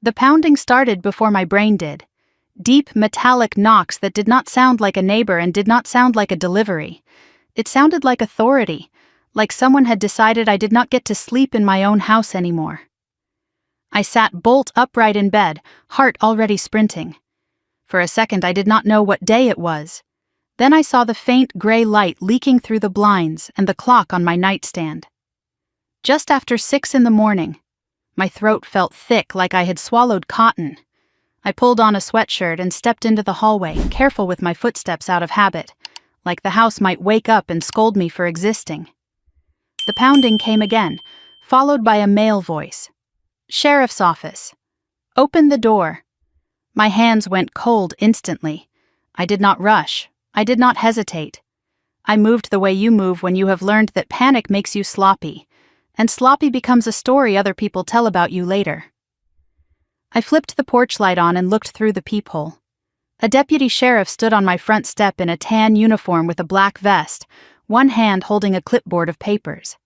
The pounding started before my brain did. Deep, metallic knocks that did not sound like a neighbor and did not sound like a delivery. It sounded like authority, like someone had decided I did not get to sleep in my own house anymore. I sat bolt upright in bed, heart already sprinting. For a second I did not know what day it was. Then I saw the faint gray light leaking through the blinds and the clock on my nightstand. Just after 6 in the morning. My throat felt thick like I had swallowed cotton. I pulled on a sweatshirt and stepped into the hallway, careful with my footsteps out of habit, like the house might wake up and scold me for existing. The pounding came again, followed by a male voice. "Sheriff's office. Open the door." My hands went cold instantly. I did not rush. I did not hesitate. I moved the way you move when you have learned that panic makes you sloppy, and sloppy becomes a story other people tell about you later. I flipped the porch light on and looked through the peephole. A deputy sheriff stood on my front step in a tan uniform with a black vest, one hand holding a clipboard of papers.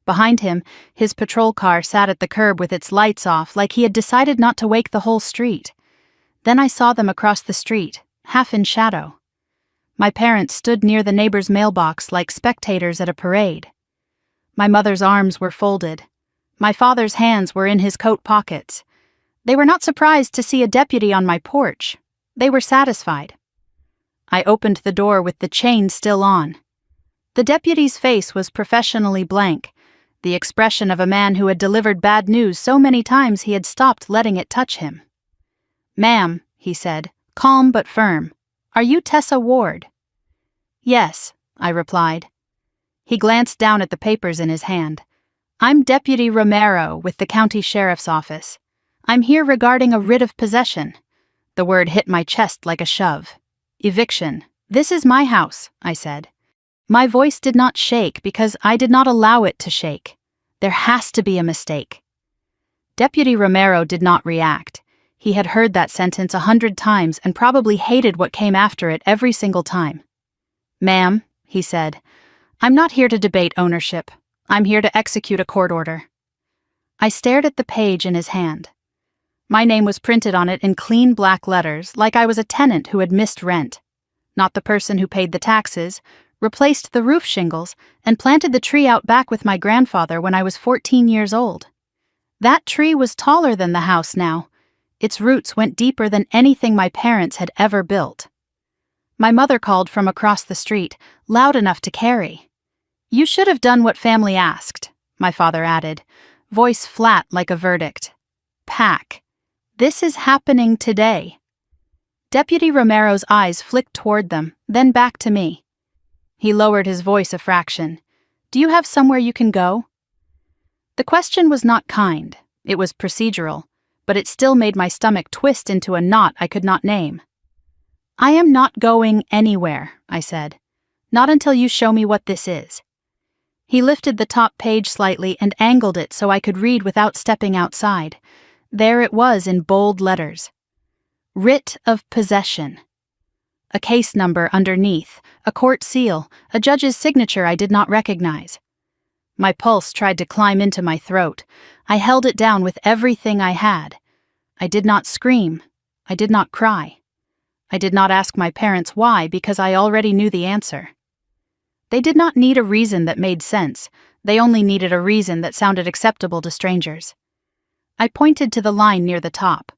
Behind him, his patrol car sat at the curb with its lights off like he had decided not to wake the whole street. Then I saw them across the street, half in shadow. My parents stood near the neighbor's mailbox like spectators at a parade. My mother's arms were folded. My father's hands were in his coat pockets. They were not surprised to see a deputy on my porch. They were satisfied. I opened the door with the chain still on. The deputy's face was professionally blank, the expression of a man who had delivered bad news so many times he had stopped letting it touch him. "Ma'am," he said, calm but firm, "are you Tessa Ward?" "Yes," I replied. He glanced down at the papers in his hand. "I'm Deputy Romero with the county sheriff's office. I'm here regarding a writ of possession." The word hit my chest like a shove. "Eviction. This is my house," I said. My voice did not shake because I did not allow it to shake. There has to be a mistake. Deputy Romero did not react. He had heard that sentence 100 times and probably hated what came after it every single time. "Ma'am," he said, "I'm not here to debate ownership. I'm here to execute a court order." I stared at the page in his hand. My name was printed on it in clean black letters, like I was a tenant who had missed rent. Not the person who paid the taxes, replaced the roof shingles, and planted the tree out back with my grandfather when I was 14 years old. That tree was taller than the house now. Its roots went deeper than anything my parents had ever built. My mother called from across the street, loud enough to carry. "You should have done what family asked," my father added, voice flat like a verdict. "Pack. This is happening today." Deputy Romero's eyes flicked toward them, then back to me. He lowered his voice a fraction. "Do you have somewhere you can go?" The question was not kind. It was procedural, but it still made my stomach twist into a knot I could not name. "I am not going anywhere," I said. "Not until you show me what this is." He lifted the top page slightly and angled it so I could read without stepping outside. There it was in bold letters. Writ of possession. A case number underneath, a court seal, a judge's signature I did not recognize. My pulse tried to climb into my throat. I held it down with everything I had. I did not scream. I did not cry. I did not ask my parents why because I already knew the answer. They did not need a reason that made sense. They only needed a reason that sounded acceptable to strangers. I pointed to the line near the top.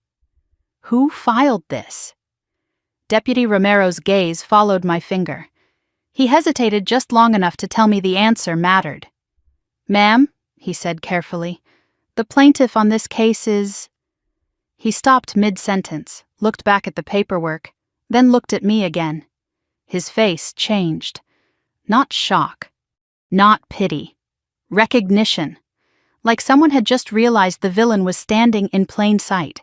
Who filed this? Deputy Romero's gaze followed my finger. He hesitated just long enough to tell me the answer mattered. "Ma'am," he said carefully, "the plaintiff on this case is—" He stopped mid-sentence, looked back at the paperwork, then looked at me again. His face changed. Not shock. Not pity. Recognition. Like someone had just realized the villain was standing in plain sight.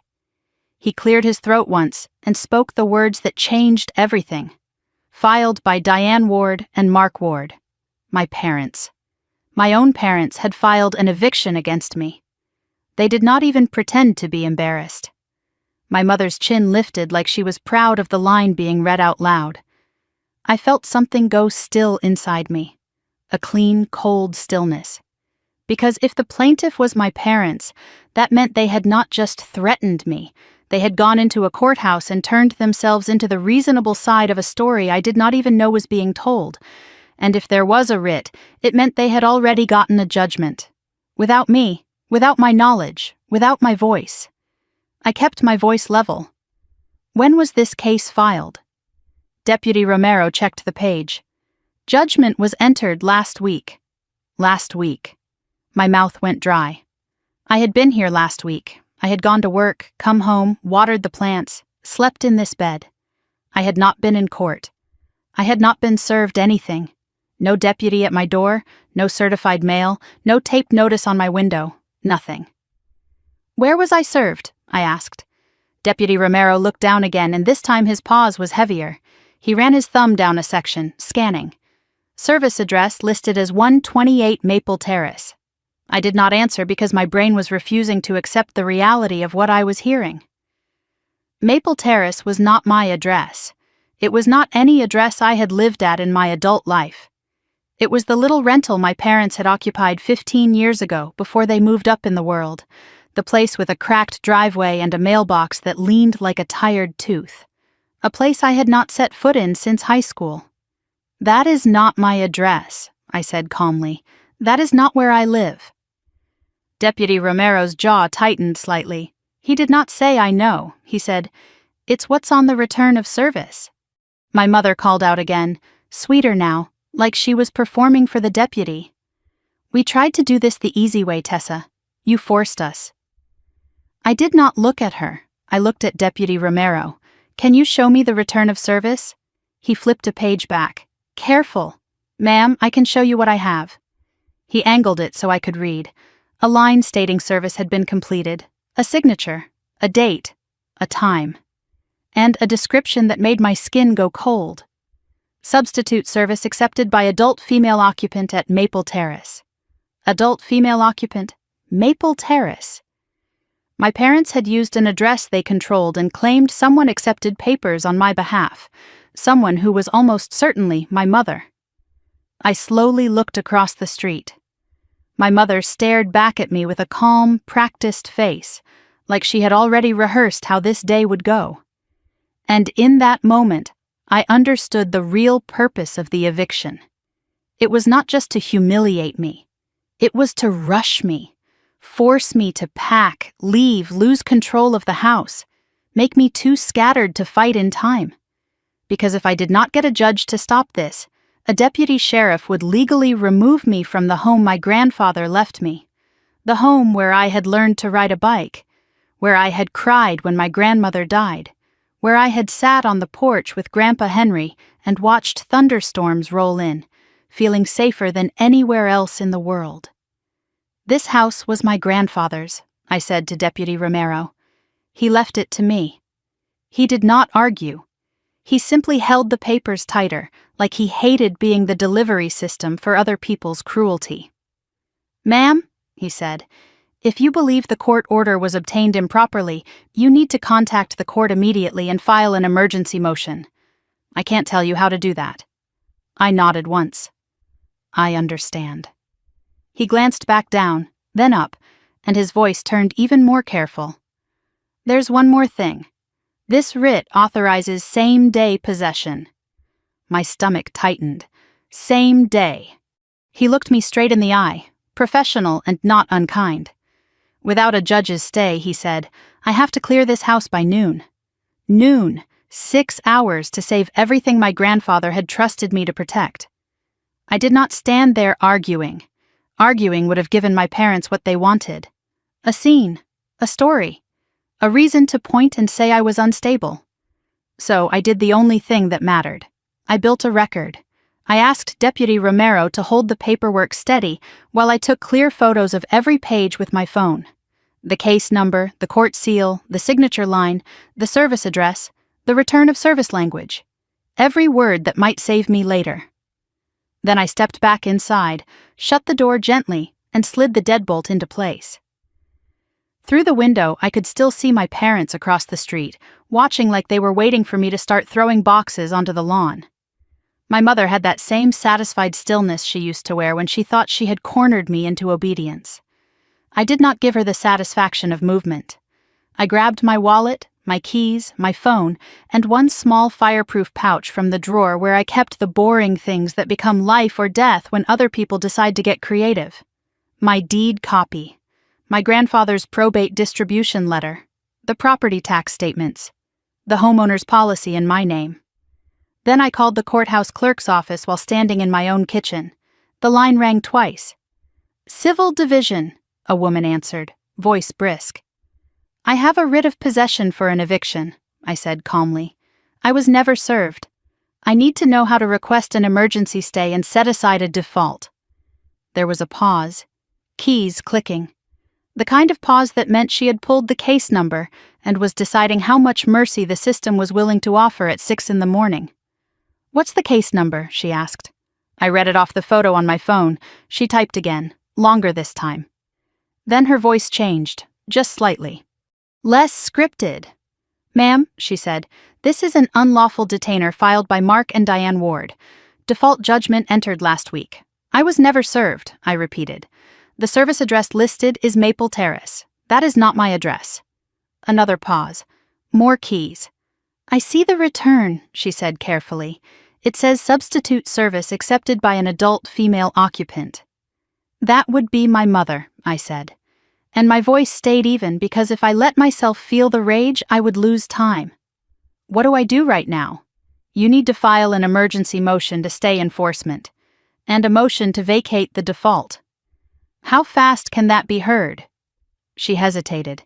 He cleared his throat once and spoke the words that changed everything. Filed by Diane Ward and Mark Ward. My parents. My own parents had filed an eviction against me. They did not even pretend to be embarrassed. My mother's chin lifted like she was proud of the line being read out loud. I felt something go still inside me. A clean, cold stillness. Because if the plaintiff was my parents, that meant they had not just threatened me, they had gone into a courthouse and turned themselves into the reasonable side of a story I did not even know was being told. And if there was a writ, it meant they had already gotten a judgment. Without me, without my knowledge, without my voice. I kept my voice level. When was this case filed? Deputy Romero checked the page. Judgment was entered last week. Last week. My mouth went dry. I had been here last week. I had gone to work, come home, watered the plants, slept in this bed. I had not been in court. I had not been served anything. No deputy at my door, no certified mail, no taped notice on my window, nothing. Where was I served? I asked. Deputy Romero looked down again, and this time his pause was heavier. He ran his thumb down a section, scanning. Service address listed as 128 Maple Terrace. I did not answer because my brain was refusing to accept the reality of what I was hearing. Maple Terrace was not my address. It was not any address I had lived at in my adult life. It was the little rental my parents had occupied 15 years ago before they moved up in the world, the place with a cracked driveway and a mailbox that leaned like a tired tooth. A place I had not set foot in since high school. That is not my address, I said calmly. That is not where I live. Deputy Romero's jaw tightened slightly. He did not say I know. He said, "It's what's on the return of service." My mother called out again, sweeter now, like she was performing for the deputy. "We tried to do this the easy way, Tessa. You forced us." I did not look at her. I looked at Deputy Romero. "Can you show me the return of service?" He flipped a page back. "Careful. Ma'am, I can show you what I have." He angled it so I could read. A line stating service had been completed, a signature, a date, a time, and a description that made my skin go cold. Substitute service accepted by adult female occupant at Maple Terrace. Adult female occupant, Maple Terrace. My parents had used an address they controlled and claimed someone accepted papers on my behalf, someone who was almost certainly my mother. I slowly looked across the street. My mother stared back at me with a calm, practiced face, like she had already rehearsed how this day would go. And in that moment, I understood the real purpose of the eviction. It was not just to humiliate me. It was to rush me, force me to pack, leave, lose control of the house, make me too scattered to fight in time. Because if I did not get a judge to stop this, a deputy sheriff would legally remove me from the home my grandfather left me, the home where I had learned to ride a bike, where I had cried when my grandmother died, where I had sat on the porch with Grandpa Henry and watched thunderstorms roll in, feeling safer than anywhere else in the world. "This house was my grandfather's," I said to Deputy Romero. "He left it to me." He did not argue. He simply held the papers tighter, like he hated being the delivery system for other people's cruelty. "Ma'am," he said, "if you believe the court order was obtained improperly, you need to contact the court immediately and file an emergency motion. I can't tell you how to do that." I nodded once. "I understand." He glanced back down, then up, and his voice turned even more careful. "There's one more thing. This writ authorizes same-day possession." My stomach tightened. Same day. He looked me straight in the eye, professional and not unkind. "Without a judge's stay," he said, "I have to clear this house by noon." Noon. 6 hours to save everything my grandfather had trusted me to protect. I did not stand there arguing. Arguing would have given my parents what they wanted. A scene. A story. A reason to point and say I was unstable. So I did the only thing that mattered. I built a record. I asked Deputy Romero to hold the paperwork steady while I took clear photos of every page with my phone. The case number, the court seal, the signature line, the service address, the return of service language. Every word that might save me later. Then I stepped back inside, shut the door gently, and slid the deadbolt into place. Through the window, I could still see my parents across the street, watching like they were waiting for me to start throwing boxes onto the lawn. My mother had that same satisfied stillness she used to wear when she thought she had cornered me into obedience. I did not give her the satisfaction of movement. I grabbed my wallet, my keys, my phone, and one small fireproof pouch from the drawer where I kept the boring things that become life or death when other people decide to get creative. My deed copy, my grandfather's probate distribution letter, the property tax statements, the homeowner's policy in my name. Then I called the courthouse clerk's office while standing in my own kitchen. The line rang twice. "Civil Division," a woman answered, voice brisk. "I have a writ of possession for an eviction," I said calmly. "I was never served. I need to know how to request an emergency stay and set aside a default." There was a pause, keys clicking. The kind of pause that meant she had pulled the case number and was deciding how much mercy the system was willing to offer at 6 a.m. "What's the case number?" she asked. I read it off the photo on my phone. She typed again, longer this time. Then her voice changed, just slightly. Less scripted. "Ma'am," she said, "this is an unlawful detainer filed by Mark and Diane Ward. Default judgment entered last week. I was never served," I repeated. "The service address listed is Maple Terrace. That is not my address." Another pause. More keys. "I see the return," she said carefully. "It says substitute service accepted by an adult female occupant." "That would be my mother," I said. And my voice stayed even because if I let myself feel the rage, I would lose time. "What do I do right now?" "You need to file an emergency motion to stay enforcement, and a motion to vacate the default." "How fast can that be heard?" She hesitated.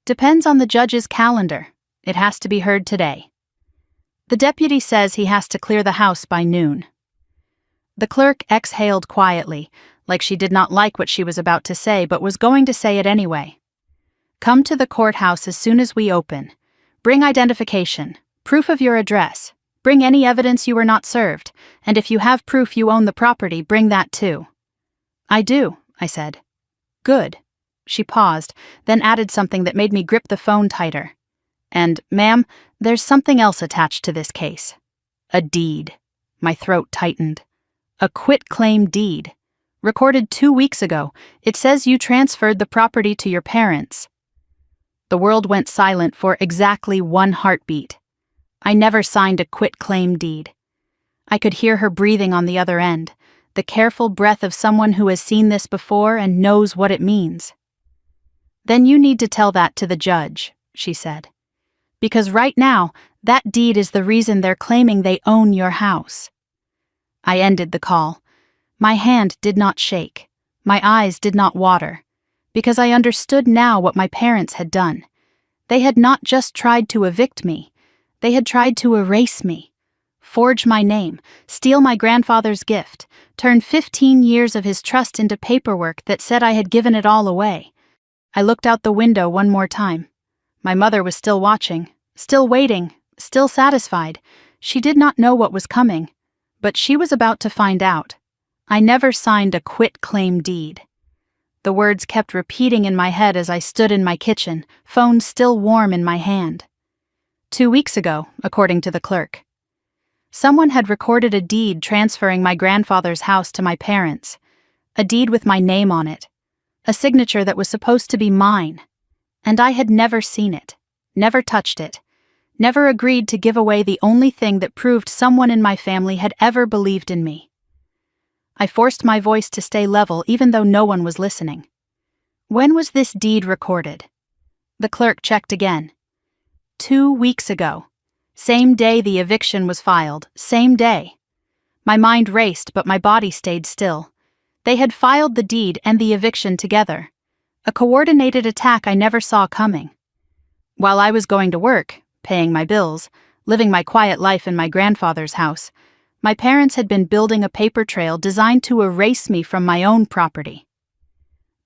"Depends on the judge's calendar. It has to be heard today. The deputy says he has to clear the house by noon." The clerk exhaled quietly, like she did not like what she was about to say but was going to say it anyway. "Come to the courthouse as soon as we open. Bring identification, proof of your address, bring any evidence you were not served, and if you have proof you own the property, bring that too." "I do," I said. "Good." She paused, then added something that made me grip the phone tighter. "And, ma'am, there's something else attached to this case. A deed." My throat tightened. "A quitclaim deed. Recorded 2 weeks ago. It says you transferred the property to your parents." The world went silent for exactly 1 heartbeat. I never signed a quitclaim deed. I could hear her breathing on the other end, the careful breath of someone who has seen this before and knows what it means. "Then you need to tell that to the judge," she said. "Because right now, that deed is the reason they're claiming they own your house." I ended the call. My hand did not shake. My eyes did not water. Because I understood now what my parents had done. They had not just tried to evict me. They had tried to erase me. Forge my name, steal my grandfather's gift, turn 15 years of his trust into paperwork that said I had given it all away. I looked out the window one more time. My mother was still watching, still waiting, still satisfied. She did not know what was coming, but she was about to find out. I never signed a quitclaim deed. The words kept repeating in my head as I stood in my kitchen, phone still warm in my hand. 2 weeks ago, according to the clerk. Someone had recorded a deed transferring my grandfather's house to my parents, a deed with my name on it, a signature that was supposed to be mine. And I had never seen it, never touched it, never agreed to give away the only thing that proved someone in my family had ever believed in me. I forced my voice to stay level even though no one was listening. "When was this deed recorded?" The clerk checked again. 2 weeks ago. Same day the eviction was filed, same day. My mind raced, but my body stayed still. They had filed the deed and the eviction together. A coordinated attack I never saw coming. While I was going to work, paying my bills, living my quiet life in my grandfather's house, my parents had been building a paper trail designed to erase me from my own property.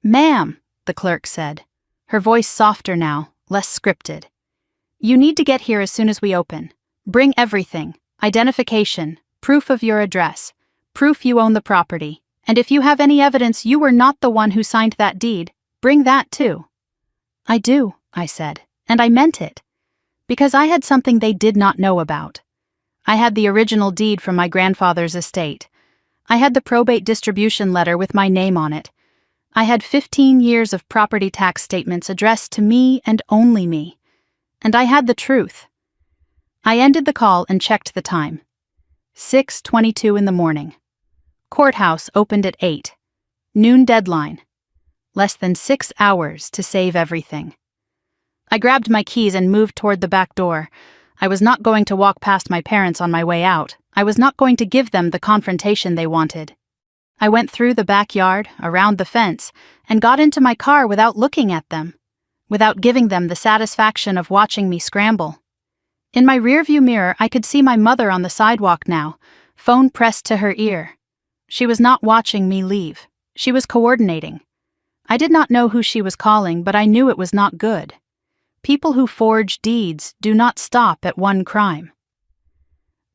"Ma'am," the clerk said, her voice softer now, less scripted. "You need to get here as soon as we open. Bring everything, identification, proof of your address, proof you own the property, and if you have any evidence you were not the one who signed that deed, bring that too." "I do," I said, and I meant it, because I had something they did not know about. I had the original deed from my grandfather's estate. I had the probate distribution letter with my name on it. I had 15 years of property tax statements addressed to me and only me. And I had the truth. I ended the call and checked the time. 6:22 in the morning. Courthouse opened at 8. Noon deadline. Less than 6 hours to save everything. I grabbed my keys and moved toward the back door. I was not going to walk past my parents on my way out. I was not going to give them the confrontation they wanted. I went through the backyard, around the fence, and got into my car without looking at them, without giving them the satisfaction of watching me scramble. In my rearview mirror, I could see my mother on the sidewalk now, phone pressed to her ear. She was not watching me leave. She was coordinating. I did not know who she was calling, but I knew it was not good. People who forge deeds do not stop at one crime.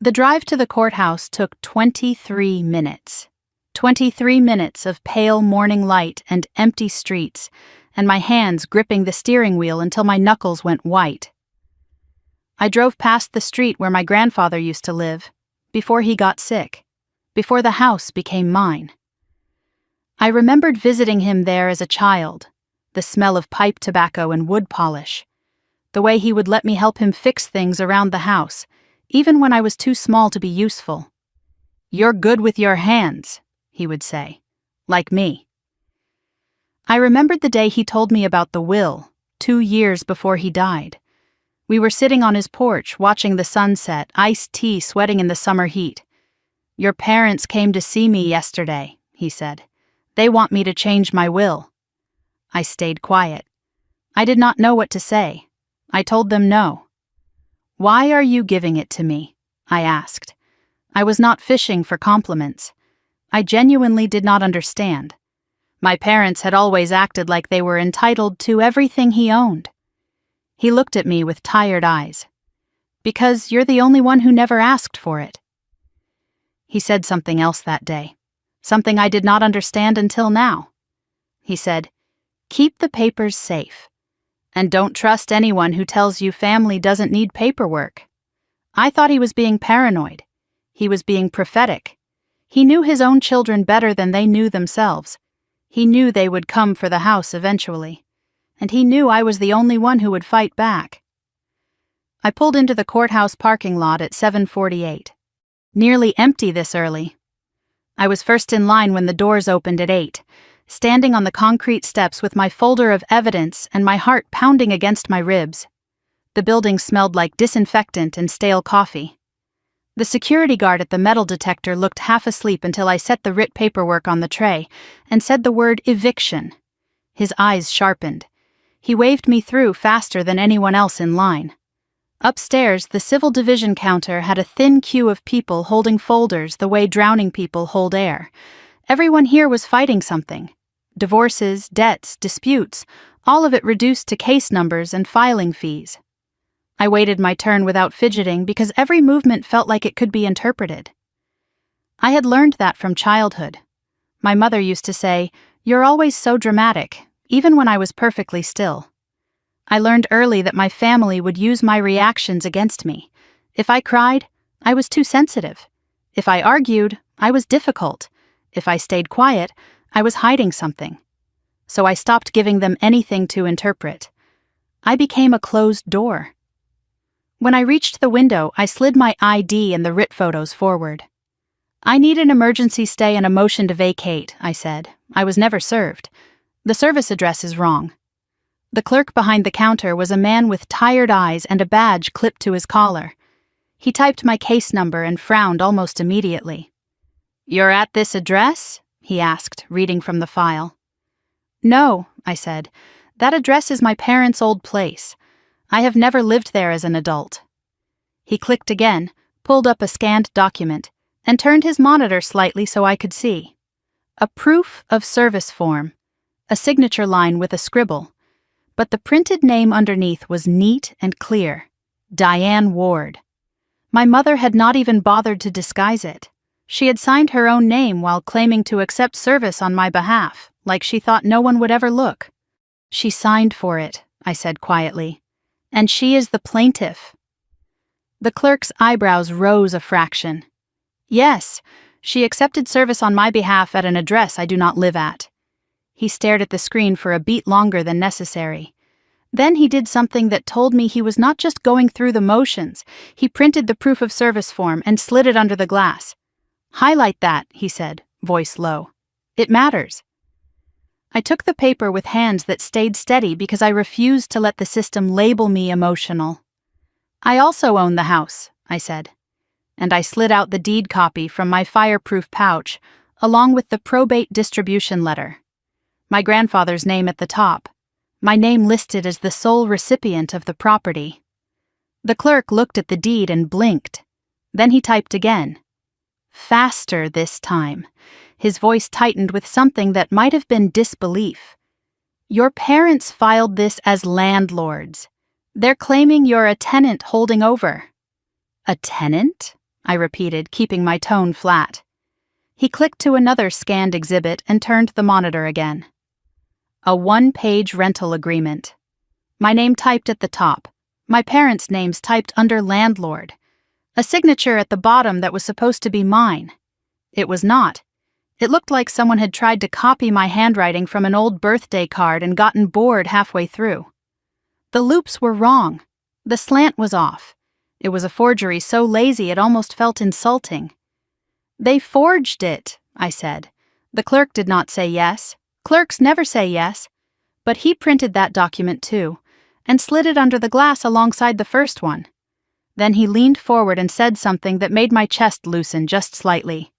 The drive to the courthouse took 23 minutes. 23 minutes of pale morning light and empty streets, and my hands gripping the steering wheel until my knuckles went white. I drove past the street where my grandfather used to live, before he got sick, before the house became mine. I remembered visiting him there as a child, the smell of pipe tobacco and wood polish, the way he would let me help him fix things around the house, even when I was too small to be useful. "You're good with your hands," he would say, like me. I remembered the day he told me about the will, 2 years before he died. We were sitting on his porch, watching the sunset, iced tea sweating in the summer heat. "Your parents came to see me yesterday," he said. "They want me to change my will." I stayed quiet. I did not know what to say. I told them no. "Why are you giving it to me?" I asked. I was not fishing for compliments. I genuinely did not understand. My parents had always acted like they were entitled to everything he owned. He looked at me with tired eyes. "Because you're the only one who never asked for it." He said something else that day, something I did not understand until now. He said, "Keep the papers safe. And don't trust anyone who tells you family doesn't need paperwork." I thought he was being paranoid. He was being prophetic. He knew his own children better than they knew themselves. He knew they would come for the house eventually. And he knew I was the only one who would fight back. I pulled into the courthouse parking lot at 7:48. Nearly empty this early. I was first in line when the doors opened at 8. Standing on the concrete steps with my folder of evidence and my heart pounding against my ribs. The building smelled like disinfectant and stale coffee. The security guard at the metal detector looked half asleep until I set the writ paperwork on the tray and said the word eviction. His eyes sharpened. He waved me through faster than anyone else in line. Upstairs, the civil division counter had a thin queue of people holding folders the way drowning people hold air. Everyone here was fighting something. Divorces, debts, disputes, all of it reduced to case numbers and filing fees. I waited my turn without fidgeting because every movement felt like it could be interpreted. I had learned that from childhood. My mother used to say, "You're always so dramatic," even when I was perfectly still. I learned early that my family would use my reactions against me. If I cried, I was too sensitive. If I argued, I was difficult. If I stayed quiet, I was hiding something. So I stopped giving them anything to interpret. I became a closed door. When I reached the window, I slid my ID and the writ photos forward. "I need an emergency stay and a motion to vacate," I said. I was never served. "The service address is wrong." The clerk behind the counter was a man with tired eyes and a badge clipped to his collar. He typed my case number and frowned almost immediately. "You're at this address?" he asked, reading from the file. "No," I said. "That address is my parents' old place. I have never lived there as an adult." He clicked again, pulled up a scanned document, and turned his monitor slightly so I could see. A proof of service form, a signature line with a scribble, but the printed name underneath was neat and clear. Diane Ward. My mother had not even bothered to disguise it. She had signed her own name while claiming to accept service on my behalf, like she thought no one would ever look. "She signed for it," I said quietly. "And she is the plaintiff." The clerk's eyebrows rose a fraction. Yes, she accepted service on my behalf at an address I do not live at. He stared at the screen for a beat longer than necessary. Then he did something that told me he was not just going through the motions. He printed the proof of service form and slid it under the glass. "Highlight that," he said, voice low. "It matters." I took the paper with hands that stayed steady because I refused to let the system label me emotional. "I also own the house," I said. And I slid out the deed copy from my fireproof pouch, along with the probate distribution letter. My grandfather's name at the top. My name listed as the sole recipient of the property. The clerk looked at the deed and blinked. Then he typed again. Faster this time. His voice tightened with something that might have been disbelief. "Your parents filed this as landlords. They're claiming you're a tenant holding over." "A tenant?" I repeated, keeping my tone flat. He clicked to another scanned exhibit and turned the monitor again. A one-page rental agreement. My name typed at the top. My parents' names typed under landlord. A signature at the bottom that was supposed to be mine. It was not. It looked like someone had tried to copy my handwriting from an old birthday card and gotten bored halfway through. The loops were wrong. The slant was off. It was a forgery so lazy it almost felt insulting. "They forged it," I said. The clerk did not say yes. Clerks never say yes. But he printed that document too, and slid it under the glass alongside the first one. Then he leaned forward and said something that made my chest loosen just slightly.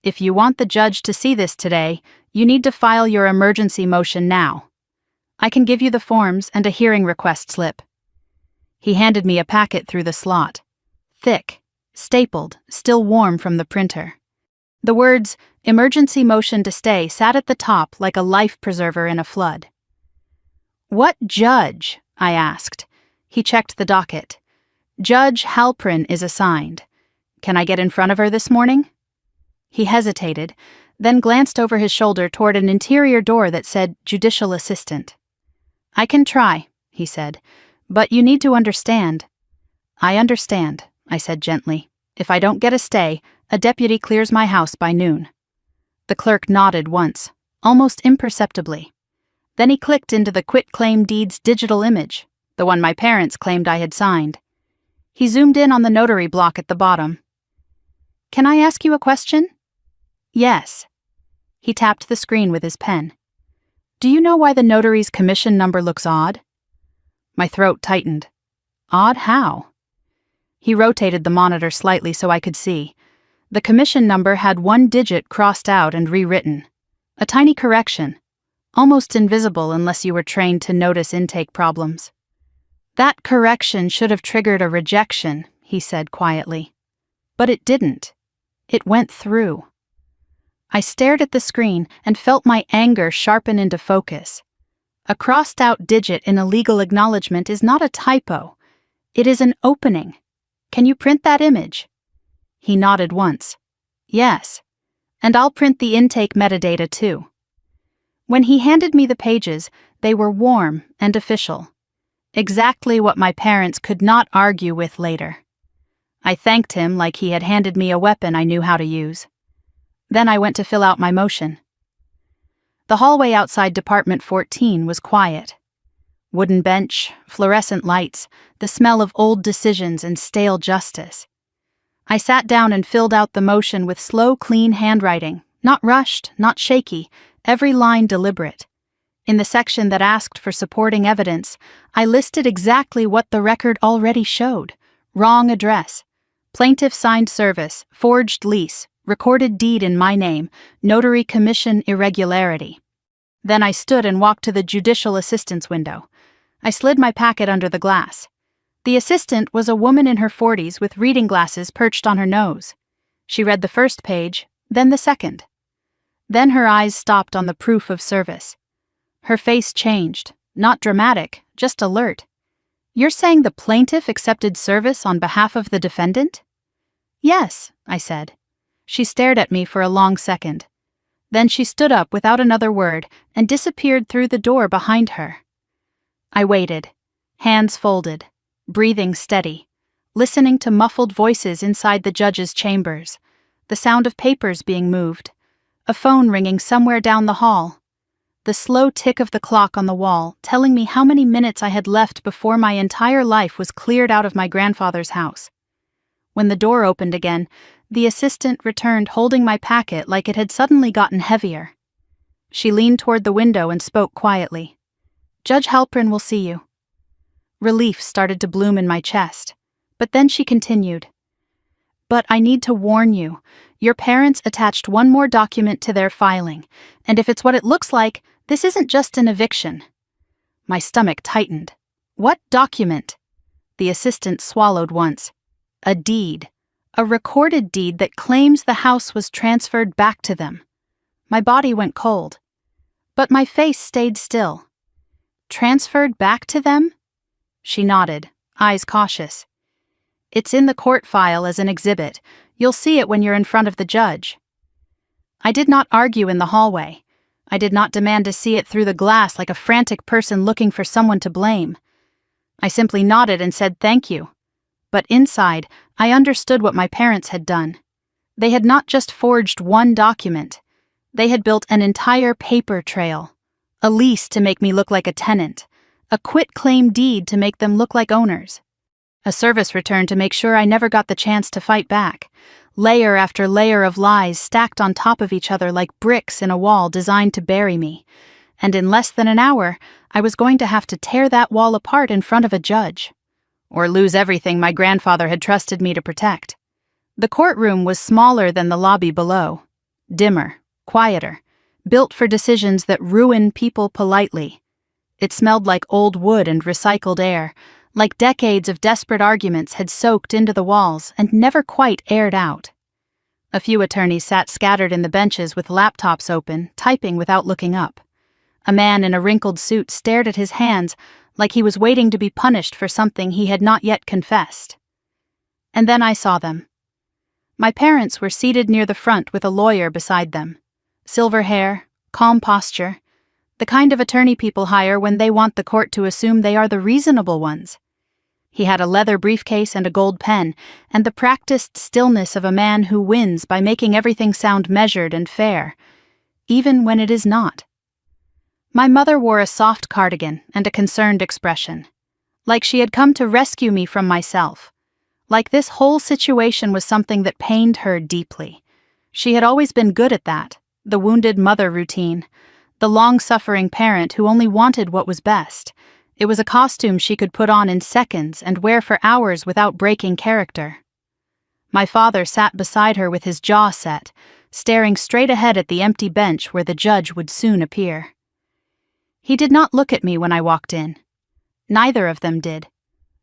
"If you want the judge to see this today, you need to file your emergency motion now. I can give you the forms and a hearing request slip." He handed me a packet through the slot. Thick, stapled, still warm from the printer. The words, "Emergency motion to stay," sat at the top like a life preserver in a flood. "What judge?" I asked. He checked the docket. "Judge Halprin is assigned. Can I get in front of her this morning?" He hesitated, then glanced over his shoulder toward an interior door that said Judicial Assistant. "I can try," he said, "but you need to understand." "I understand," I said gently. "If I don't get a stay, a deputy clears my house by noon." The clerk nodded once, almost imperceptibly. Then he clicked into the quitclaim deed's digital image, the one my parents claimed I had signed. He zoomed in on the notary block at the bottom. "Can I ask you a question?" "Yes." He tapped the screen with his pen. "Do you know why the notary's commission number looks odd?" My throat tightened. "Odd how?" He rotated the monitor slightly so I could see. The commission number had one digit crossed out and rewritten. A tiny correction, almost invisible unless you were trained to notice intake problems. "That correction should have triggered a rejection," he said quietly. But it didn't. It went through. I stared at the screen and felt my anger sharpen into focus. A crossed-out digit in a legal acknowledgement is not a typo. It is an opening. "Can you print that image?" He nodded once. "Yes. And I'll print the intake metadata too." When he handed me the pages, they were warm and official. Exactly what my parents could not argue with later. I thanked him like he had handed me a weapon I knew how to use. Then I went to fill out my motion. The hallway outside Department 14 was quiet. Wooden bench, fluorescent lights, the smell of old decisions and stale justice. I sat down and filled out the motion with slow, clean handwriting, not rushed, not shaky, every line deliberate. In the section that asked for supporting evidence, I listed exactly what the record already showed. Wrong address. Plaintiff signed service, forged lease, recorded deed in my name, notary commission irregularity. Then I stood and walked to the judicial assistant's window. I slid my packet under the glass. The assistant was a woman in her 40s with reading glasses perched on her nose. She read the first page, then the second. Then her eyes stopped on the proof of service. Her face changed, not dramatic, just alert. "You're saying the plaintiff accepted service on behalf of the defendant?" "Yes," I said. She stared at me for a long second. Then she stood up without another word and disappeared through the door behind her. I waited, hands folded, breathing steady, listening to muffled voices inside the judge's chambers, the sound of papers being moved, a phone ringing somewhere down the hall, the slow tick of the clock on the wall telling me how many minutes I had left before my entire life was cleared out of my grandfather's house. When the door opened again, the assistant returned holding my packet like it had suddenly gotten heavier. She leaned toward the window and spoke quietly. "Judge Halprin will see you." Relief started to bloom in my chest, but then she continued. "But I need to warn you, your parents attached one more document to their filing, and if it's what it looks like, this isn't just an eviction." My stomach tightened. "What document?" The assistant swallowed once. "A deed. A recorded deed that claims the house was transferred back to them." My body went cold, but my face stayed still. "Transferred back to them?" She nodded, eyes cautious. "It's in the court file as an exhibit. You'll see it when you're in front of the judge." I did not argue in the hallway. I did not demand to see it through the glass like a frantic person looking for someone to blame. I simply nodded and said thank you. But inside, I understood what my parents had done. They had not just forged one document. They had built an entire paper trail. A lease to make me look like a tenant. A quitclaim deed to make them look like owners. A service return to make sure I never got the chance to fight back. Layer after layer of lies stacked on top of each other like bricks in a wall designed to bury me. And in less than an hour, I was going to have to tear that wall apart in front of a judge. Or lose everything my grandfather had trusted me to protect. The courtroom was smaller than the lobby below. Dimmer, quieter, built for decisions that ruin people politely. It smelled like old wood and recycled air, like decades of desperate arguments had soaked into the walls and never quite aired out. A few attorneys sat scattered in the benches with laptops open, typing without looking up. A man in a wrinkled suit stared at his hands like he was waiting to be punished for something he had not yet confessed. And then I saw them. My parents were seated near the front with a lawyer beside them. Silver hair, calm posture, the kind of attorney people hire when they want the court to assume they are the reasonable ones. He had a leather briefcase and a gold pen, and the practiced stillness of a man who wins by making everything sound measured and fair, even when it is not. My mother wore a soft cardigan and a concerned expression, like she had come to rescue me from myself, like this whole situation was something that pained her deeply. She had always been good at that, the wounded mother routine, the long-suffering parent who only wanted what was best. It was a costume she could put on in seconds and wear for hours without breaking character. My father sat beside her with his jaw set, staring straight ahead at the empty bench where the judge would soon appear. He did not look at me when I walked in. Neither of them did.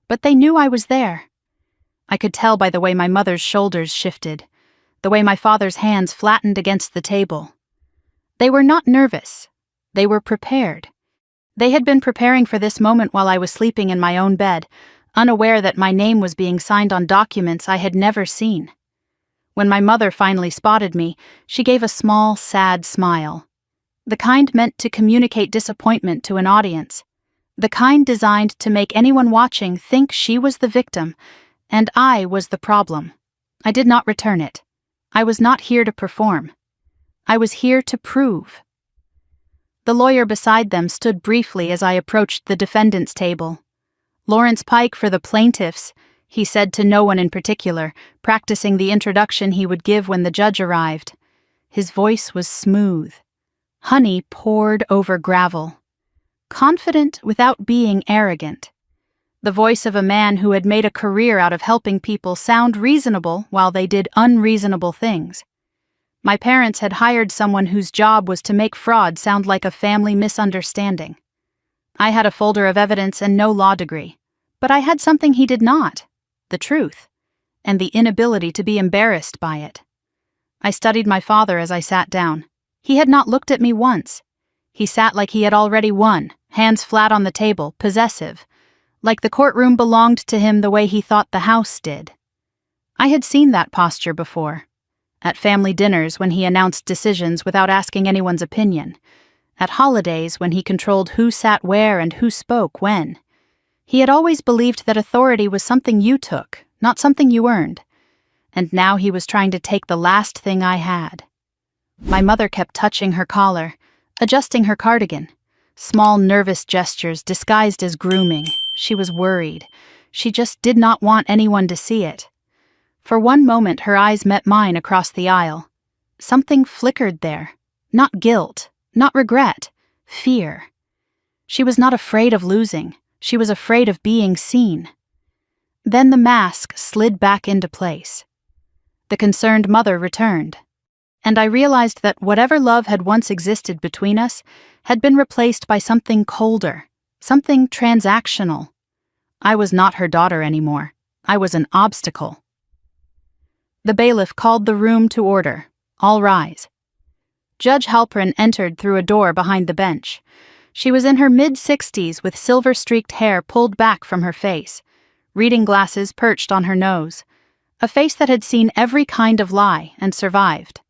But they knew I was there. I could tell by the way my mother's shoulders shifted, the way my father's hands flattened against the table. They were not nervous. They were prepared. They had been preparing for this moment while I was sleeping in my own bed, unaware that my name was being signed on documents I had never seen. When my mother finally spotted me, she gave a small, sad smile. The kind meant to communicate disappointment to an audience. The kind designed to make anyone watching think she was the victim, and I was the problem. I did not return it. I was not here to perform. I was here to prove. The lawyer beside them stood briefly as I approached the defendant's table. "Lawrence Pike for the plaintiffs," he said to no one in particular, practicing the introduction he would give when the judge arrived. His voice was smooth. Honey poured over gravel. Confident without being arrogant. The voice of a man who had made a career out of helping people sound reasonable while they did unreasonable things. My parents had hired someone whose job was to make fraud sound like a family misunderstanding. I had a folder of evidence and no law degree, but I had something he did not, the truth, and the inability to be embarrassed by it. I studied my father as I sat down. He had not looked at me once. He sat like he had already won, hands flat on the table, possessive, like the courtroom belonged to him the way he thought the house did. I had seen that posture before. At family dinners when he announced decisions without asking anyone's opinion. At holidays when he controlled who sat where and who spoke when. He had always believed that authority was something you took, not something you earned. And now he was trying to take the last thing I had. My mother kept touching her collar, adjusting her cardigan. Small nervous gestures disguised as grooming. She was worried. She just did not want anyone to see it. For one moment her eyes met mine across the aisle. Something flickered there. Not guilt, not regret, fear. She was not afraid of losing. She was afraid of being seen. Then the mask slid back into place. The concerned mother returned, and I realized that whatever love had once existed between us had been replaced by something colder, something transactional. I was not her daughter anymore. I was an obstacle. The bailiff called the room to order. All rise. Judge Halpern entered through a door behind the bench. She was in her mid-60s with silver-streaked hair pulled back from her face, reading glasses perched on her nose, a face that had seen every kind of lie and survived.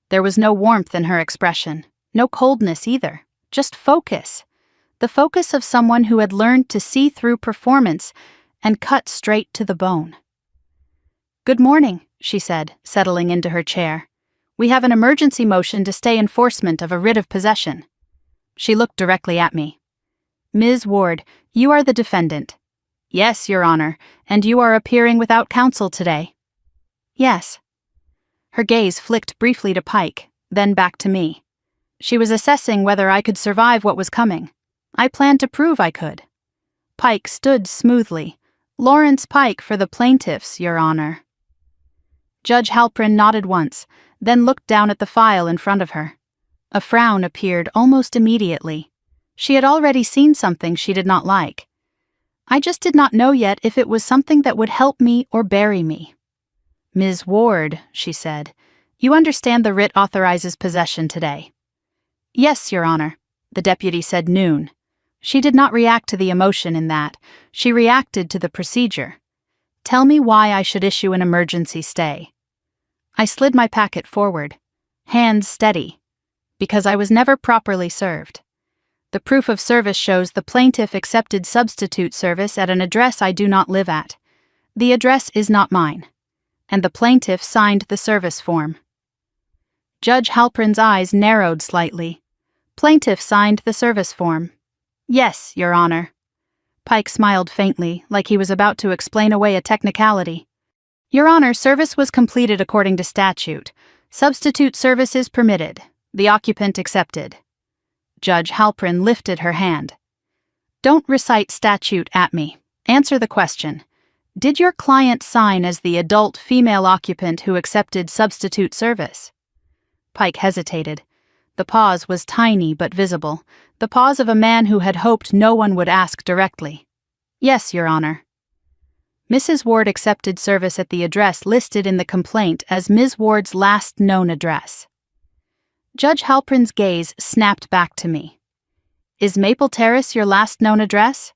There was no warmth in her expression, no coldness either, just focus. The focus of someone who had learned to see through performance and cut straight to the bone. "Good morning," she said, settling into her chair. "We have an emergency motion to stay enforcement of a writ of possession." She looked directly at me. "Ms. Ward, you are the defendant." "Yes, Your Honor, and you are appearing without counsel today." "Yes." Her gaze flicked briefly to Pike, then back to me. She was assessing whether I could survive what was coming. I planned to prove I could. Pike stood smoothly. "Lawrence Pike for the plaintiffs, Your Honor." Judge Halpern nodded once, then looked down at the file in front of her. A frown appeared almost immediately. She had already seen something she did not like. I just did not know yet if it was something that would help me or bury me. "Ms. Ward," she said, "you understand the writ authorizes possession today." "Yes, Your Honor," the deputy said noon. She did not react to the emotion in that. She reacted to the procedure. "Tell me why I should issue an emergency stay." I slid my packet forward, hands steady, because I was never properly served. The proof of service shows the plaintiff accepted substitute service at an address I do not live at. The address is not mine, and the plaintiff signed the service form. Judge Halpern's eyes narrowed slightly. "Plaintiff signed the service form." "Yes, Your Honor." Pike smiled faintly, like he was about to explain away a technicality. "Your Honor, service was completed according to statute. Substitute service is permitted. The occupant accepted." Judge Halpern lifted her hand. "Don't recite statute at me. Answer the question. Did your client sign as the adult female occupant who accepted substitute service?" Pike hesitated. The pause was tiny but visible, the pause of a man who had hoped no one would ask directly. "Yes, Your Honor." Mrs. Ward accepted service at the address listed in the complaint as Ms. Ward's last known address. Judge Halpern's gaze snapped back to me. "Is Maple Terrace your last known address?"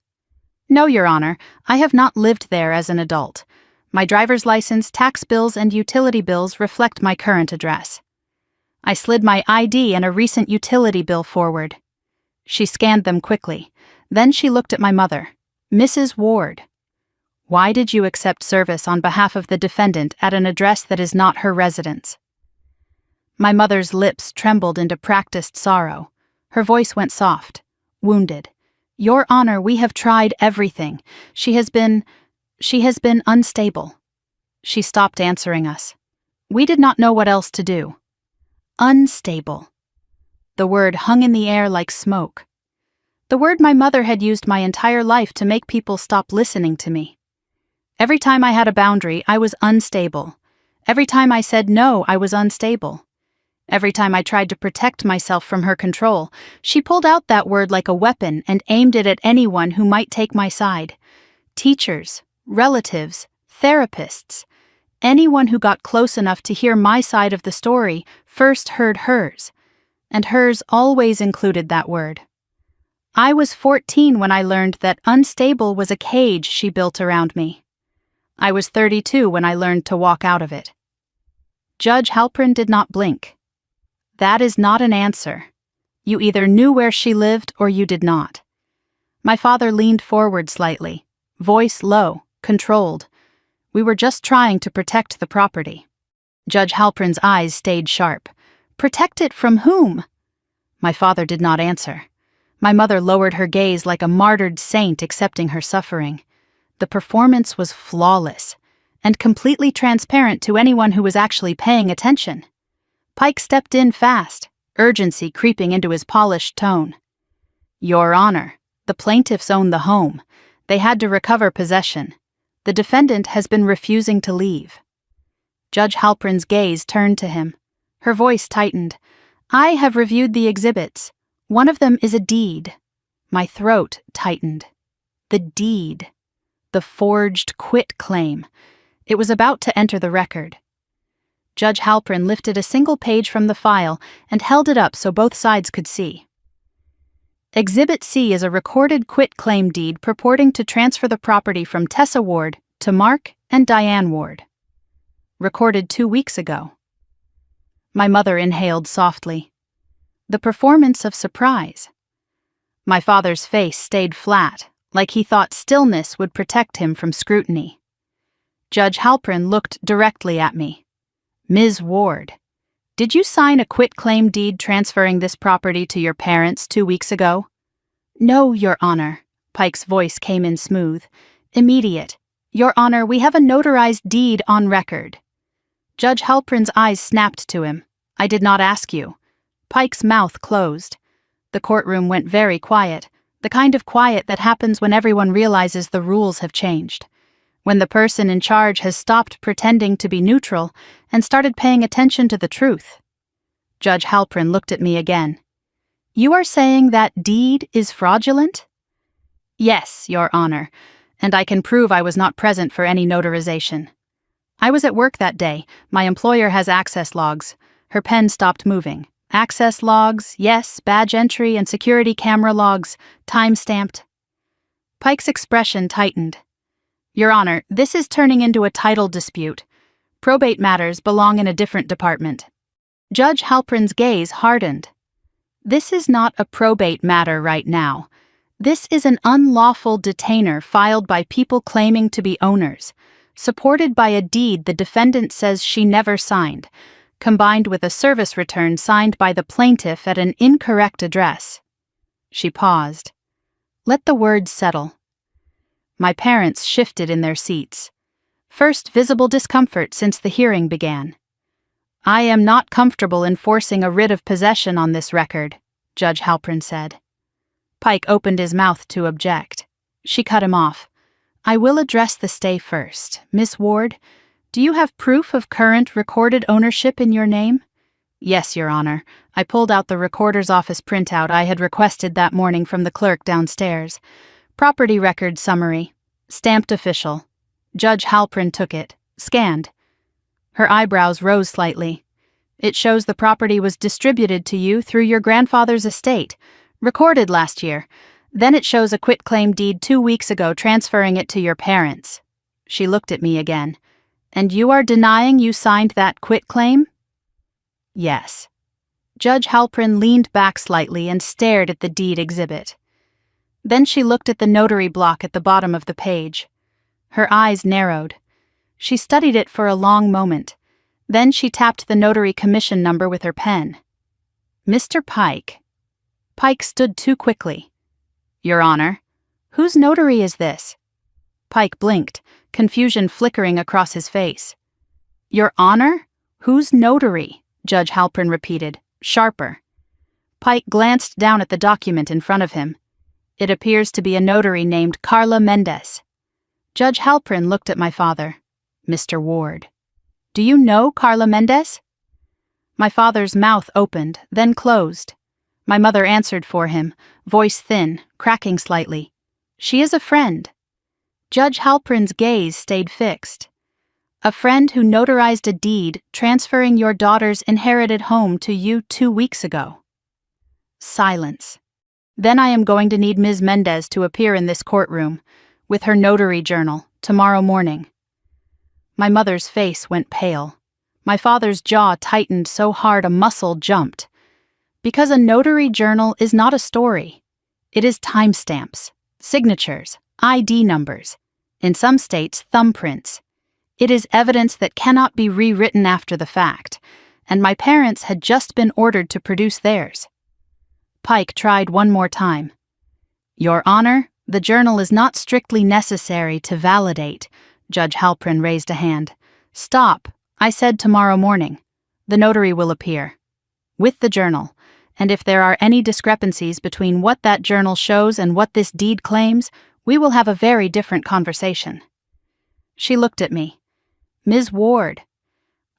"No, Your Honor, I have not lived there as an adult. My driver's license, tax bills, and utility bills reflect my current address." I slid my ID and a recent utility bill forward. She scanned them quickly. Then she looked at my mother. "Mrs. Ward, why did you accept service on behalf of the defendant at an address that is not her residence?" My mother's lips trembled into practiced sorrow. Her voice went soft, wounded. "Your Honor, we have tried everything. She has been unstable." She stopped answering us. We did not know what else to do. Unstable. The word hung in the air like smoke. The word my mother had used my entire life to make people stop listening to me. Every time I had a boundary, I was unstable. Every time I said no, I was unstable. Every time I tried to protect myself from her control, she pulled out that word like a weapon and aimed it at anyone who might take my side. Teachers, relatives, therapists. Anyone who got close enough to hear my side of the story first heard hers, and hers always included that word. I was 14 when I learned that unstable was a cage she built around me. I was 32 when I learned to walk out of it. Judge Halpern did not blink. "That is not an answer. You either knew where she lived or you did not." My father leaned forward slightly, voice low, controlled. We were just trying to protect the property. Judge Halpern's eyes stayed sharp. Protect it from whom? My father did not answer. My mother lowered her gaze like a martyred saint accepting her suffering. The performance was flawless and completely transparent to anyone who was actually paying attention. Pike stepped in fast, urgency creeping into his polished tone. Your Honor, the plaintiffs own the home. They had to recover possession. The defendant has been refusing to leave. Judge Halpern's gaze turned to him. Her voice tightened. I have reviewed the exhibits. One of them is a deed. My throat tightened. The deed. The forged quit claim. It was about to enter the record. Judge Halpern lifted a single page from the file and held it up so both sides could see. Exhibit C is a recorded quit-claim deed purporting to transfer the property from Tessa Ward to Mark and Diane Ward. Recorded 2 weeks ago. My mother inhaled softly. The performance of surprise. My father's face stayed flat, like he thought stillness would protect him from scrutiny. Judge Halpern looked directly at me. Ms. Ward, did you sign a quit-claim deed transferring this property to your parents 2 weeks ago? No, Your Honor. Pike's voice came in smooth. Immediate. Your Honor, we have a notarized deed on record. Judge Halpern's eyes snapped to him. I did not ask you. Pike's mouth closed. The courtroom went very quiet, the kind of quiet that happens when everyone realizes the rules have changed. When the person in charge has stopped pretending to be neutral and started paying attention to the truth. Judge Halpern looked at me again. You are saying that deed is fraudulent? Yes, Your Honor, and I can prove I was not present for any notarization. I was at work that day. My employer has access logs. Her pen stopped moving. Access logs, yes, badge entry and security camera logs, time-stamped. Pike's expression tightened. Your Honor, this is turning into a title dispute. Probate matters belong in a different department. Judge Halpern's gaze hardened. This is not a probate matter right now. This is an unlawful detainer filed by people claiming to be owners, supported by a deed the defendant says she never signed, combined with a service return signed by the plaintiff at an incorrect address. She paused. Let the words settle. My parents shifted in their seats. First visible discomfort since the hearing began. I am not comfortable enforcing a writ of possession on this record, Judge Halpern said. Pike opened his mouth to object. She cut him off. I will address the stay first. Miss Ward, do you have proof of current recorded ownership in your name? Yes, Your Honor. I pulled out the recorder's office printout I had requested that morning from the clerk downstairs. Property record summary. Stamped official. Judge Halpern took it. Scanned. Her eyebrows rose slightly. It shows the property was distributed to you through your grandfather's estate, recorded last year. Then it shows a quitclaim deed 2 weeks ago transferring it to your parents. She looked at me again. And you are denying you signed that quitclaim? Yes. Judge Halpern leaned back slightly and stared at the deed exhibit. Then she looked at the notary block at the bottom of the page. Her eyes narrowed. She studied it for a long moment. Then she tapped the notary commission number with her pen. Mr. Pike. Pike stood too quickly. Your Honor, whose notary is this? Pike blinked, confusion flickering across his face. Your Honor? Whose notary? Judge Halpern repeated, sharper. Pike glanced down at the document in front of him. It appears to be a notary named Carla Mendez. Judge Halpern looked at my father. Mr. Ward. Do you know Carla Mendez? My father's mouth opened, then closed. My mother answered for him, voice thin, cracking slightly. She is a friend. Judge Halpern's gaze stayed fixed. A friend who notarized a deed transferring your daughter's inherited home to you 2 weeks ago. Silence. Then I am going to need Ms. Mendez to appear in this courtroom, with her notary journal, tomorrow morning. My mother's face went pale. My father's jaw tightened so hard a muscle jumped. Because a notary journal is not a story. It is timestamps, signatures, ID numbers, in some states thumbprints. It is evidence that cannot be rewritten after the fact, and my parents had just been ordered to produce theirs. Pike tried one more time. Your Honor, the journal is not strictly necessary to validate. Judge Halprin raised a hand. Stop, I said tomorrow morning. The notary will appear. With the journal, and if there are any discrepancies between what that journal shows and what this deed claims, we will have a very different conversation. She looked at me. Ms. Ward,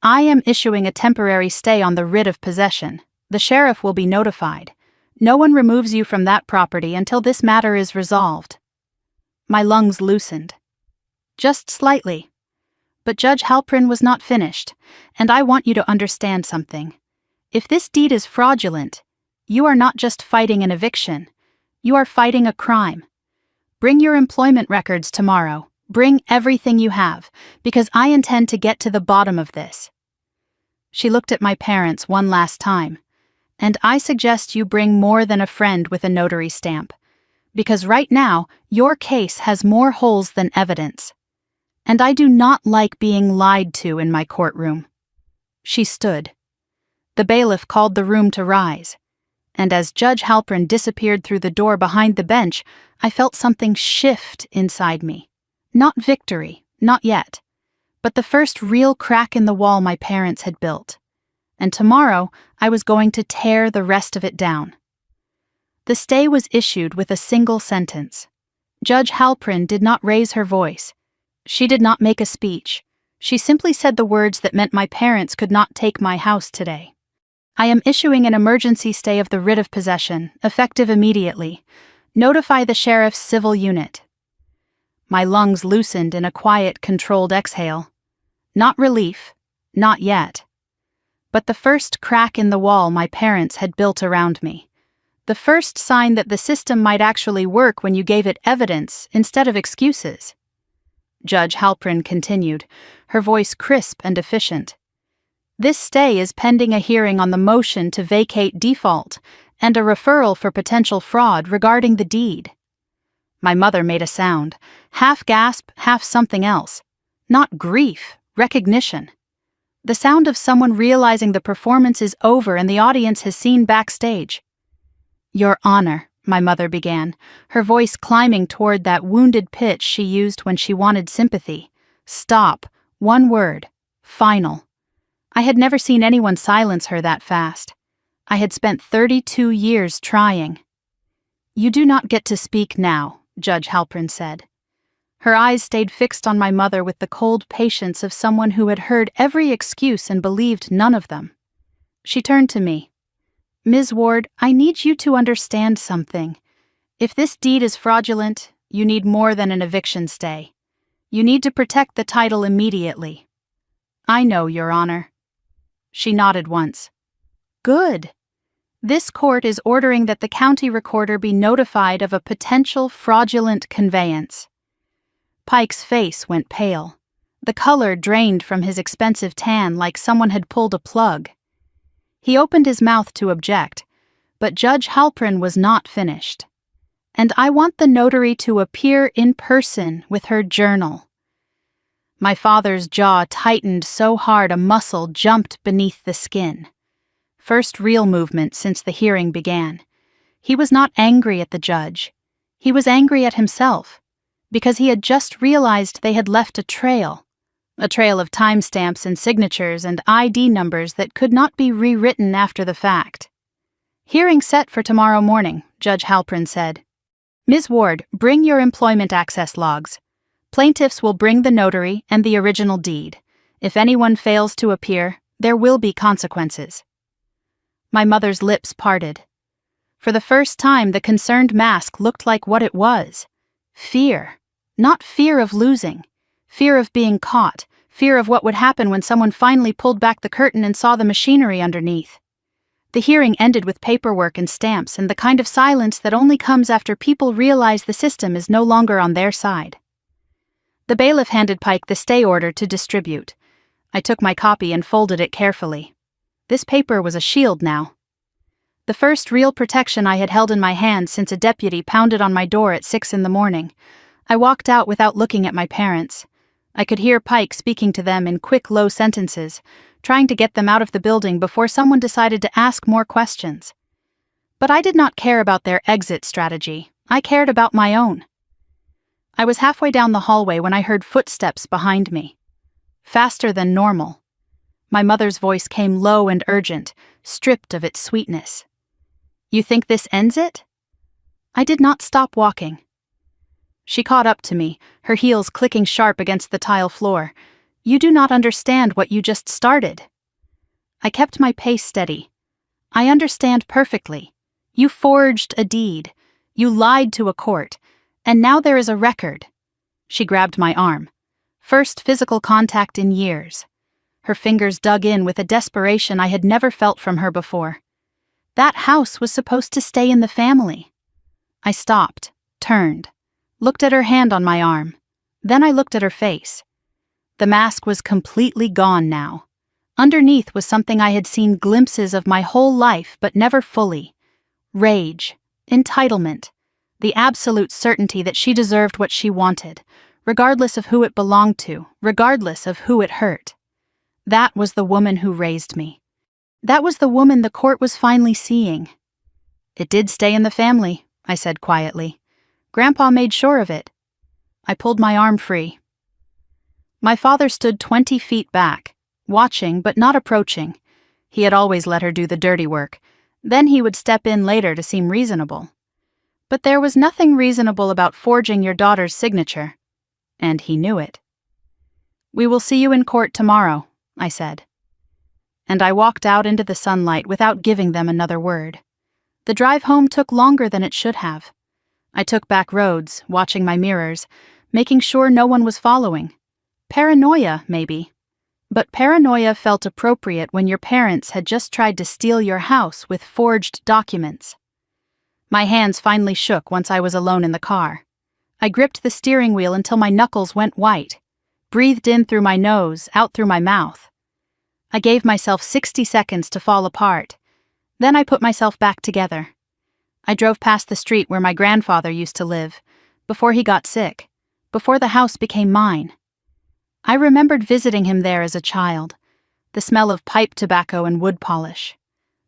I am issuing a temporary stay on the writ of possession. The sheriff will be notified. No one removes you from that property until this matter is resolved. My lungs loosened. Just slightly. But Judge Halprin was not finished, and I want you to understand something. If this deed is fraudulent, you are not just fighting an eviction. You are fighting a crime. Bring your employment records tomorrow. Bring everything you have, because I intend to get to the bottom of this. She looked at my parents one last time. And I suggest you bring more than a friend with a notary stamp, because right now your case has more holes than evidence. And I do not like being lied to in my courtroom. She stood. The bailiff called the room to rise, and as Judge Halprin disappeared through the door behind the bench, I felt something shift inside me. Not victory, not yet, but the first real crack in the wall my parents had built. And tomorrow I was going to tear the rest of it down. The stay was issued with a single sentence. Judge Halprin did not raise her voice. She did not make a speech. She simply said the words that meant my parents could not take my house today. I am issuing an emergency stay of the writ of possession, effective immediately. Notify the sheriff's civil unit. My lungs loosened in a quiet, controlled exhale. Not relief, not yet. But the first crack in the wall my parents had built around me. The first sign that the system might actually work when you gave it evidence instead of excuses. Judge Halprin continued, her voice crisp and efficient. This stay is pending a hearing on the motion to vacate default and a referral for potential fraud regarding the deed. My mother made a sound, half gasp, half something else. Not grief, recognition. The sound of someone realizing the performance is over and the audience has seen backstage. Your Honor, my mother began, her voice climbing toward that wounded pitch she used when she wanted sympathy. Stop. One word. Final. I had never seen anyone silence her that fast. I had spent 32 years trying. You do not get to speak now, Judge Halprin said. Her eyes stayed fixed on my mother with the cold patience of someone who had heard every excuse and believed none of them. She turned to me. Ms. Ward, I need you to understand something. If this deed is fraudulent, you need more than an eviction stay. You need to protect the title immediately. I know, Your Honor. She nodded once. Good. This court is ordering that the county recorder be notified of a potential fraudulent conveyance. Pike's face went pale. The color drained from his expensive tan like someone had pulled a plug. He opened his mouth to object, but Judge Halprin was not finished. And I want the notary to appear in person with her journal. My father's jaw tightened so hard a muscle jumped beneath the skin. First real movement since the hearing began. He was not angry at the judge. He was angry at himself, because he had just realized they had left a trail of timestamps and signatures and ID numbers that could not be rewritten after the fact. Hearing set for tomorrow morning, Judge Halprin said. Ms. Ward, bring your employment access logs. Plaintiffs will bring the notary and the original deed. If anyone fails to appear, there will be consequences. My mother's lips parted. For the first time, the concerned mask looked like what it was. Fear. Not fear of losing. Fear of being caught. Fear of what would happen when someone finally pulled back the curtain and saw the machinery underneath. The hearing ended with paperwork and stamps and the kind of silence that only comes after people realize the system is no longer on their side. The bailiff handed Pike the stay order to distribute. I took my copy and folded it carefully. This paper was a shield now. The first real protection I had held in my hand since a deputy pounded on my door at 6 a.m. I walked out without looking at my parents. I could hear Pike speaking to them in quick, low sentences, trying to get them out of the building before someone decided to ask more questions. But I did not care about their exit strategy. I cared about my own. I was halfway down the hallway when I heard footsteps behind me. Faster than normal. My mother's voice came low and urgent, stripped of its sweetness. "You think this ends it?" I did not stop walking. She caught up to me, her heels clicking sharp against the tile floor. "You do not understand what you just started." I kept my pace steady. "I understand perfectly. You forged a deed. You lied to a court. And now there is a record." She grabbed my arm. First physical contact in years. Her fingers dug in with a desperation I had never felt from her before. That house was supposed to stay in the family. I stopped, turned, looked at her hand on my arm. Then I looked at her face. The mask was completely gone now. Underneath was something I had seen glimpses of my whole life but never fully. Rage, entitlement, the absolute certainty that she deserved what she wanted, regardless of who it belonged to, regardless of who it hurt. That was the woman who raised me. That was the woman the court was finally seeing. "It did stay in the family," I said quietly. "Grandpa made sure of it." I pulled my arm free. My father stood 20 feet back, watching but not approaching. He had always let her do the dirty work. Then he would step in later to seem reasonable. But there was nothing reasonable about forging your daughter's signature. And he knew it. "We will see you in court tomorrow," I said. And I walked out into the sunlight without giving them another word. The drive home took longer than it should have. I took back roads, watching my mirrors, making sure no one was following. Paranoia, maybe. But paranoia felt appropriate when your parents had just tried to steal your house with forged documents. My hands finally shook once I was alone in the car. I gripped the steering wheel until my knuckles went white, breathed in through my nose, out through my mouth. I gave myself 60 seconds to fall apart. Then I put myself back together. I drove past the street where my grandfather used to live, before he got sick, before the house became mine. I remembered visiting him there as a child, the smell of pipe tobacco and wood polish,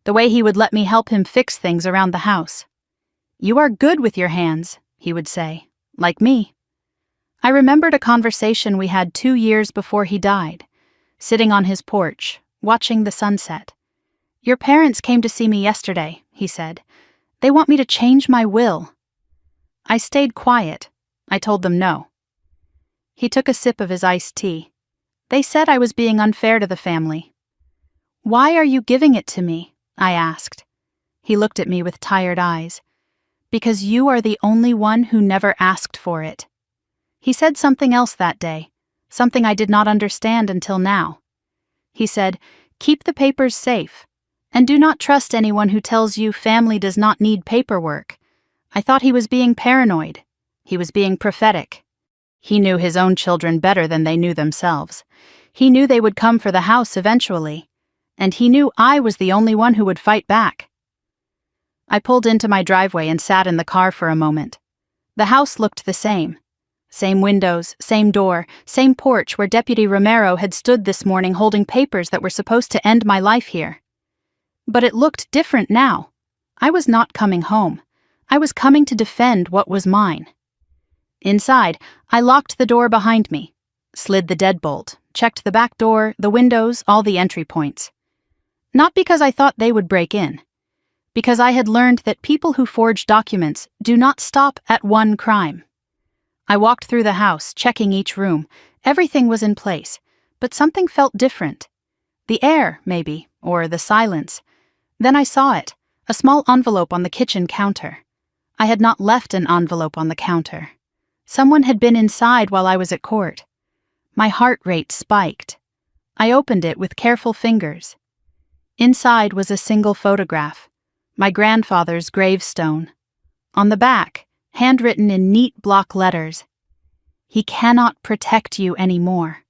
the way he would let me help him fix things around the house. "You are good with your hands," he would say, like me. I remembered a conversation we had 2 years before he died, sitting on his porch, watching the sunset. "Your parents came to see me yesterday," he said. "They want me to change my will." I stayed quiet. I told them no. He took a sip of his iced tea. "They said I was being unfair to the family." "Why are you giving it to me?" I asked. He looked at me with tired eyes. "Because you are the only one who never asked for it." He said something else that day, something I did not understand until now. He said, "Keep the papers safe, and do not trust anyone who tells you family does not need paperwork." I thought he was being paranoid. He was being prophetic. He knew his own children better than they knew themselves. He knew they would come for the house eventually, and he knew I was the only one who would fight back. I pulled into my driveway and sat in the car for a moment. The house looked the same. Same windows, same door, same porch where Deputy Romero had stood this morning holding papers that were supposed to end my life here. But it looked different now. I was not coming home. I was coming to defend what was mine. Inside, I locked the door behind me, slid the deadbolt, checked the back door, the windows, all the entry points. Not because I thought they would break in. Because I had learned that people who forge documents do not stop at one crime. I walked through the house, checking each room. Everything was in place, but something felt different. The air, maybe, or the silence. Then I saw it, a small envelope on the kitchen counter. I had not left an envelope on the counter. Someone had been inside while I was at court. My heart rate spiked. I opened it with careful fingers. Inside was a single photograph, my grandfather's gravestone. On the back, handwritten in neat block letters, "He cannot protect you anymore."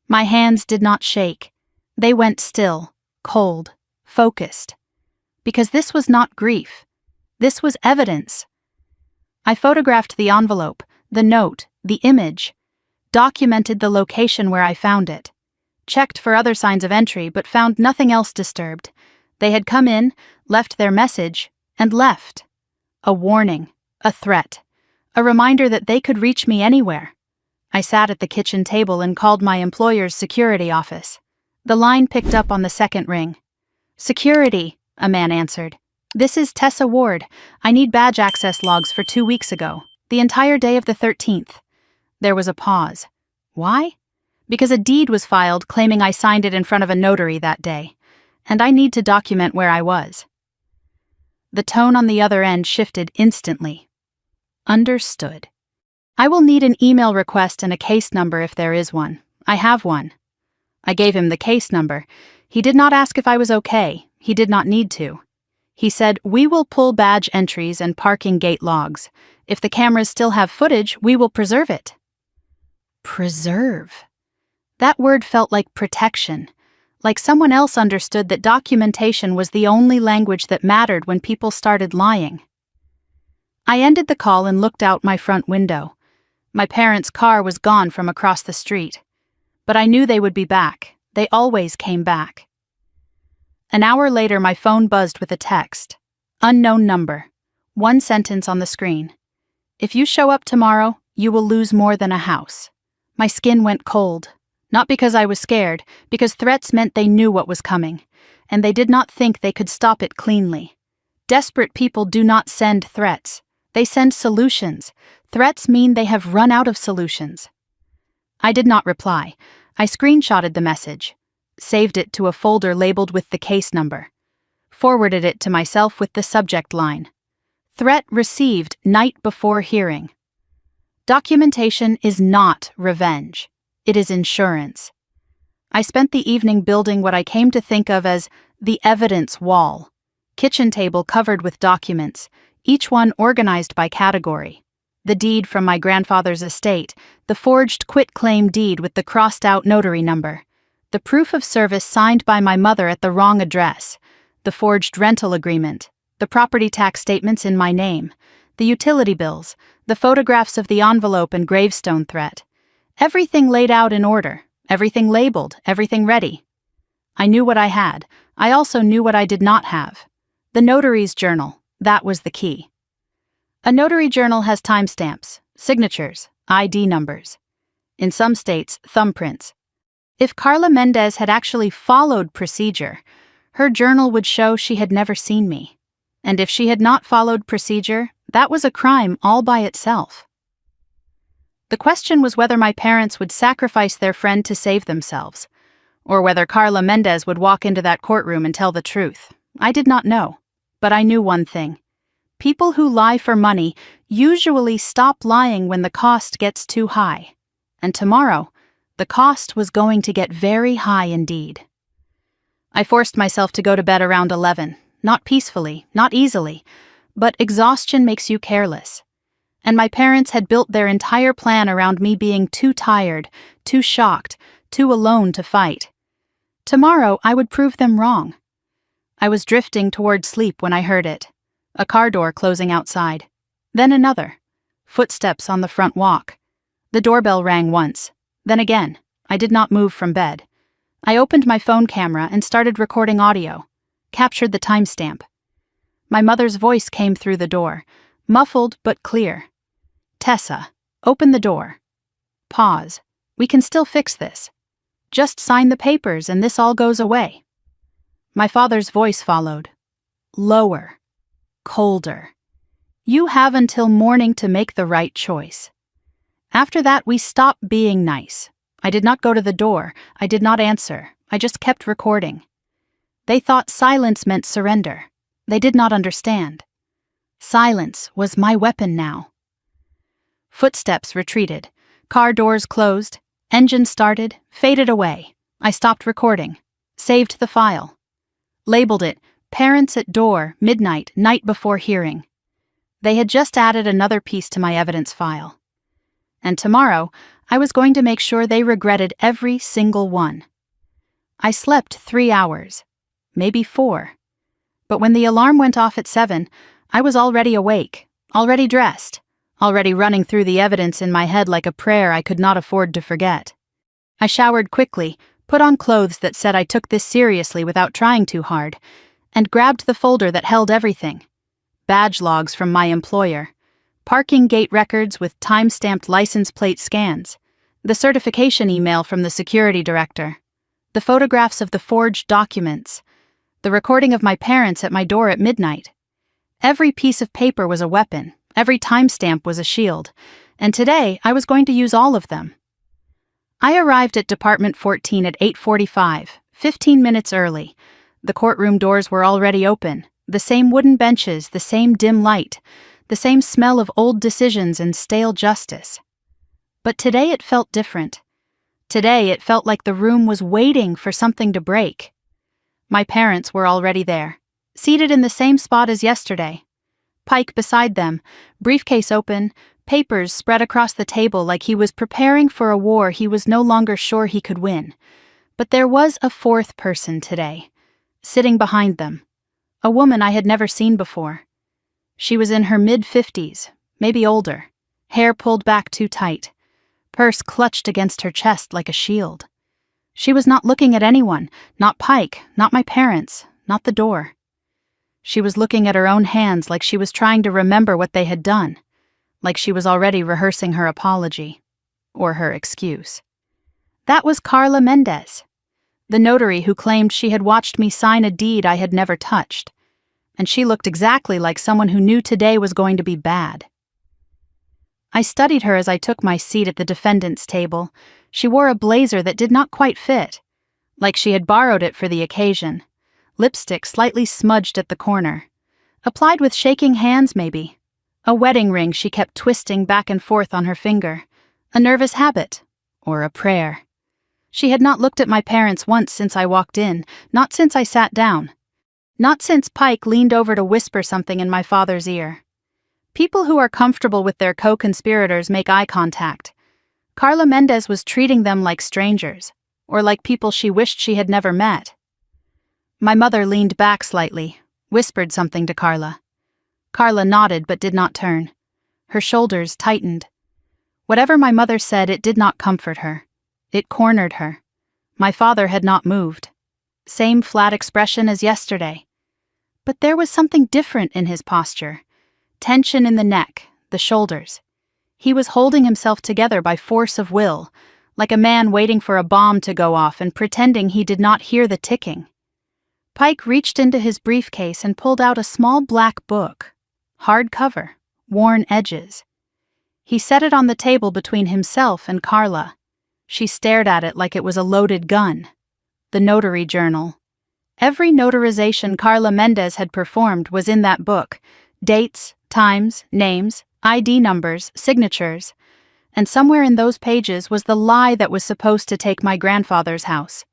My hands did not shake. They went still, cold, focused. Because this was not grief. This was evidence. I photographed the envelope, the note, the image. documented the location where I found it. Checked for other signs of entry but found nothing else disturbed. They had come in, left their message, and left. A warning, a threat, a reminder that they could reach me anywhere. I sat at the kitchen table and called my employer's security office. The line picked up on the second ring. "Security," a man answered. "This is Tessa Ward. I need badge access logs for 2 weeks ago, the entire day of the 13th. There was a pause. Why? Because a deed was filed claiming I signed it in front of a notary that day, and I need to document where I was. The tone on the other end shifted instantly. Understood. I will need an email request and a case number if there is one. I have one. I gave him the case number. He did not ask if I was okay. He did not need to. He said, "We will pull badge entries and parking gate logs. If the cameras still have footage, we will preserve it." Preserve. That word felt like protection, like someone else understood that documentation was the only language that mattered when people started lying. I ended the call and looked out my front window. My parents' car was gone from across the street. But I knew they would be back. They always came back. An hour later, my phone buzzed with a text. Unknown number. One sentence on the screen. "If you show up tomorrow, you will lose more than a house." My skin went cold. Not because I was scared, because threats meant they knew what was coming, and they did not think they could stop it cleanly. Desperate people do not send threats. They send solutions. Threats mean they have run out of solutions. I did not reply. I screenshotted the message, saved it to a folder labeled with the case number, forwarded it to myself with the subject line. Threat received night before hearing. Documentation is not revenge. It is insurance. I spent the evening building what I came to think of as the evidence wall. Kitchen table covered with documents, each one organized by category. The deed from my grandfather's estate, the forged quitclaim deed with the crossed-out notary number, the proof of service signed by my mother at the wrong address, the forged rental agreement, the property tax statements in my name, the utility bills, the photographs of the envelope and gravestone threat. Everything laid out in order, everything labeled, everything ready. I knew what I had. I also knew what I did not have. The notary's journal, that was the key. A notary journal has timestamps, signatures, ID numbers. In some states, thumbprints. If Carla Mendez had actually followed procedure, her journal would show she had never seen me. And if she had not followed procedure, that was a crime all by itself. The question was whether my parents would sacrifice their friend to save themselves, or whether Carla Mendez would walk into that courtroom and tell the truth. I did not know, but I knew one thing. People who lie for money usually stop lying when the cost gets too high. And tomorrow, the cost was going to get very high indeed. I forced myself to go to bed around 11, not peacefully, not easily, but exhaustion makes you careless. And my parents had built their entire plan around me being too tired, too shocked, too alone to fight. Tomorrow I would prove them wrong. I was drifting toward sleep when I heard it. A car door closing outside. Then another. Footsteps on the front walk. The doorbell rang once. Then again. I did not move from bed. I opened my phone camera and started recording audio. Captured the timestamp. My mother's voice came through the door. Muffled but clear. "Tessa, open the door. Pause. We can still fix this. Just sign the papers and this all goes away." My father's voice followed. Lower. Colder. "You have until morning to make the right choice." After that, we stopped being nice. I did not go to the door. I did not answer. I just kept recording. They thought silence meant surrender. They did not understand. Silence was my weapon now. Footsteps retreated. Car doors closed. Engine started, faded away. I stopped recording. Saved the file. Labeled it, "Parents at door, midnight, night before hearing." They had just added another piece to my evidence file. And tomorrow, I was going to make sure they regretted every single one. I slept 3 hours. Maybe 4. But when the alarm went off at 7, I was already awake, already dressed, already running through the evidence in my head like a prayer I could not afford to forget. I showered quickly, put on clothes that said I took this seriously without trying too hard, and grabbed the folder that held everything. Badge logs from my employer, parking gate records with time-stamped license plate scans, the certification email from the security director, the photographs of the forged documents, the recording of my parents at my door at midnight. Every piece of paper was a weapon, every timestamp was a shield, and today I was going to use all of them. I arrived at Department 14 at 8:45, 15 minutes early. The courtroom doors were already open, the same wooden benches, the same dim light, the same smell of old decisions and stale justice. But today it felt different. Today it felt like the room was waiting for something to break. My parents were already there, seated in the same spot as yesterday. Pike beside them, briefcase open, papers spread across the table like he was preparing for a war he was no longer sure he could win. But there was a fourth person today, sitting behind them, a woman I had never seen before. She was in her mid-50s, maybe older, hair pulled back too tight, purse clutched against her chest like a shield. She was not looking at anyone, not Pike, not my parents, not the door. She was looking at her own hands like she was trying to remember what they had done, like she was already rehearsing her apology, or her excuse. That was Carla Mendez, the notary who claimed she had watched me sign a deed I had never touched, and she looked exactly like someone who knew today was going to be bad. I studied her as I took my seat at the defendant's table. She wore a blazer that did not quite fit, like she had borrowed it for the occasion, lipstick slightly smudged at the corner, applied with shaking hands maybe, a wedding ring she kept twisting back and forth on her finger, a nervous habit, or a prayer. She had not looked at my parents once since I walked in, not since I sat down, not since Pike leaned over to whisper something in my father's ear. People who are comfortable with their co-conspirators make eye contact. Carla Mendez was treating them like strangers, or like people she wished she had never met. My mother leaned back slightly, whispered something to Carla. Carla nodded but did not turn. Her shoulders tightened. Whatever my mother said, it did not comfort her. It cornered her. My father had not moved. Same flat expression as yesterday. But there was something different in his posture. Tension in the neck, the shoulders. He was holding himself together by force of will, like a man waiting for a bomb to go off and pretending he did not hear the ticking. Pike reached into his briefcase and pulled out a small black book, hard cover, worn edges. He set it on the table between himself and Carla. She stared at it like it was a loaded gun. The notary journal. Every notarization Carla Mendez had performed was in that book. Dates, times, names, ID numbers, signatures. And somewhere in those pages was the lie that was supposed to take my grandfather's house.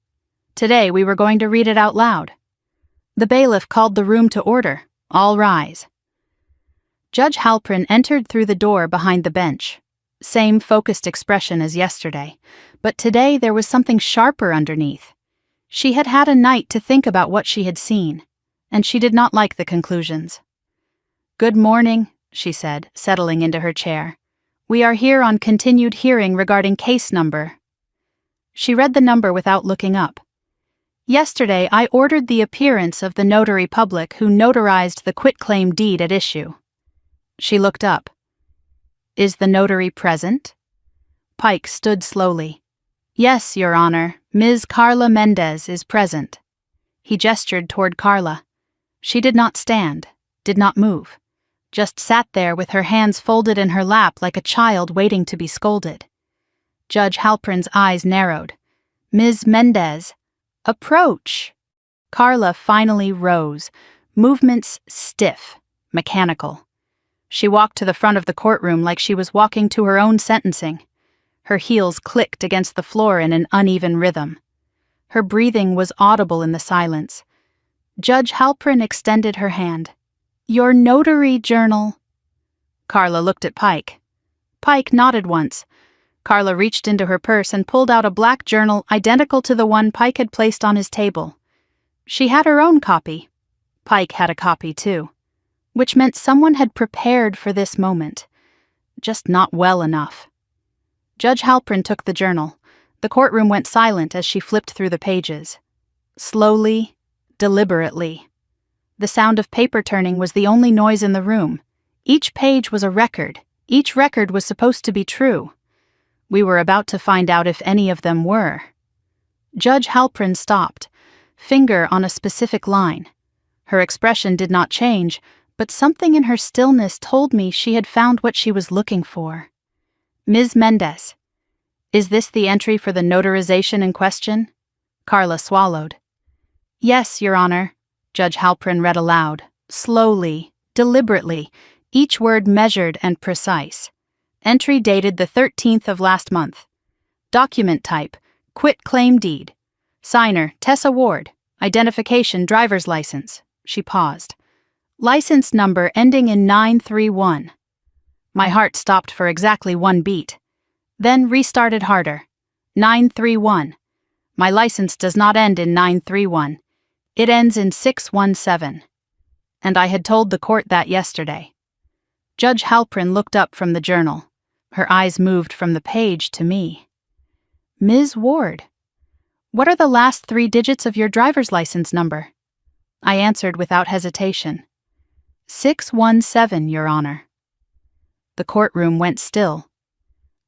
Today we were going to read it out loud. The bailiff called the room to order. All rise. Judge Halprin entered through the door behind the bench. Same focused expression as yesterday, but today there was something sharper underneath. She had had a night to think about what she had seen, and she did not like the conclusions. "Good morning," she said, settling into her chair. "We are here on continued hearing regarding case number." She read the number without looking up. "Yesterday I ordered the appearance of the notary public who notarized the quitclaim deed at issue." She looked up. "Is the notary present?" Pike stood slowly. "Yes, Your Honor, Ms. Carla Mendez is present." He gestured toward Carla. She did not stand, did not move, just sat there with her hands folded in her lap like a child waiting to be scolded. Judge Halprin's eyes narrowed. "Ms. Mendez, approach." Carla finally rose, movements stiff, mechanical. She walked to the front of the courtroom like she was walking to her own sentencing. Her heels clicked against the floor in an uneven rhythm. Her breathing was audible in the silence. Judge Halprin extended her hand. "Your notary journal." Carla looked at Pike. Pike nodded once. Carla reached into her purse and pulled out a black journal identical to the one Pike had placed on his table. She had her own copy. Pike had a copy too, which meant someone had prepared for this moment. just not well enough. Judge Halprin took the journal. The courtroom went silent as she flipped through the pages. Slowly, deliberately. The sound of paper turning was the only noise in the room. Each page was a record. Each record was supposed to be true. We were about to find out if any of them were. Judge Halprin stopped, finger on a specific line. Her expression did not change, but something in her stillness told me she had found what she was looking for. Ms. Mendez, is this the entry for the notarization in question? Carla swallowed. Yes, Your Honor, Judge Halprin read aloud, slowly, deliberately, each word measured and precise. Entry dated the 13th of last month. Document type, quit-claim deed. Signer, Tessa Ward. Identification, driver's license. She paused. License number ending in 931. My heart stopped for exactly one beat. Then restarted harder. 931. My license does not end in 931. It ends in 617. And I had told the court that yesterday. Judge Halprin looked up from the journal. Her eyes moved from the page to me. Ms. Ward, what are the last 3 digits of your driver's license number? I answered without hesitation. 617, Your Honor. The courtroom went still.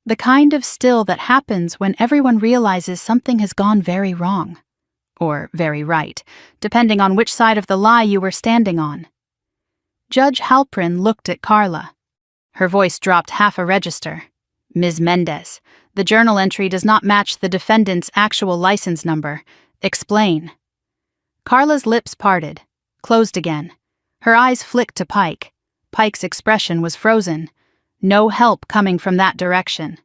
The kind of still that happens when everyone realizes something has gone very wrong. Or very right, depending on which side of the lie you were standing on. Judge Halprin looked at Carla. Her voice dropped half a register. Ms. Mendez, the journal entry does not match the defendant's actual license number. Explain. Carla's lips parted, closed again. Her eyes flicked to Pike. Pike's expression was frozen. No help coming from that direction.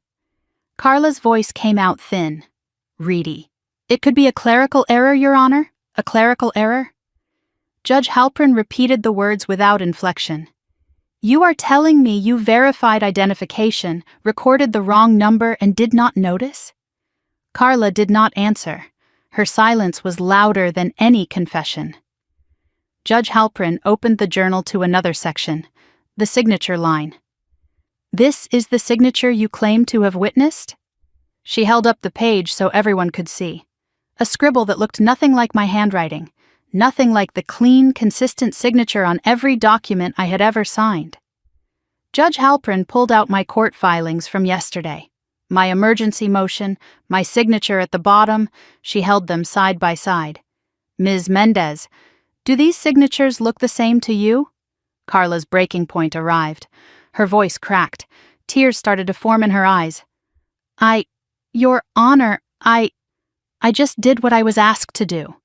Carla's voice came out thin, reedy. It could be a clerical error, Your Honor? A clerical error? Judge Halprin repeated the words without inflection. You are telling me you verified identification, recorded the wrong number, and did not notice? Carla did not answer. Her silence was louder than any confession. Judge Halprin opened the journal to another section, the signature line. This is the signature you claim to have witnessed? She held up the page so everyone could see. A scribble that looked nothing like my handwriting, nothing like the clean, consistent signature on every document I had ever signed. Judge Halprin pulled out my court filings from yesterday. My emergency motion, my signature at the bottom, she held them side by side. Ms. Mendez, do these signatures look the same to you? Carla's breaking point arrived. Her voice cracked. Tears started to form in her eyes. Your Honor, I just did what I was asked to do.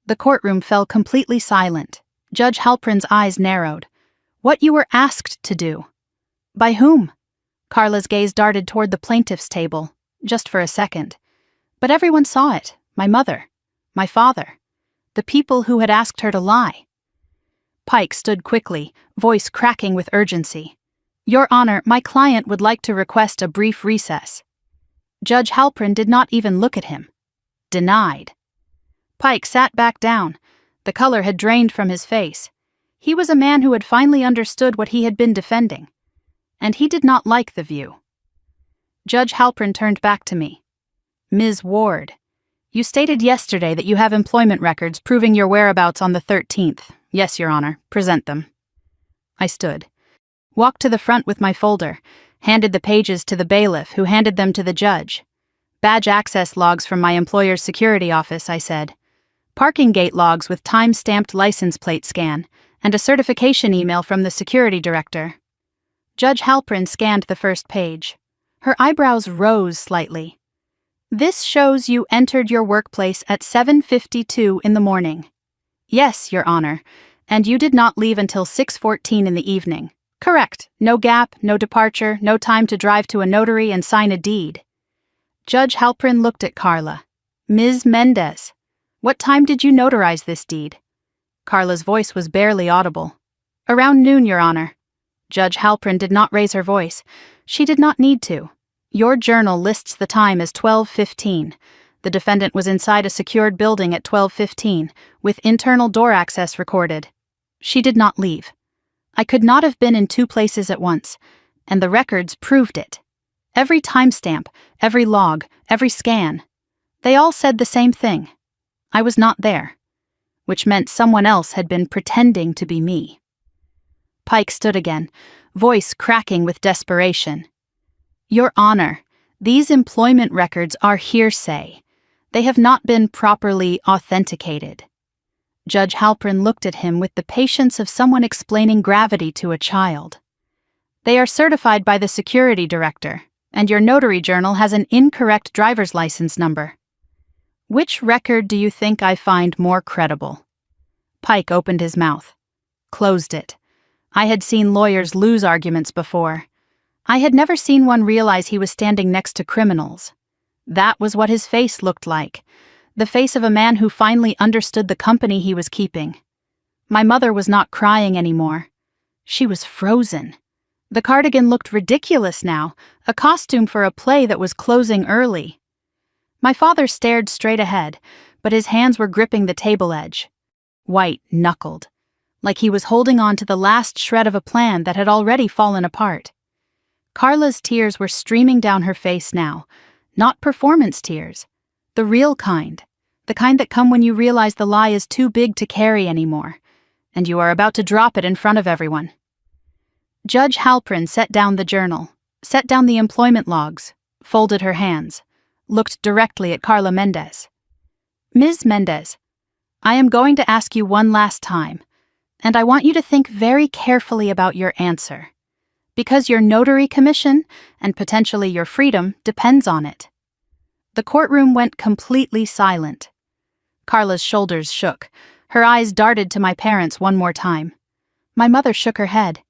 The courtroom fell completely silent. Judge Halprin's eyes narrowed. What you were asked to do? By whom? Carla's gaze darted toward the plaintiff's table, just for a second. But everyone saw it. My mother, my father, the people who had asked her to lie. Pike stood quickly, voice cracking with urgency. Your Honor, my client would like to request a brief recess. Judge Halprin did not even look at him. Denied. Pike sat back down. The color had drained from his face. He was a man who had finally understood what he had been defending. And he did not like the view. Judge Halprin turned back to me. Ms. Ward, you stated yesterday that you have employment records proving your whereabouts on the 13th. Yes, Your Honor. Present them. I stood. Walked to the front with my folder, handed the pages to the bailiff, who handed them to the judge. Badge access logs from my employer's security office, I said. Parking gate logs with time-stamped license plate scan, and a certification email from the security director. Judge Halprin scanned the first page. Her eyebrows rose slightly. This shows you entered your workplace at 7:52 in the morning. Yes, Your Honor, and you did not leave until 6:14 in the evening. Correct. No gap, no departure, no time to drive to a notary and sign a deed. Judge Halprin looked at Carla. Ms. Mendez, what time did you notarize this deed? Carla's voice was barely audible. Around noon, Your Honor. Judge Halprin did not raise her voice. She did not need to. Your journal lists the time as 12:15. The defendant was inside a secured building at 12:15, with internal door access recorded. She did not leave. I could not have been in 2 places at once. And the records proved it. Every timestamp, every log, every scan. They all said the same thing. I was not there. Which meant someone else had been pretending to be me. Pike stood again, voice cracking with desperation. Your Honor, these employment records are hearsay. They have not been properly authenticated. Judge Halpern looked at him with the patience of someone explaining gravity to a child. They are certified by the security director, and your notary journal has an incorrect driver's license number. Which record do you think I find more credible? Pike opened his mouth, closed it. I had seen lawyers lose arguments before. I had never seen one realize he was standing next to criminals. That was what his face looked like, the face of a man who finally understood the company he was keeping. My mother was not crying anymore. She was frozen. The cardigan looked ridiculous now, a costume for a play that was closing early. My father stared straight ahead, but his hands were gripping the table edge. White-knuckled, like he was holding on to the last shred of a plan that had already fallen apart. Carla's tears were streaming down her face now, not performance tears, the real kind, the kind that come when you realize the lie is too big to carry anymore, and you are about to drop it in front of everyone. Judge Halpern set down the journal, set down the employment logs, folded her hands, looked directly at Carla Mendez. Ms. Mendez, I am going to ask you one last time, and I want you to think very carefully about your answer, because your notary commission and potentially your freedom depends on it. The courtroom went completely silent. Carla's shoulders shook. Her eyes darted to my parents one more time. My mother shook her head.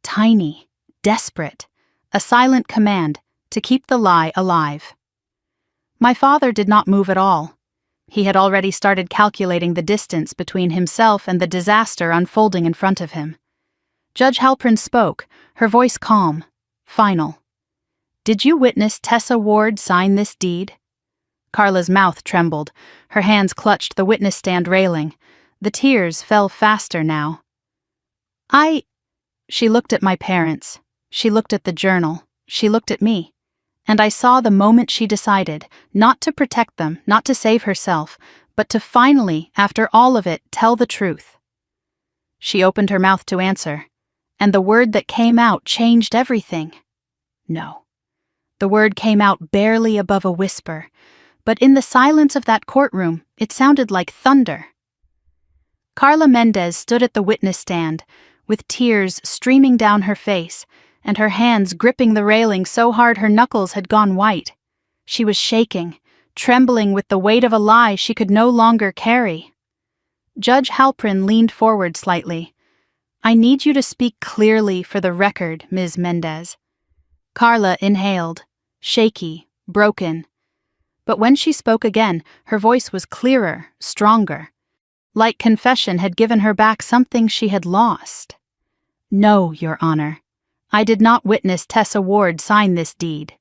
Tiny, desperate, a silent command to keep the lie alive. My father did not move at all. He had already started calculating the distance between himself and the disaster unfolding in front of him. Judge Halpern spoke, her voice calm, final. Did you witness Tessa Ward sign this deed? Carla's mouth trembled. Her hands clutched the witness stand railing. The tears fell faster now. She looked at my parents. She looked at the journal. She looked at me. And I saw the moment she decided, not to protect them, not to save herself, but to finally, after all of it, tell the truth. She opened her mouth to answer, and the word that came out changed everything. No. The word came out barely above a whisper, but in the silence of that courtroom, it sounded like thunder. Carla Mendez stood at the witness stand, with tears streaming down her face, and her hands gripping the railing so hard her knuckles had gone white. She was shaking, trembling with the weight of a lie she could no longer carry. Judge Halpern leaned forward slightly. I need you to speak clearly for the record, Ms. Mendez. Carla inhaled, shaky, broken. But when she spoke again, her voice was clearer, stronger. Like confession had given her back something she had lost. No, Your Honor. I did not witness Tessa Ward sign this deed.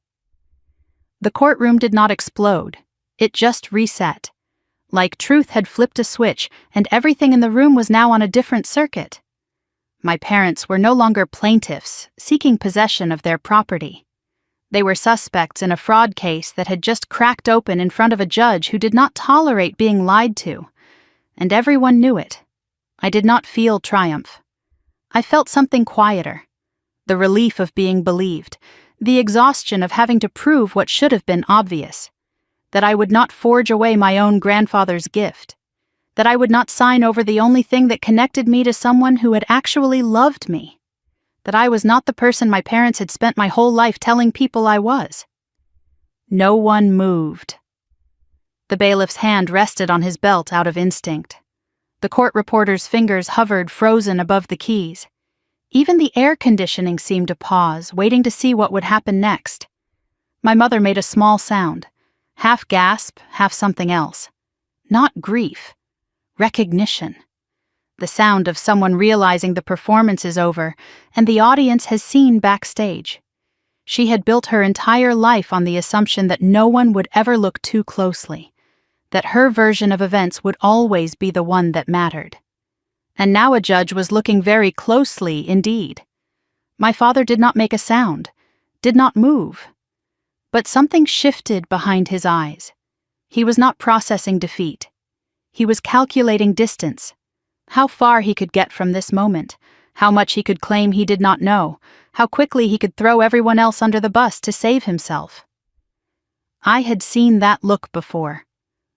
The courtroom did not explode. It just reset. Like truth had flipped a switch, and everything in the room was now on a different circuit. My parents were no longer plaintiffs, seeking possession of their property. They were suspects in a fraud case that had just cracked open in front of a judge who did not tolerate being lied to. And everyone knew it. I did not feel triumph. I felt something quieter. The relief of being believed, the exhaustion of having to prove what should have been obvious, that I would not forge away my own grandfather's gift, that I would not sign over the only thing that connected me to someone who had actually loved me, that I was not the person my parents had spent my whole life telling people I was. No one moved. The bailiff's hand rested on his belt out of instinct. The court reporter's fingers hovered frozen above the keys. Even the air conditioning seemed to pause, waiting to see what would happen next. My mother made a small sound, half gasp, half something else. Not grief. Recognition. The sound of someone realizing the performance is over, and the audience has seen backstage. She had built her entire life on the assumption that no one would ever look too closely, that her version of events would always be the one that mattered. And now a judge was looking very closely indeed. My father did not make a sound, did not move. But something shifted behind his eyes. He was not processing defeat. He was calculating distance. How far he could get from this moment, how much he could claim he did not know, how quickly he could throw everyone else under the bus to save himself. I had seen that look before.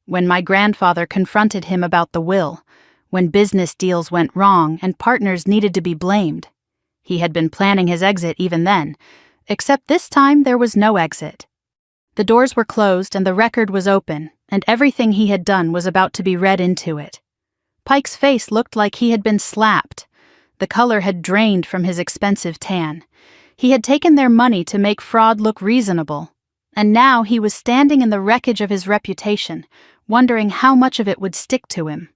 When my grandfather confronted him about the will, when business deals went wrong and partners needed to be blamed. He had been planning his exit even then, except this time there was no exit. The doors were closed and the record was open, and everything he had done was about to be read into it. Pike's face looked like he had been slapped. The color had drained from his expensive tan. He had taken their money to make fraud look reasonable, and now he was standing in the wreckage of his reputation, wondering how much of it would stick to him.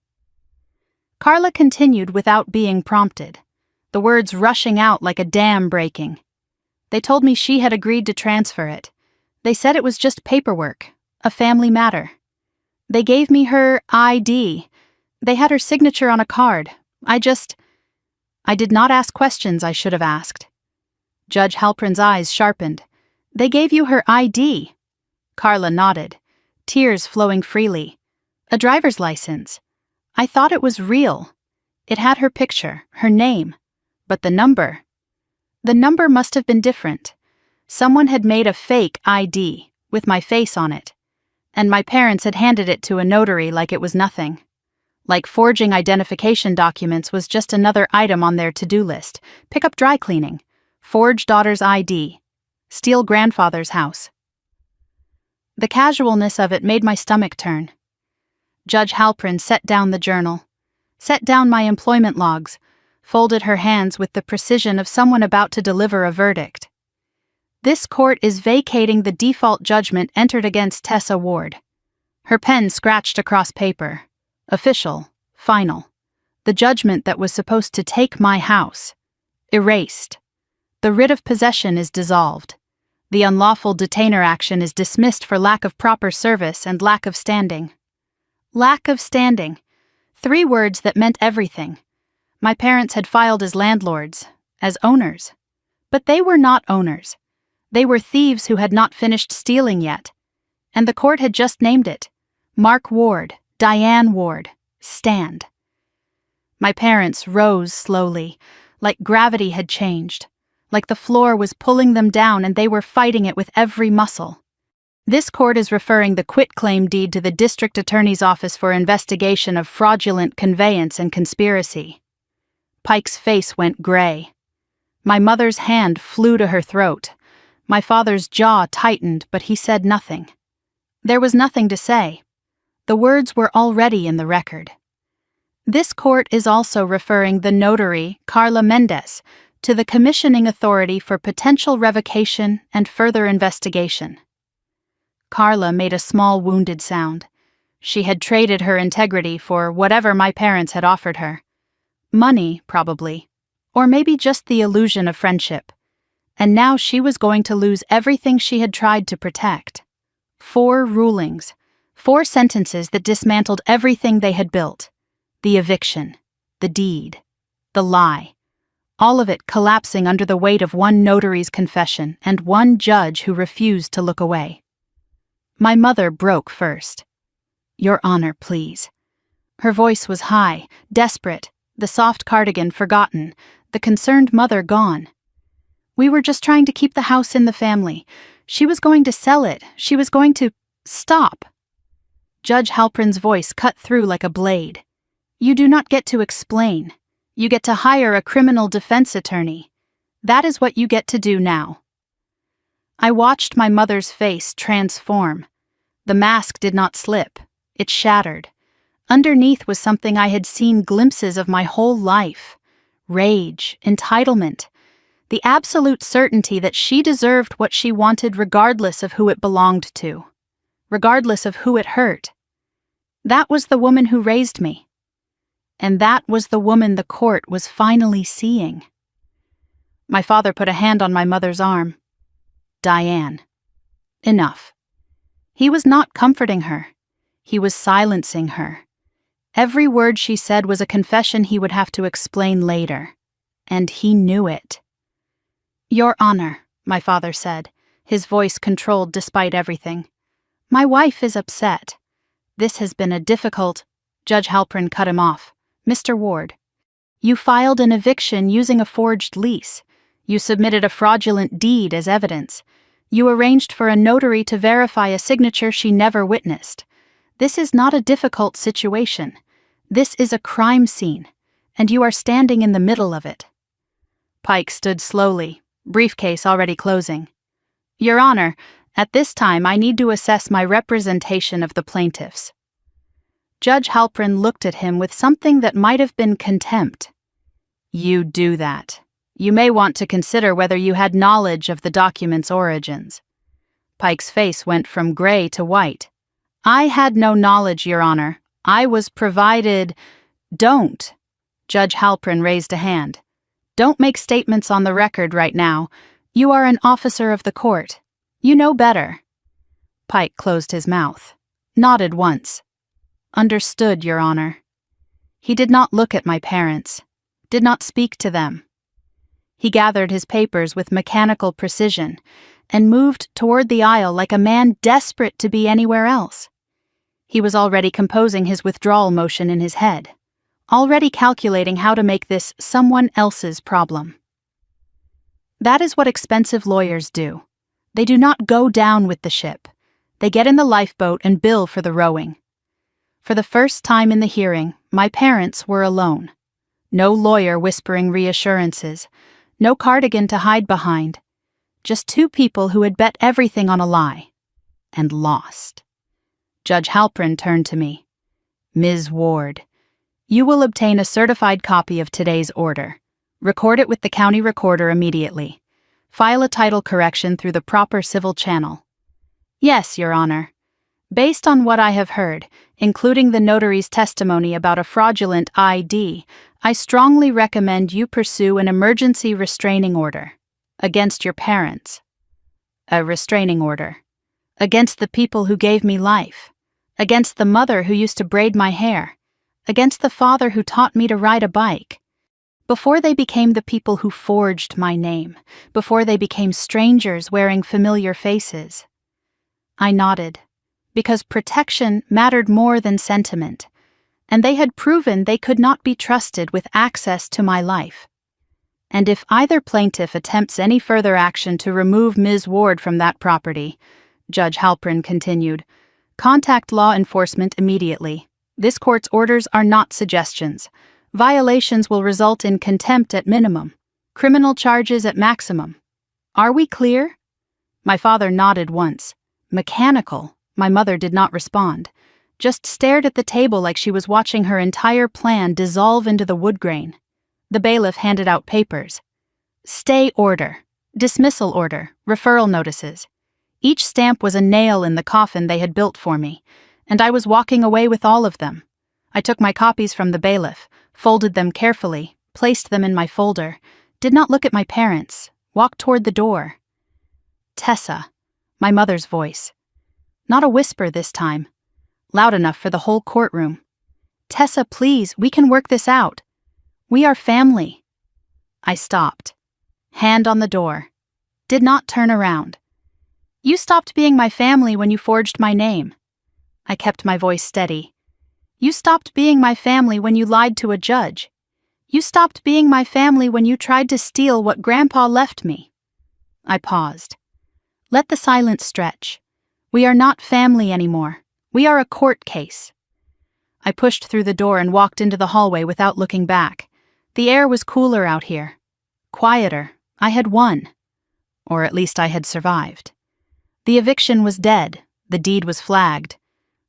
Carla continued without being prompted, the words rushing out like a dam breaking. They told me she had agreed to transfer it. They said it was just paperwork, a family matter. They gave me her ID. They had her signature on a card. I did not ask questions I should have asked. Judge Halprin's eyes sharpened. They gave you her ID. Carla nodded, tears flowing freely. A driver's license. I thought it was real. It had her picture, her name. But the number must have been different. Someone had made a fake ID, with my face on it. And my parents had handed it to a notary like it was nothing. Like forging identification documents was just another item on their to-do list. Pick up dry cleaning. Forge daughter's ID. Steal grandfather's house. The casualness of it made my stomach turn. Judge Halprin set down the journal, set down my employment logs, folded her hands with the precision of someone about to deliver a verdict. This court is vacating the default judgment entered against Tessa Ward. Her pen scratched across paper. Official, final. The judgment that was supposed to take my house. Erased. The writ of possession is dissolved. The unlawful detainer action is dismissed for lack of proper service and lack of standing. Lack of standing. 3 words that meant everything. My parents had filed as landlords, as owners. But they were not owners. They were thieves who had not finished stealing yet. And the court had just named it. Mark Ward, Diane Ward, stand. My parents rose slowly, like gravity had changed, like the floor was pulling them down and they were fighting it with every muscle. This court is referring the quitclaim deed to the District Attorney's Office for investigation of fraudulent conveyance and conspiracy. Pike's face went gray. My mother's hand flew to her throat. My father's jaw tightened, but he said nothing. There was nothing to say. The words were already in the record. This court is also referring the notary, Carla Mendez, to the commissioning authority for potential revocation and further investigation. Carla made a small wounded sound. She had traded her integrity for whatever my parents had offered her. Money, probably, or maybe just the illusion of friendship. And now she was going to lose everything she had tried to protect. 4 rulings. 4 sentences that dismantled everything they had built. The eviction, the deed, the lie. All of it collapsing under the weight of one notary's confession and one judge who refused to look away. My mother broke first. Your Honor, please. Her voice was high, desperate, the soft cardigan forgotten, the concerned mother gone. We were just trying to keep the house in the family. She was going to sell it. She was going to... Stop! Judge Halprin's voice cut through like a blade. You do not get to explain. You get to hire a criminal defense attorney. That is what you get to do now. I watched my mother's face transform. The mask did not slip. It shattered. Underneath was something I had seen glimpses of my whole life. Rage, entitlement, the absolute certainty that she deserved what she wanted regardless of who it belonged to, regardless of who it hurt. That was the woman who raised me. And that was the woman the court was finally seeing. My father put a hand on my mother's arm. Diane. Enough. He was not comforting her. He was silencing her. Every word she said was a confession he would have to explain later. And he knew it. Your Honor, my father said, his voice controlled despite everything. My wife is upset. This has been a difficult— Judge Halpern cut him off. Mr. Ward, you filed an eviction using a forged lease. You submitted a fraudulent deed as evidence. You arranged for a notary to verify a signature she never witnessed. This is not a difficult situation. This is a crime scene, and you are standing in the middle of it. Pike stood slowly, briefcase already closing. Your Honor, at this time I need to assess my representation of the plaintiffs. Judge Halpern looked at him with something that might have been contempt. You do that. You may want to consider whether you had knowledge of the document's origins. Pike's face went from gray to white. I had no knowledge, Your Honor. I was provided— Don't. Judge Halpern raised a hand. Don't make statements on the record right now. You are an officer of the court. You know better. Pike closed his mouth, nodded once. Understood, Your Honor. He did not look at my parents, did not speak to them. He gathered his papers with mechanical precision and moved toward the aisle like a man desperate to be anywhere else. He was already composing his withdrawal motion in his head, already calculating how to make this someone else's problem. That is what expensive lawyers do. They do not go down with the ship. They get in the lifeboat and bill for the rowing. For the first time in the hearing, my parents were alone. No lawyer whispering reassurances, no cardigan to hide behind. Just two people who had bet everything on a lie. And lost. Judge Halpern turned to me. Ms. Ward, you will obtain a certified copy of today's order. Record it with the county recorder immediately. File a title correction through the proper civil channel. Yes, Your Honor. Based on what I have heard, including the notary's testimony about a fraudulent ID, I strongly recommend you pursue an emergency restraining order against your parents. A restraining order against the people who gave me life, against the mother who used to braid my hair, against the father who taught me to ride a bike. Before they became the people who forged my name, before they became strangers wearing familiar faces. I nodded, because protection mattered more than sentiment, and they had proven they could not be trusted with access to my life. And if either plaintiff attempts any further action to remove Ms. Ward from that property, Judge Halpern continued, contact law enforcement immediately. This court's orders are not suggestions. Violations will result in contempt at minimum, criminal charges at maximum. Are we clear? My father nodded once. Mechanical. My mother did not respond, just stared at the table like she was watching her entire plan dissolve into the wood grain. The bailiff handed out papers. Stay order, dismissal order, referral notices. Each stamp was a nail in the coffin they had built for me, and I was walking away with all of them. I took my copies from the bailiff, folded them carefully, placed them in my folder, did not look at my parents, walked toward the door. Tessa, my mother's voice. Not a whisper this time, loud enough for the whole courtroom. Tessa, please, we can work this out. We are family. I stopped. Hand on the door. Did not turn around. You stopped being my family when you forged my name. I kept my voice steady. You stopped being my family when you lied to a judge. You stopped being my family when you tried to steal what Grandpa left me. I paused. Let the silence stretch. We are not family anymore. We are a court case. I pushed through the door and walked into the hallway without looking back. The air was cooler out here. Quieter. I had won. Or at least I had survived. The eviction was dead. The deed was flagged.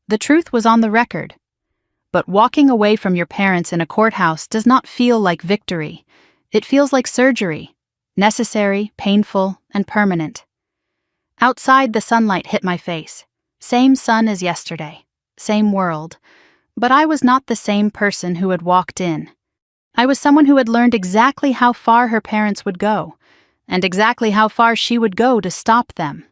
The truth was on the record. But walking away from your parents in a courthouse does not feel like victory. It feels like surgery. Necessary, painful, and permanent. Outside, the sunlight hit my face. Same sun as yesterday. Same world. But I was not the same person who had walked in. I was someone who had learned exactly how far her parents would go, and exactly how far she would go to stop them.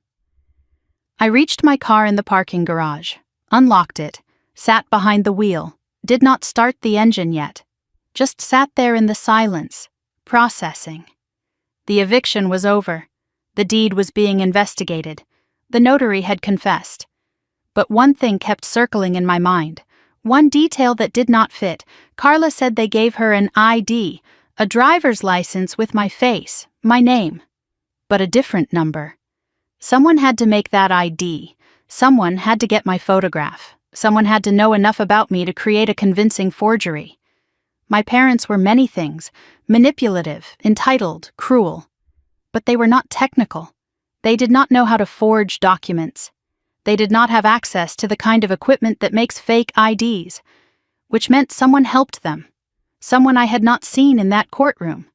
I reached my car in the parking garage, unlocked it, sat behind the wheel, did not start the engine yet. Just sat there in the silence, processing. The eviction was over. The deed was being investigated. The notary had confessed. But one thing kept circling in my mind. One detail that did not fit. Carla said they gave her an ID, a driver's license with my face, my name. But a different number. Someone had to make that ID. Someone had to get my photograph. Someone had to know enough about me to create a convincing forgery. My parents were many things, manipulative, entitled, cruel. But they were not technical. They did not know how to forge documents. They did not have access to the kind of equipment that makes fake IDs, which meant someone helped them. Someone I had not seen in that courtroom.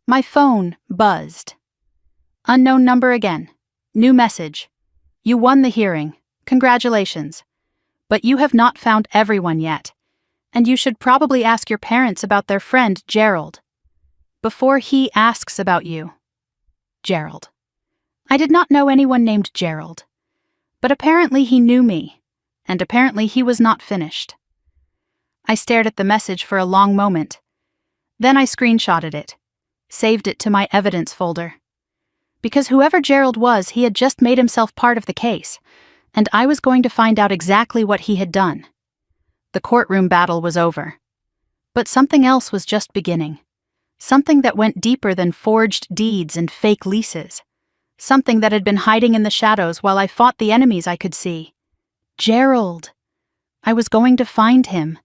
My phone buzzed. Unknown number again. New message. You won the hearing. Congratulations. But you have not found everyone yet. And you should probably ask your parents about their friend, Gerald. Before he asks about you. Gerald. I did not know anyone named Gerald. But apparently he knew me. And apparently he was not finished. I stared at the message for a long moment. Then I screenshotted it. Saved it to my evidence folder. Because whoever Gerald was, he had just made himself part of the case, and I was going to find out exactly what he had done. The courtroom battle was over. But something else was just beginning. Something that went deeper than forged deeds and fake leases. Something that had been hiding in the shadows while I fought the enemies I could see. Gerald. I was going to find him,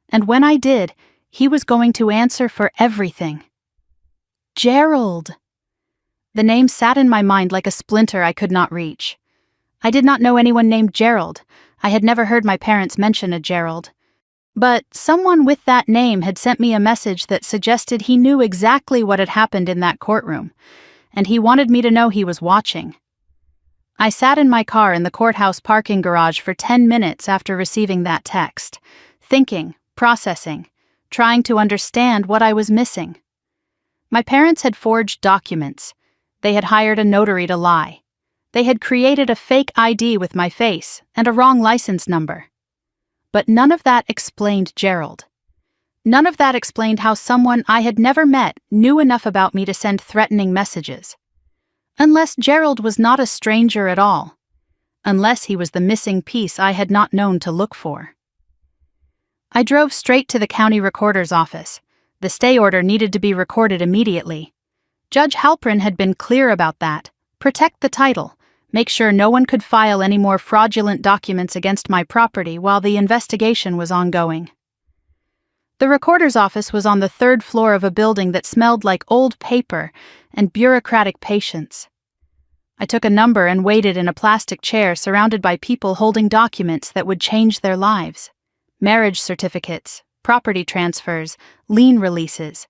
and when I did, he was going to answer for everything. Gerald. The name sat in my mind like a splinter I could not reach. I did not know anyone named Gerald. I had never heard my parents mention a Gerald. But someone with that name had sent me a message that suggested he knew exactly what had happened in that courtroom, and he wanted me to know he was watching. I sat in my car in the courthouse parking garage for 10 minutes after receiving that text, thinking, processing, trying to understand what I was missing. My parents had forged documents. They had hired a notary to lie. They had created a fake ID with my face and a wrong license number. But none of that explained Gerald. None of that explained how someone I had never met knew enough about me to send threatening messages. Unless Gerald was not a stranger at all. Unless he was the missing piece I had not known to look for. I drove straight to the county recorder's office. The stay order needed to be recorded immediately. Judge Halprin had been clear about that. Protect the title. Make sure no one could file any more fraudulent documents against my property while the investigation was ongoing. The recorder's office was on the 3rd floor of a building that smelled like old paper and bureaucratic patience. I took a number and waited in a plastic chair surrounded by people holding documents that would change their lives. Marriage certificates, property transfers, lien releases.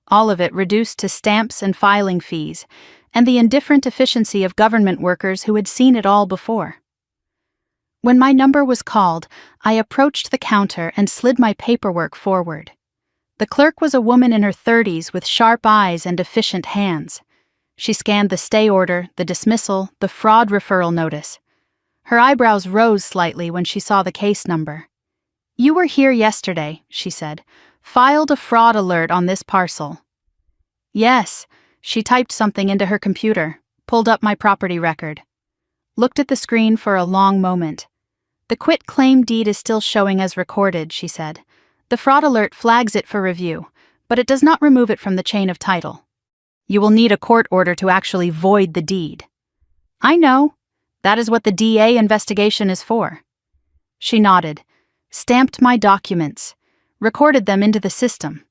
All of it reduced to stamps and filing fees, and the indifferent efficiency of government workers who had seen it all before. When my number was called, I approached the counter and slid my paperwork forward. The clerk was a woman in her 30s with sharp eyes and efficient hands. She scanned the stay order, the dismissal, the fraud referral notice. Her eyebrows rose slightly when she saw the case number. "You were here yesterday," she said. "Filed a fraud alert on this parcel." Yes, she typed something into her computer, pulled up my property record. Looked at the screen for a long moment. "The quit-claim deed is still showing as recorded," she said. "The fraud alert flags it for review, but it does not remove it from the chain of title. You will need a court order to actually void the deed." "I know. That is what the DA investigation is for." She nodded, stamped my documents, recorded them into the system.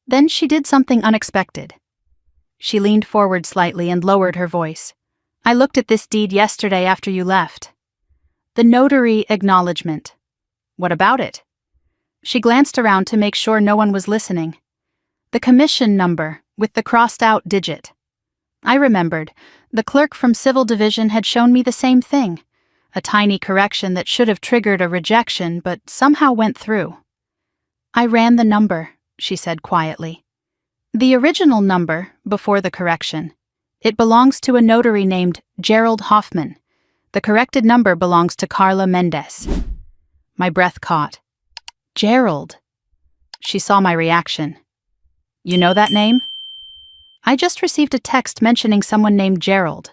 Then she did something unexpected. She leaned forward slightly and lowered her voice. "I looked at this deed yesterday after you left. The notary acknowledgement. What about it?" She glanced around to make sure no one was listening. "The commission number, with the crossed-out digit." I remembered. The clerk from Civil Division had shown me the same thing. A tiny correction that should have triggered a rejection, but somehow went through. "I ran the number," she said quietly. "The original number, before the correction. It belongs to a notary named Gerald Hoffman. The corrected number belongs to Carla Mendez." My breath caught. "Gerald." She saw my reaction. "You know that name?" I just received a text mentioning someone named Gerald.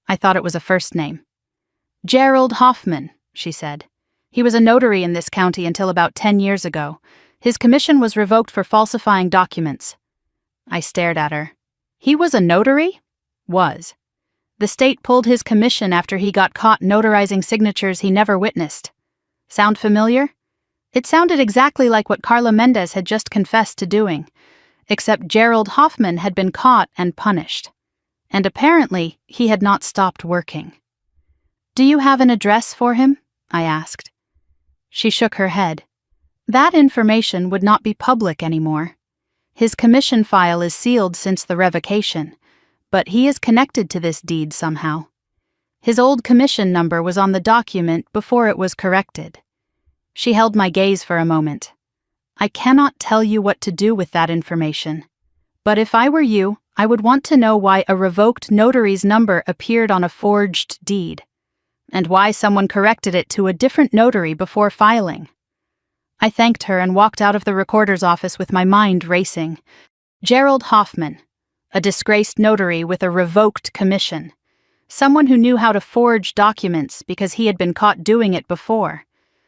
I thought it was a first name. Gerald Hoffman, she said. He was a notary in this county until about 10 years ago. His commission was revoked for falsifying documents. I stared at her. He was a notary? Was. The state pulled his commission after he got caught notarizing signatures he never witnessed. Sound familiar? It sounded exactly like what Carla Mendez had just confessed to doing, except Gerald Hoffman had been caught and punished. And apparently, he had not stopped working. Do you have an address for him? I asked. She shook her head. That information would not be public anymore. His commission file is sealed since the revocation, but he is connected to this deed somehow. His old commission number was on the document before it was corrected. She held my gaze for a moment. I cannot tell you what to do with that information, but if I were you, I would want to know why a revoked notary's number appeared on a forged deed, and why someone corrected it to a different notary before filing. I thanked her and walked out of the recorder's office with my mind racing. Gerald Hoffman, a disgraced notary with a revoked commission. Someone who knew how to forge documents because he had been caught doing it before.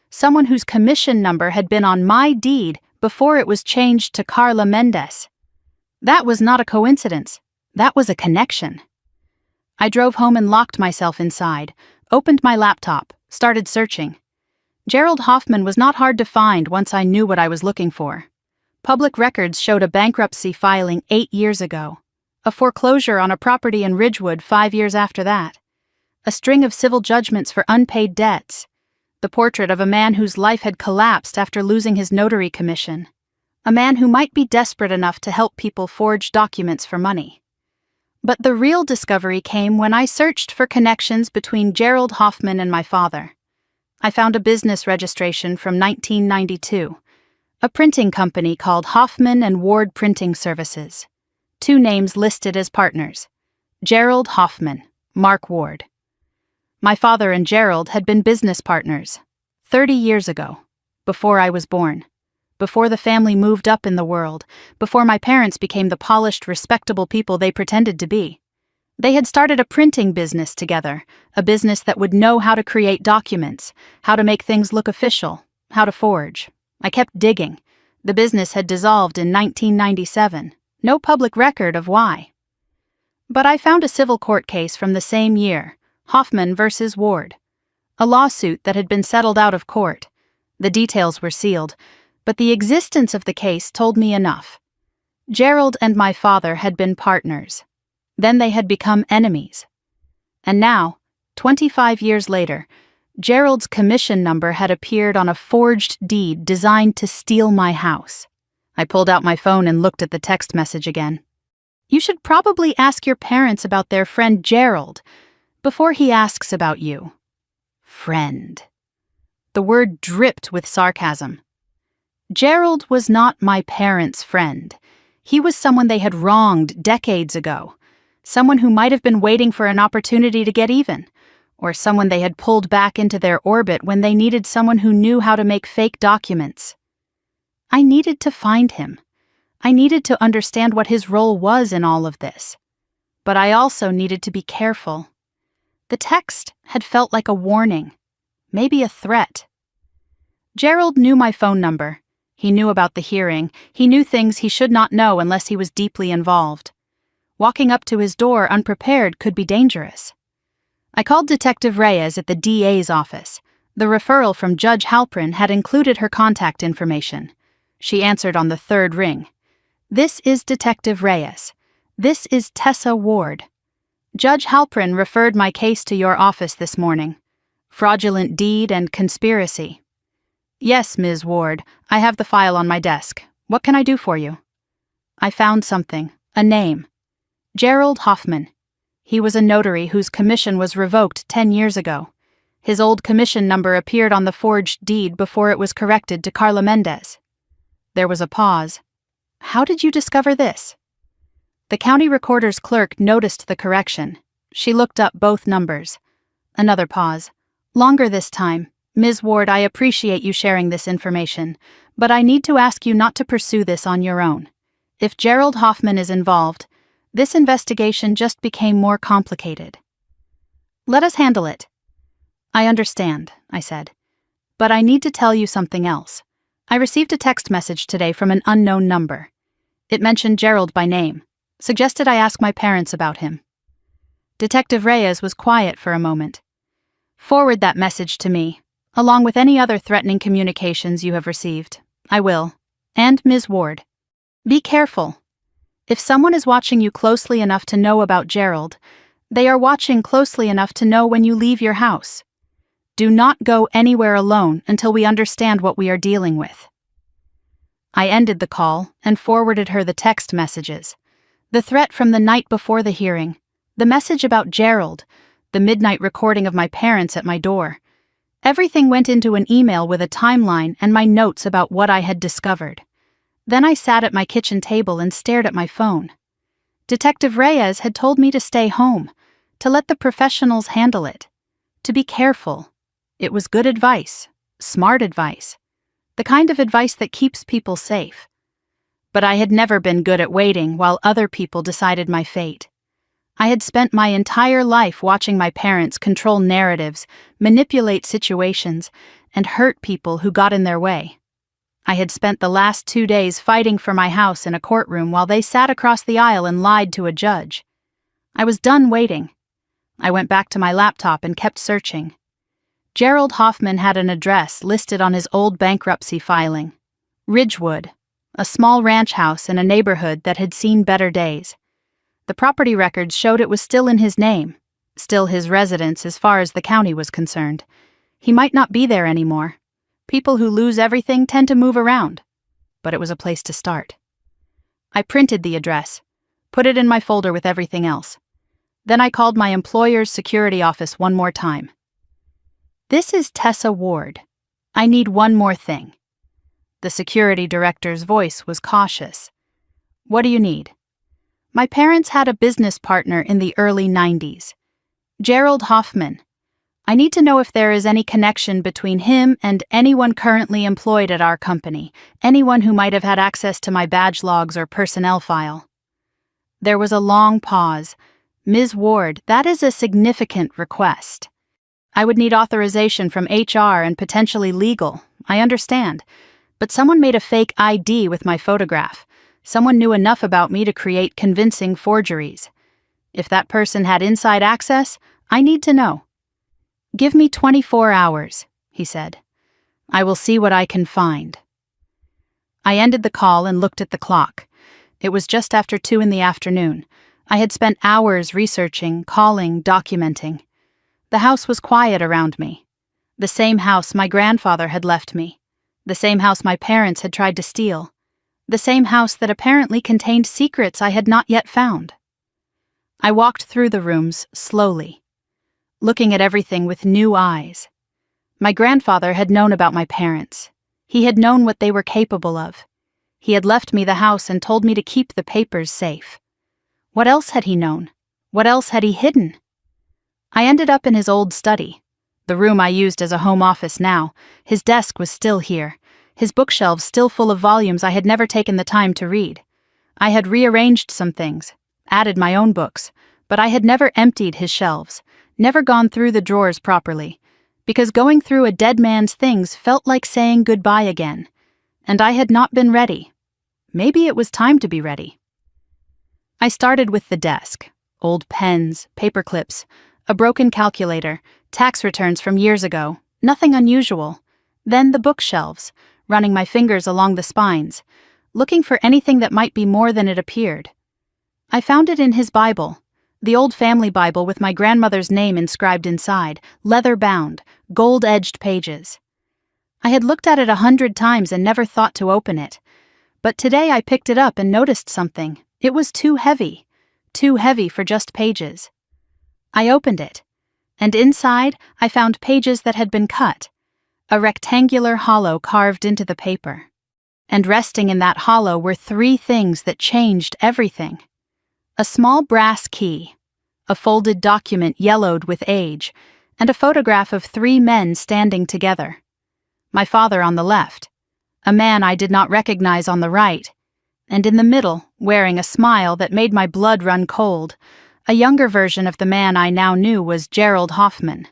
Someone whose commission number had been on my deed before it was changed to Carla Mendez. That was not a coincidence. That was a connection. I drove home and locked myself inside, opened my laptop, started searching. Gerald Hoffman was not hard to find once I knew what I was looking for. Public records showed a bankruptcy filing 8 years ago, a foreclosure on a property in Ridgewood 5 years after that, a string of civil judgments for unpaid debts, the portrait of a man whose life had collapsed after losing his notary commission, a man who might be desperate enough to help people forge documents for money. But the real discovery came when I searched for connections between Gerald Hoffman and my father. I found a business registration from 1992, a printing company called Hoffman and Ward Printing Services. 2 names listed as partners: Gerald Hoffman, Mark Ward. My father and Gerald had been business partners 30 years ago, before I was born, before the family moved up in the world, before my parents became the polished, respectable people they pretended to be. They had started a printing business together, a business that would know how to create documents, how to make things look official, how to forge. I kept digging. The business had dissolved in 1997. No public record of why. But I found a civil court case from the same year, Hoffman versus Ward, a lawsuit that had been settled out of court. The details were sealed, but the existence of the case told me enough. Gerald and my father had been partners. Then they had become enemies. And now, 25 years later, Gerald's commission number had appeared on a forged deed designed to steal my house. I pulled out my phone and looked at the text message again. You should probably ask your parents about their friend Gerald before he asks about you. Friend. The word dripped with sarcasm. Gerald was not my parents' friend. He was someone they had wronged decades ago. Someone who might have been waiting for an opportunity to get even, or someone they had pulled back into their orbit when they needed someone who knew how to make fake documents. I needed to find him. I needed to understand what his role was in all of this. But I also needed to be careful. The text had felt like a warning, maybe a threat. Gerald knew my phone number. He knew about the hearing. He knew things he should not know unless he was deeply involved. Walking up to his door unprepared could be dangerous. I called Detective Reyes at the DA's office. The referral from Judge Halprin had included her contact information. She answered on the 3rd ring. This is Detective Reyes. This is Tessa Ward. Judge Halprin referred my case to your office this morning. Fraudulent deed and conspiracy. Yes, Ms. Ward, I have the file on my desk. What can I do for you? I found something, a name. Gerald Hoffman. He was a notary whose commission was revoked 10 years ago. His old commission number appeared on the forged deed before it was corrected to Carla Mendez. There was a pause. How did you discover this? The county recorder's clerk noticed the correction. She looked up both numbers. Another pause. Longer this time. Ms. Ward, I appreciate you sharing this information, but I need to ask you not to pursue this on your own. If Gerald Hoffman is involved, This investigation just became more complicated. Let us handle it. I understand, I said. But I need to tell you something else. I received a text message today from an unknown number. It mentioned Gerald by name, suggested I ask my parents about him. Detective Reyes was quiet for a moment. Forward that message to me, along with any other threatening communications you have received. I will. And Ms. Ward. Be careful. If someone is watching you closely enough to know about Gerald, they are watching closely enough to know when you leave your house. Do not go anywhere alone until we understand what we are dealing with. I ended the call and forwarded her the text messages. The threat from the night before the hearing, the message about Gerald, the midnight recording of my parents at my door. Everything went into an email with a timeline and my notes about what I had discovered. Then I sat at my kitchen table and stared at my phone. Detective Reyes had told me to stay home, to let the professionals handle it, to be careful. It was good advice, smart advice, the kind of advice that keeps people safe. But I had never been good at waiting while other people decided my fate. I had spent my entire life watching my parents control narratives, manipulate situations, and hurt people who got in their way. I had spent the last 2 days fighting for my house in a courtroom while they sat across the aisle and lied to a judge. I was done waiting. I went back to my laptop and kept searching. Gerald Hoffman had an address listed on his old bankruptcy filing. Ridgewood, a small ranch house in a neighborhood that had seen better days. The property records showed it was still in his name, still his residence as far as the county was concerned. He might not be there anymore. People who lose everything tend to move around. But it was a place to start. I printed the address, put it in my folder with everything else. Then I called my employer's security office one more time. This is Tessa Ward. I need one more thing. The security director's voice was cautious. What do you need? My parents had a business partner in the early 90s. Gerald Hoffman. I need to know if there is any connection between him and anyone currently employed at our company, anyone who might have had access to my badge logs or personnel file. There was a long pause. Ms. Ward, that is a significant request. I would need authorization from HR and potentially legal, I understand. But someone made a fake ID with my photograph. Someone knew enough about me to create convincing forgeries. If that person had inside access, I need to know. Give me 24 hours, he said. I will see what I can find. I ended the call and looked at the clock. It was just after 2 in the afternoon. I had spent hours researching, calling, documenting. The house was quiet around me. The same house my grandfather had left me. The same house my parents had tried to steal. The same house that apparently contained secrets I had not yet found. I walked through the rooms slowly, looking at everything with new eyes. My grandfather had known about my parents. He had known what they were capable of. He had left me the house and told me to keep the papers safe. What else had he known? What else had he hidden? I ended up in his old study, the room I used as a home office now. His desk was still here, his bookshelves still full of volumes I had never taken the time to read. I had rearranged some things, added my own books, but I had never emptied his shelves, never gone through the drawers properly, because going through a dead man's things felt like saying goodbye again, and I had not been ready. Maybe it was time to be ready. I started with the desk, old pens, paper clips, a broken calculator, tax returns from years ago, nothing unusual. Then the bookshelves, running my fingers along the spines, looking for anything that might be more than it appeared. I found it in his Bible, the old family Bible with my grandmother's name inscribed inside, leather-bound, gold-edged pages. I had looked at it 100 times and never thought to open it. But today I picked it up and noticed something. It was too heavy for just pages. I opened it, and inside I found pages that had been cut, a rectangular hollow carved into the paper. And resting in that hollow were 3 things that changed everything. A small brass key, a folded document yellowed with age, and a photograph of 3 men standing together. My father on the left, a man I did not recognize on the right, And in the middle, wearing a smile that made my blood run cold, a younger version of the man I now knew was Gerald Hoffman.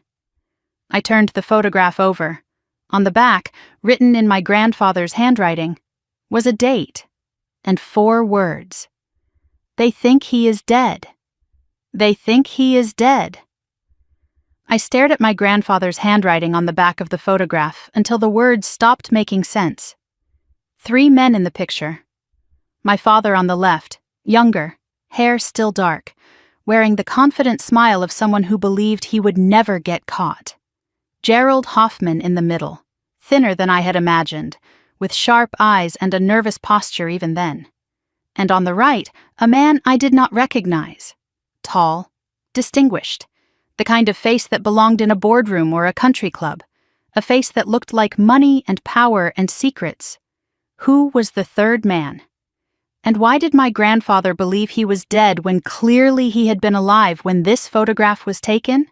I turned the photograph over. On the back, written in my grandfather's handwriting, was a date and 4 words. They think he is dead. They think he is dead. I stared at my grandfather's handwriting on the back of the photograph until the words stopped making sense. 3 men in the picture. My father on the left, younger, hair still dark, wearing the confident smile of someone who believed he would never get caught. Gerald Hoffman in the middle, thinner than I had imagined, with sharp eyes and a nervous posture even then. And on the right, a man I did not recognize. Tall, distinguished, the kind of face that belonged in a boardroom or a country club, a face that looked like money and power and secrets. Who was the third man? And why did my grandfather believe he was dead when clearly he had been alive when this photograph was taken?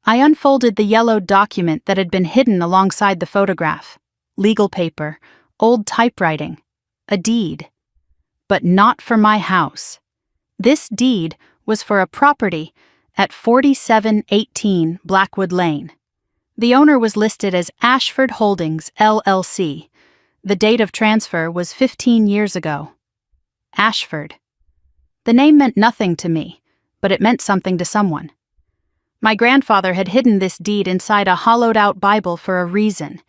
I unfolded the yellowed document that had been hidden alongside the photograph. Legal paper, old typewriting, a deed. But not for my house. This deed was for a property at 4718 Blackwood Lane. The owner was listed as Ashford Holdings, LLC. The date of transfer was 15 years ago. Ashford. The name meant nothing to me, but it meant something to someone. My grandfather had hidden this deed inside a hollowed-out Bible for a reason.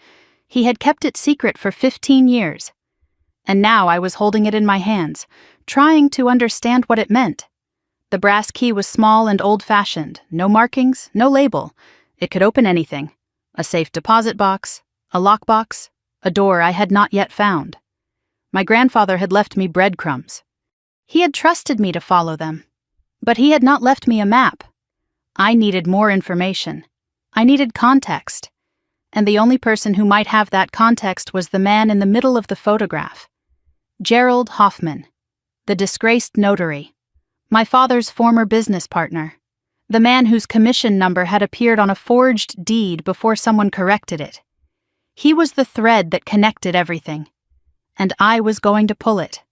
He had kept it secret for 15 years. And now I was holding it in my hands, trying to understand what it meant. The brass key was small and old-fashioned, no markings, no label. It could open anything. A safe deposit box, a lockbox, a door I had not yet found. My grandfather had left me breadcrumbs. He had trusted me to follow them. But he had not left me a map. I needed more information. I needed context. And the only person who might have that context was the man in the middle of the photograph. Gerald Hoffman, the disgraced notary, my father's former business partner, the man whose commission number had appeared on a forged deed before someone corrected it. He was the thread that connected everything, and I was going to pull it.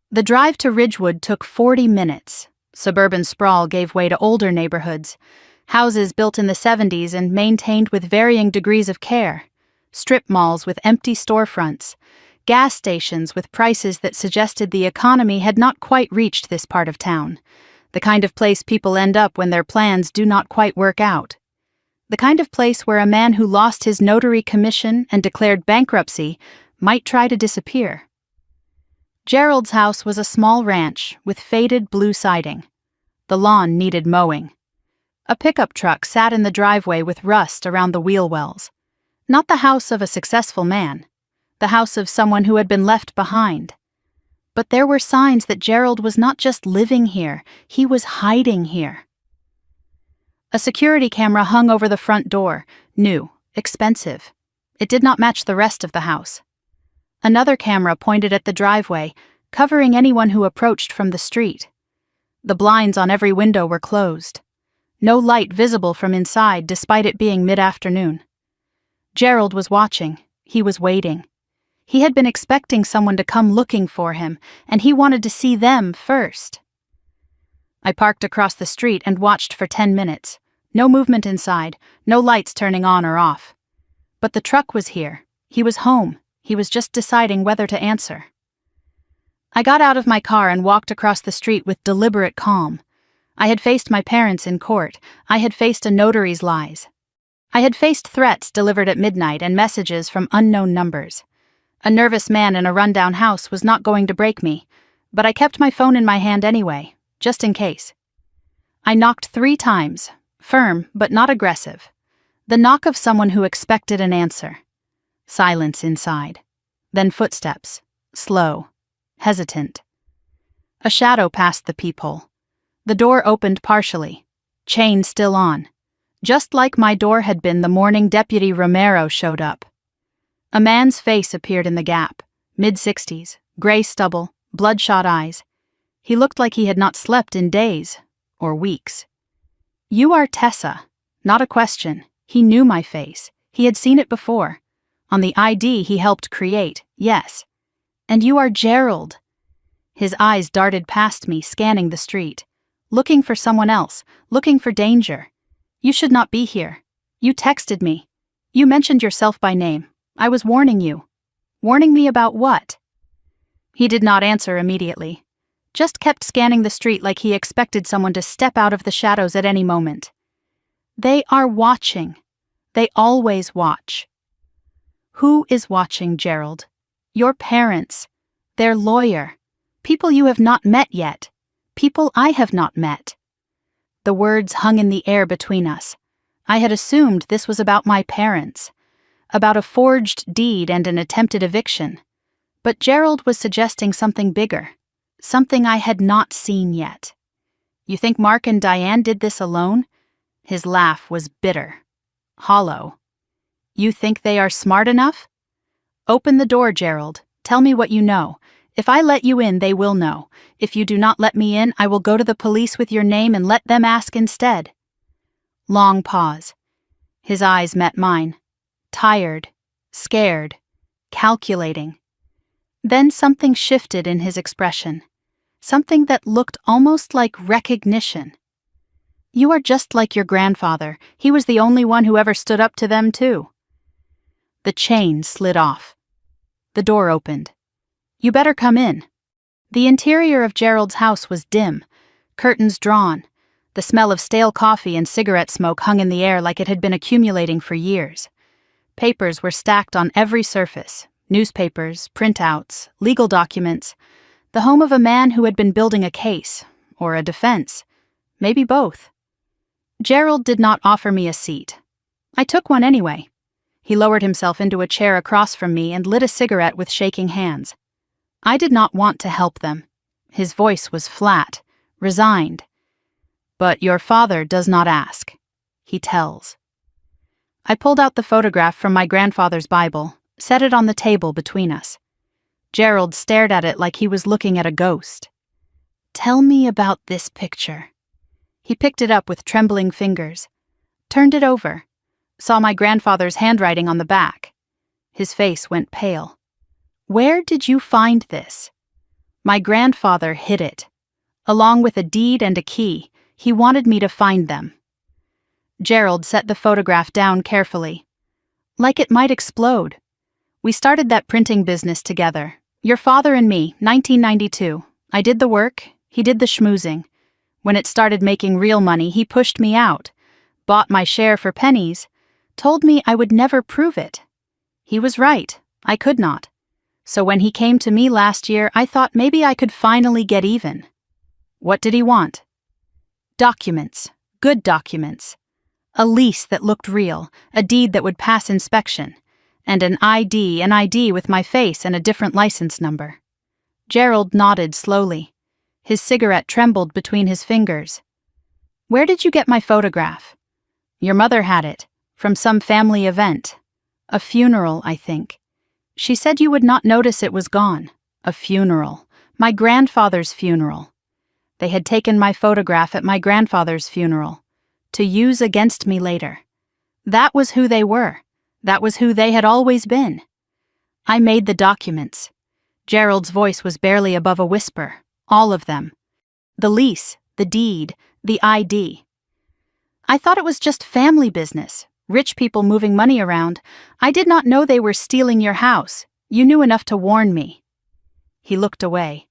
The drive to Ridgewood took 40 minutes. Suburban sprawl gave way to older neighborhoods, houses built in the 70s and maintained with varying degrees of care, strip malls with empty storefronts, gas stations with prices that suggested the economy had not quite reached this part of town, the kind of place people end up when their plans do not quite work out, the kind of place where a man who lost his notary commission and declared bankruptcy might try to disappear. Gerald's house was a small ranch with faded blue siding. The lawn needed mowing. A pickup truck sat in the driveway with rust around the wheel wells. Not the house of a successful man, the house of someone who had been left behind. But there were signs that Gerald was not just living here, he was hiding here. A security camera hung over the front door, new, expensive. It did not match the rest of the house. Another camera pointed at the driveway, covering anyone who approached from the street. The blinds on every window were closed. No light visible from inside despite it being mid-afternoon. Gerald was watching. He was waiting. He had been expecting someone to come looking for him, and he wanted to see them first. I parked across the street and watched for 10 minutes. No movement inside, no lights turning on or off. But the truck was here. He was home. He was just deciding whether to answer. I got out of my car and walked across the street with deliberate calm. I had faced my parents in court. I had faced a notary's lies. I had faced threats delivered at midnight and messages from unknown numbers. A nervous man in a rundown house was not going to break me, but I kept my phone in my hand anyway, just in case. I knocked 3 times, firm but not aggressive. The knock of someone who expected an answer. Silence inside. Then footsteps, slow, hesitant. A shadow passed the peephole. The door opened partially, chain still on, just like my door had been the morning Deputy Romero showed up. A man's face appeared in the gap, mid-60s, gray stubble, bloodshot eyes. He looked like he had not slept in days, or weeks. "You are Tessa." Not a question. He knew my face. He had seen it before. On the ID he helped create, yes. "And you are Gerald." His eyes darted past me, scanning the street. Looking for someone else, looking for danger. You should not be here. You texted me. You mentioned yourself by name. I was warning you. Warning me about what? He did not answer immediately. Just kept scanning the street like he expected someone to step out of the shadows at any moment. They are watching. They always watch. Who is watching, Gerald? Your parents. Their lawyer. People you have not met yet. People I have not met. The words hung in the air between us. I had assumed this was about my parents. About a forged deed and an attempted eviction. But Gerald was suggesting something bigger. Something I had not seen yet. You think Mark and Diane did this alone? His laugh was bitter. Hollow. You think they are smart enough? Open the door, Gerald. Tell me what you know. If I let you in, they will know. If you do not let me in, I will go to the police with your name and let them ask instead. Long pause. His eyes met mine. Tired, scared, calculating. Then something shifted in his expression. Something that looked almost like recognition. You are just like your grandfather. He was the only one who ever stood up to them, too. The chain slid off. The door opened. You better come in. The interior of Gerald's house was dim, curtains drawn. The smell of stale coffee and cigarette smoke hung in the air like it had been accumulating for years. Papers were stacked on every surface. Newspapers, printouts, legal documents. The home of a man who had been building a case, or a defense. Maybe both. Gerald did not offer me a seat. I took one anyway. He lowered himself into a chair across from me and lit a cigarette with shaking hands. I did not want to help them. His voice was flat, resigned. But your father does not ask. He tells. I pulled out the photograph from my grandfather's Bible, set it on the table between us. Gerald stared at it like he was looking at a ghost. Tell me about this picture. He picked it up with trembling fingers, turned it over, saw my grandfather's handwriting on the back. His face went pale. Where did you find this? My grandfather hid it. Along with a deed and a key, he wanted me to find them. Gerald set the photograph down carefully. Like it might explode. We started that printing business together. Your father and me, 1992. I did the work, he did the schmoozing. When it started making real money, he pushed me out, bought my share for pennies, told me I would never prove it. He was right, I could not. So when he came to me last year, I thought maybe I could finally get even. What did he want? Documents, good documents. A lease that looked real, a deed that would pass inspection, and an ID with my face and a different license number. Gerald nodded slowly. His cigarette trembled between his fingers. Where did you get my photograph? Your mother had it, from some family event. A funeral, I think. She said you would not notice it was gone. A funeral. My grandfather's funeral. They had taken my photograph at my grandfather's funeral, to use against me later. That was who they were. That was who they had always been. I made the documents. Gerald's voice was barely above a whisper. All of them. The lease, the deed, the ID. I thought it was just family business, rich people moving money around. I did not know they were stealing your house. You knew enough to warn me. He looked away.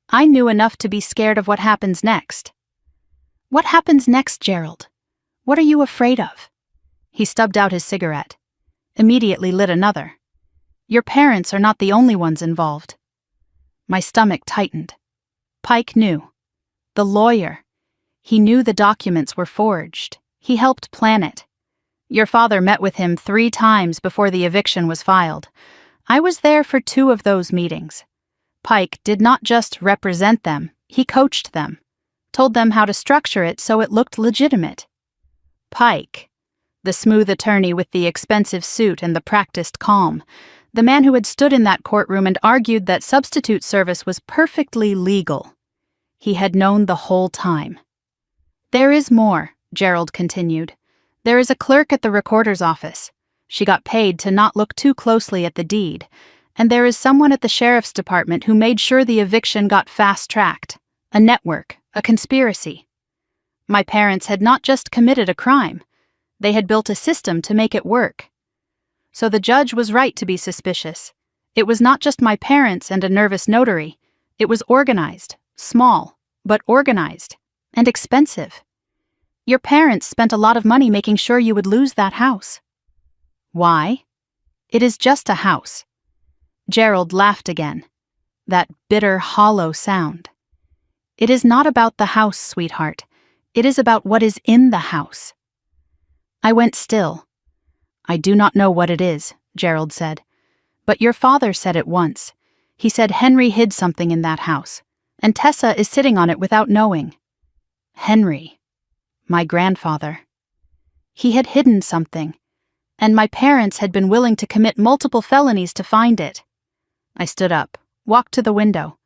I knew enough to be scared of what happens next. What happens next, Gerald? What are you afraid of? He stubbed out his cigarette. Immediately lit another. Your parents are not the only ones involved. My stomach tightened. Pike knew. The lawyer. He knew the documents were forged. He helped plan it. Your father met with him 3 times before the eviction was filed. I was there for 2 of those meetings. Pike did not just represent them, he coached them, told them how to structure it so it looked legitimate. Pike, the smooth attorney with the expensive suit and the practiced calm, the man who had stood in that courtroom and argued that substitute service was perfectly legal. He had known the whole time. There is more, Gerald continued. There is a clerk at the recorder's office. She got paid to not look too closely at the deed, And there is someone at the sheriff's department who made sure the eviction got fast-tracked. A network, a conspiracy. My parents had not just committed a crime. They had built a system to make it work. So the judge was right to be suspicious. It was not just my parents and a nervous notary. It was organized, small, but organized, and expensive. Your parents spent a lot of money making sure you would lose that house. Why? It is just a house. Gerald laughed again. That bitter, hollow sound. It is not about the house, sweetheart. It is about what is in the house. I went still. I do not know what it is, Gerald said. But your father said it once. He said Henry hid something in that house, and Tessa is sitting on it without knowing. Henry. My grandfather. He had hidden something, and my parents had been willing to commit multiple felonies to find it. I stood up, walked to the window,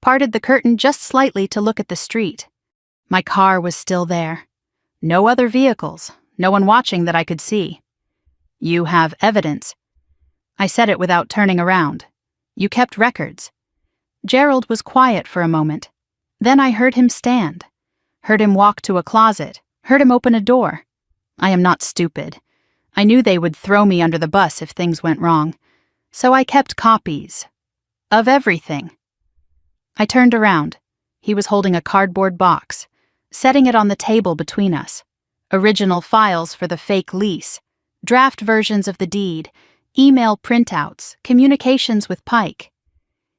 parted the curtain just slightly to look at the street. My car was still there. No other vehicles, no one watching that I could see. You have evidence. I said it without turning around. You kept records. Gerald was quiet for a moment. Then I heard him stand. Heard him walk to a closet. Heard him open a door. I am not stupid. I knew they would throw me under the bus if things went wrong. So I kept copies. Of everything. I turned around. He was holding a cardboard box, setting it on the table between us. Original files for the fake lease, draft versions of the deed, email printouts, communications with Pike.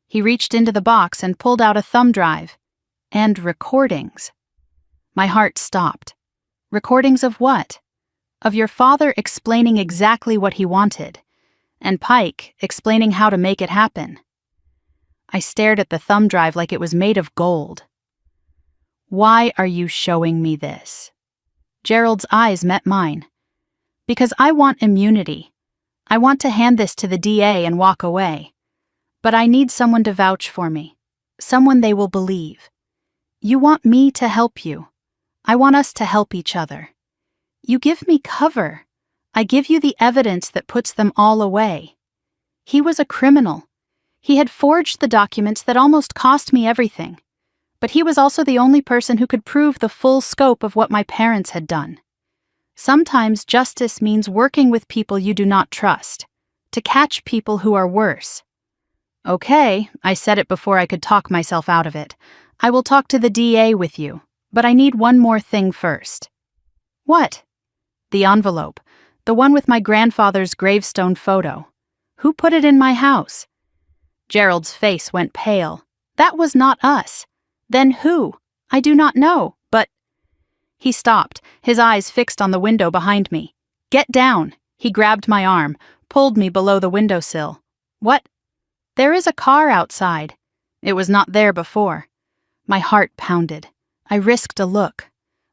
He reached into the box and pulled out a thumb drive. And recordings. My heart stopped. Recordings of what? Of your father explaining exactly what he wanted, and Pike explaining how to make it happen. I stared at the thumb drive like it was made of gold. Why are you showing me this? Gerald's eyes met mine. Because I want immunity. I want to hand this to the DA and walk away. But I need someone to vouch for me. Someone they will believe. You want me to help you. I want us to help each other. You give me cover. I give you the evidence that puts them all away. He was a criminal. He had forged the documents that almost cost me everything. But he was also the only person who could prove the full scope of what my parents had done. Sometimes justice means working with people you do not trust, to catch people who are worse. Okay, I said it before I could talk myself out of it. I will talk to the DA with you, but I need one more thing first. What? The envelope, the one with my grandfather's gravestone photo. Who put it in my house? Gerald's face went pale. That was not us. Then who? I do not know, but... He stopped, his eyes fixed on the window behind me. Get down! He grabbed my arm, pulled me below the windowsill. What? There is a car outside. It was not there before. My heart pounded. I risked a look.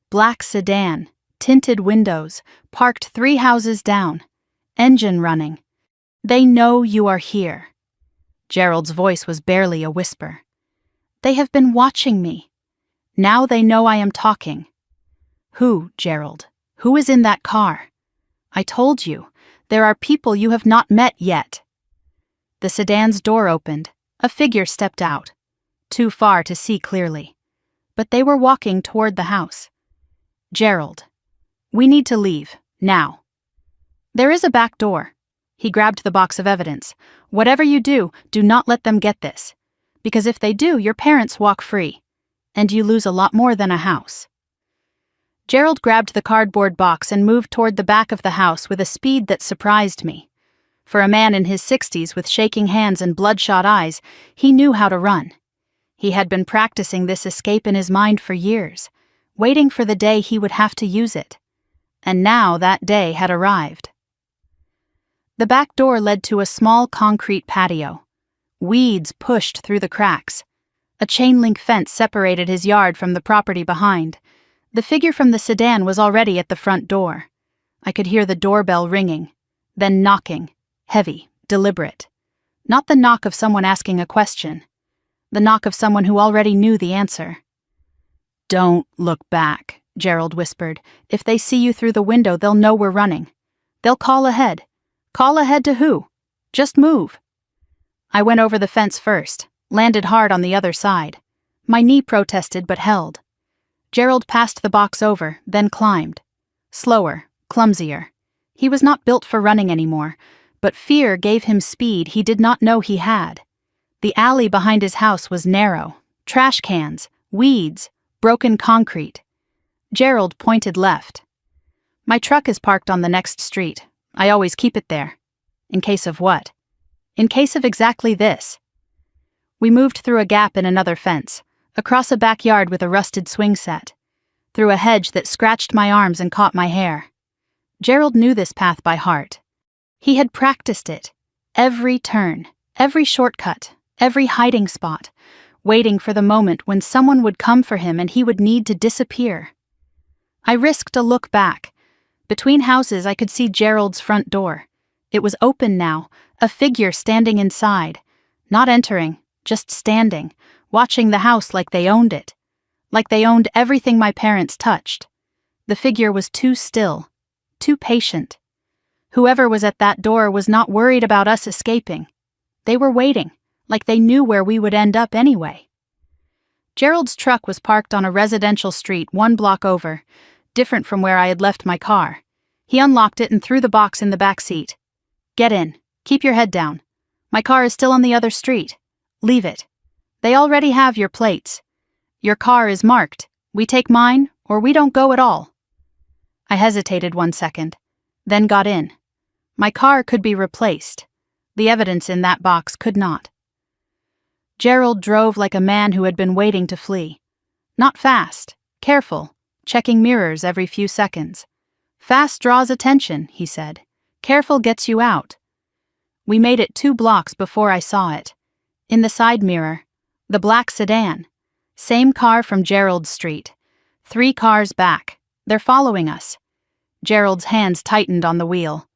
Black sedan, tinted windows, parked 3 houses down. Engine running. They know you are here. Gerald's voice was barely a whisper. They have been watching me. Now they know I am talking. Who, Gerald? Who is in that car? I told you, there are people you have not met yet. The sedan's door opened. A figure stepped out. Too far to see clearly. But they were walking toward the house. Gerald. We need to leave, now. There is a back door. He grabbed the box of evidence. Whatever you do, do not let them get this. Because if they do, your parents walk free. And you lose a lot more than a house. Gerald grabbed the cardboard box and moved toward the back of the house with a speed that surprised me. For a man in his 60s with shaking hands and bloodshot eyes, he knew how to run. He had been practicing this escape in his mind for years, waiting for the day he would have to use it. And now that day had arrived. The back door led to a small concrete patio. Weeds pushed through the cracks. A chain-link fence separated his yard from the property behind. The figure from the sedan was already at the front door. I could hear the doorbell ringing, then knocking, heavy, deliberate. Not the knock of someone asking a question. The knock of someone who already knew the answer. Don't look back, Gerald whispered. If they see you through the window, they'll know we're running. They'll call ahead. Call ahead to who? Just move. I went over the fence first, landed hard on the other side. My knee protested but held. Gerald passed the box over, then climbed. Slower, clumsier. He was not built for running anymore, but fear gave him speed he did not know he had. The alley behind his house was narrow. Trash cans, weeds, broken concrete. Gerald pointed left. My truck is parked on the next street. I always keep it there. In case of what? In case of exactly this. We moved through a gap in another fence, across a backyard with a rusted swing set, through a hedge that scratched my arms and caught my hair. Gerald knew this path by heart. He had practiced it. Every turn, every shortcut, every hiding spot, waiting for the moment when someone would come for him and he would need to disappear. I risked a look back. Between houses I could see Gerald's front door. It was open now, a figure standing inside. Not entering, just standing, watching the house like they owned it. Like they owned everything my parents touched. The figure was too still, too patient. Whoever was at that door was not worried about us escaping. They were waiting, like they knew where we would end up anyway. Gerald's truck was parked on a residential street 1 block over, different from where I had left my car. He unlocked it and threw the box in the back seat. Get in. Keep your head down. My car is still on the other street. Leave it. They already have your plates. Your car is marked. We take mine, or we don't go at all. I hesitated 1 second, then got in. My car could be replaced. The evidence in that box could not. Gerald drove like a man who had been waiting to flee. Not fast, careful, checking mirrors every few seconds. Fast draws attention, he said. Careful gets you out. We made it 2 blocks before I saw it. In the side mirror, the black sedan. Same car from Gerald's street. 3 cars back. They're following us. Gerald's hands tightened on the wheel.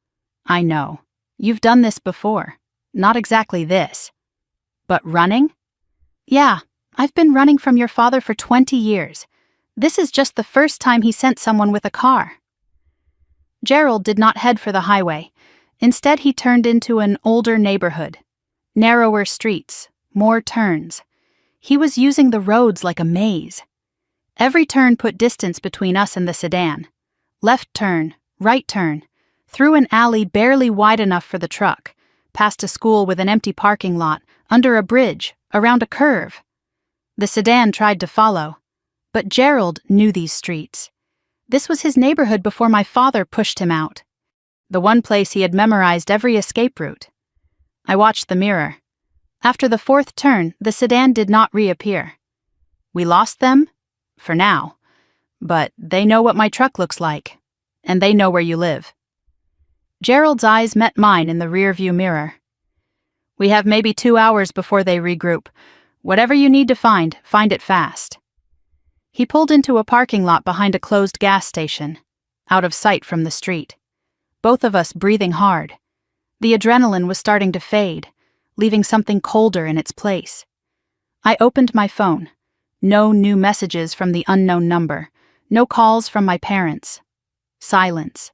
I know. You've done this before. Not exactly this. But running? Yeah, I've been running from your father for 20 years. This is just the first time he sent someone with a car. Gerald did not head for the highway. Instead, he turned into an older neighborhood. Narrower streets, more turns. He was using the roads like a maze. Every turn put distance between us and the sedan. Left turn, right turn, through an alley barely wide enough for the truck, past a school with an empty parking lot, under a bridge, around a curve. The sedan tried to follow, but Gerald knew these streets. This was his neighborhood before my father pushed him out. The one place he had memorized every escape route. I watched the mirror. After the 4th turn, the sedan did not reappear. We lost them? For now. But they know what my truck looks like. And they know where you live. Gerald's eyes met mine in the rearview mirror. We have maybe 2 hours before they regroup. Whatever you need to find it fast. He pulled into a parking lot behind a closed gas station, out of sight from the street. Both of us breathing hard. The adrenaline was starting to fade, leaving something colder in its place. I opened my phone. No new messages from the unknown number. No calls from my parents. Silence.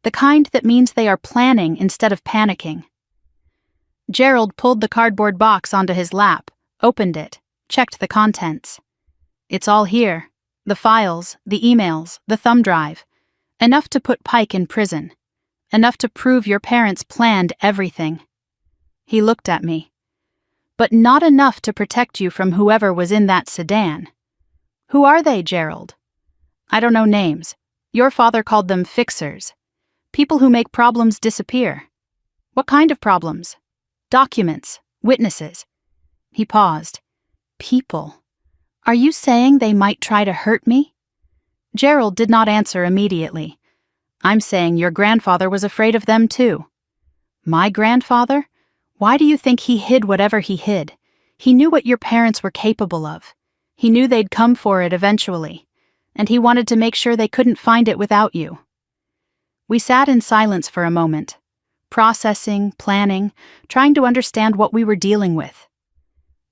The kind that means they are planning instead of panicking. Gerald pulled the cardboard box onto his lap, opened it, checked the contents. It's all here. The files, the emails, the thumb drive. Enough to put Pike in prison. Enough to prove your parents planned everything. He looked at me. But not enough to protect you from whoever was in that sedan. Who are they, Gerald? I don't know names. Your father called them fixers. People who make problems disappear. What kind of problems? Documents, witnesses. He paused. People. Are you saying they might try to hurt me? Gerald did not answer immediately. I'm saying your grandfather was afraid of them too. My grandfather? Why do you think he hid whatever he hid? He knew what your parents were capable of. He knew they'd come for it eventually, and he wanted to make sure they couldn't find it without you. We sat in silence for a moment, processing, planning, trying to understand what we were dealing with.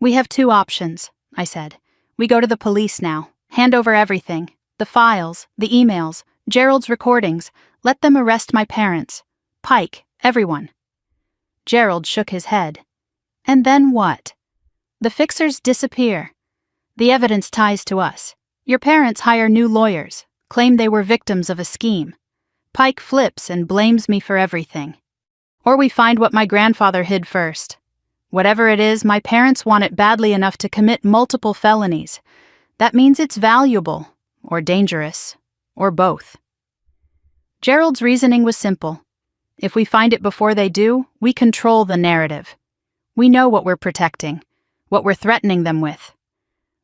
We have 2 options, I said. We go to the police now, hand over everything, the files, the emails, Gerald's recordings, let them arrest my parents, Pike, everyone. Gerald shook his head. And then what? The fixers disappear. The evidence ties to us. Your parents hire new lawyers, claim they were victims of a scheme. Pike flips and blames me for everything. Or we find what my grandfather hid first. Whatever it is, my parents want it badly enough to commit multiple felonies. That means it's valuable, or dangerous, or both. Gerald's reasoning was simple. If we find it before they do, we control the narrative. We know what we're protecting, what we're threatening them with.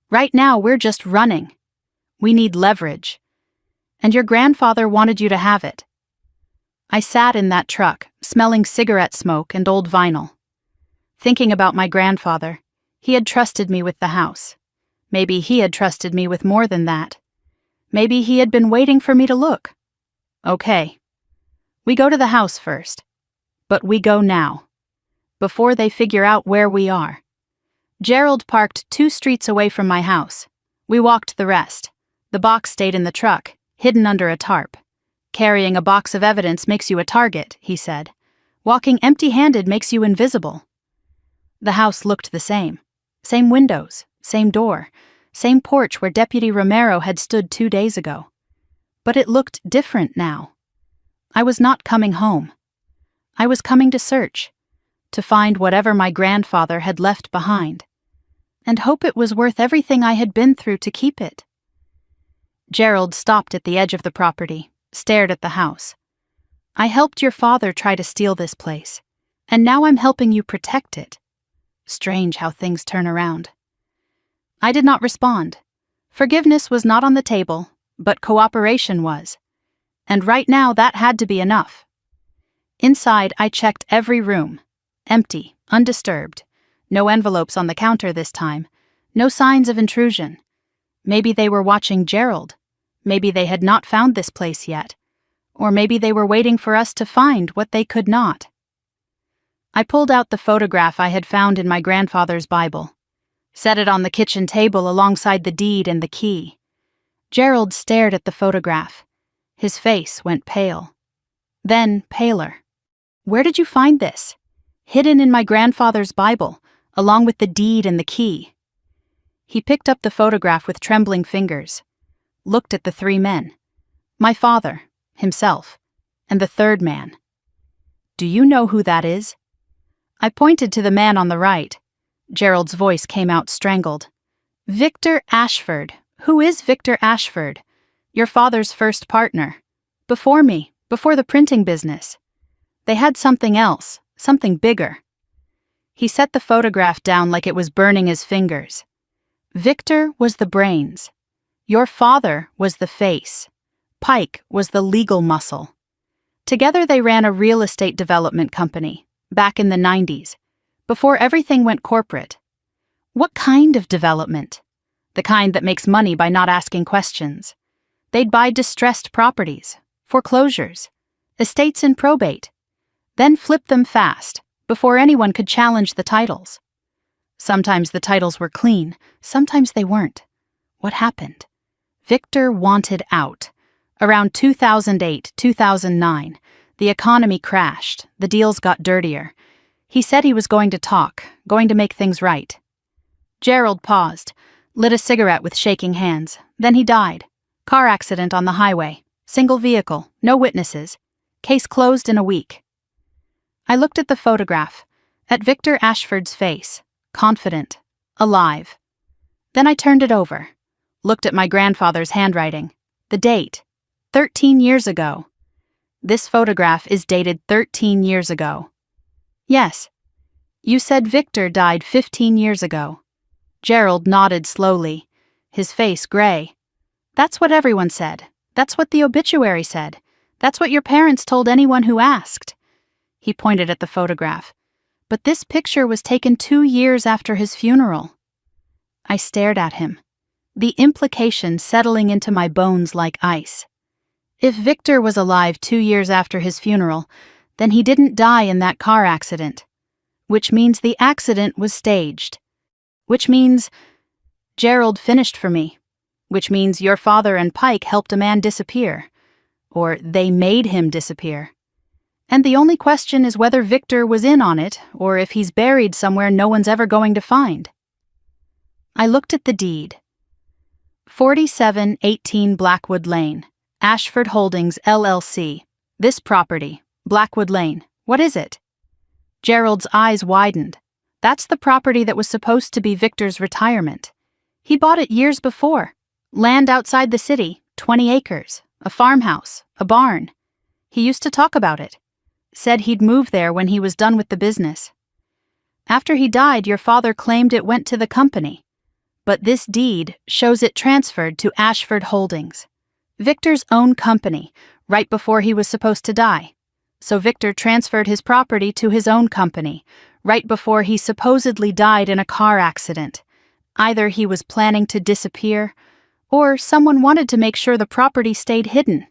Right now, we're just running. We need leverage. And your grandfather wanted you to have it. I sat in that truck, smelling cigarette smoke and old vinyl. Thinking about my grandfather, he had trusted me with the house. Maybe he had trusted me with more than that. Maybe he had been waiting for me to look. Okay. We go to the house first. But we go now. Before they figure out where we are. Gerald parked 2 streets away from my house. We walked the rest. The box stayed in the truck, hidden under a tarp. Carrying a box of evidence makes you a target, he said. Walking empty-handed makes you invisible. The house looked the same. Same windows, same door, same porch where Deputy Romero had stood 2 days ago. But it looked different now. I was not coming home. I was coming to search, to find whatever my grandfather had left behind, and hope it was worth everything I had been through to keep it. Gerald stopped at the edge of the property, stared at the house. I helped your father try to steal this place, and now I'm helping you protect it. Strange how things turn around. I did not respond. Forgiveness was not on the table, but cooperation was. And right now that had to be enough. Inside, I checked every room. Empty, undisturbed. No envelopes on the counter this time. No signs of intrusion. Maybe they were watching Gerald. Maybe they had not found this place yet. Or maybe they were waiting for us to find what they could not. I pulled out the photograph I had found in my grandfather's Bible. Set it on the kitchen table alongside the deed and the key. Gerald stared at the photograph. His face went pale. Then paler. Where did you find this? Hidden in my grandfather's Bible, along with the deed and the key. He picked up the photograph with trembling fingers. Looked at the 3 men. My father, himself, and the 3rd man. Do you know who that is? I pointed to the man on the right. Gerald's voice came out strangled. Victor Ashford. Who is Victor Ashford? Your father's first partner. Before me, before the printing business. They had something else, something bigger. He set the photograph down like it was burning his fingers. Victor was the brains. Your father was the face. Pike was the legal muscle. Together they ran a real estate development company, back in the 90s, before everything went corporate. What kind of development? The kind that makes money by not asking questions. They'd buy distressed properties, foreclosures, estates in probate, then flip them fast, before anyone could challenge the titles. Sometimes the titles were clean, sometimes they weren't. What happened? Victor wanted out. Around 2008, 2009, the economy crashed, the deals got dirtier. He said he was going to talk, going to make things right. Gerald paused, lit a cigarette with shaking hands, then he died. Car accident on the highway, single vehicle, no witnesses. Case closed in a week. I looked at the photograph, at Victor Ashford's face, confident, alive. Then I turned it over, looked at my grandfather's handwriting, the date, 13 years ago. This photograph is dated 13 years ago. Yes. You said Victor died 15 years ago. Gerald nodded slowly, his face gray. That's what everyone said. That's what the obituary said. That's what your parents told anyone who asked. He pointed at the photograph. But this picture was taken 2 years after his funeral. I stared at him, the implication settling into my bones like ice. If Victor was alive 2 years after his funeral, then he didn't die in that car accident. Which means the accident was staged. Which means Gerald finished for me. Which means your father and Pike helped a man disappear. Or they made him disappear. And the only question is whether Victor was in on it or if he's buried somewhere no one's ever going to find. I looked at the deed. 4718 Blackwood Lane, Ashford Holdings, LLC. This property, Blackwood Lane, what is it? Gerald's eyes widened. That's the property that was supposed to be Victor's retirement. He bought it years before. Land outside the city, 20 acres, a farmhouse, a barn. He used to talk about it. Said he'd move there when he was done with the business. After he died, your father claimed it went to the company. But this deed shows it transferred to Ashford Holdings, Victor's own company, right before he was supposed to die. So Victor transferred his property to his own company, right before he supposedly died in a car accident. Either he was planning to disappear, or someone wanted to make sure the property stayed hidden.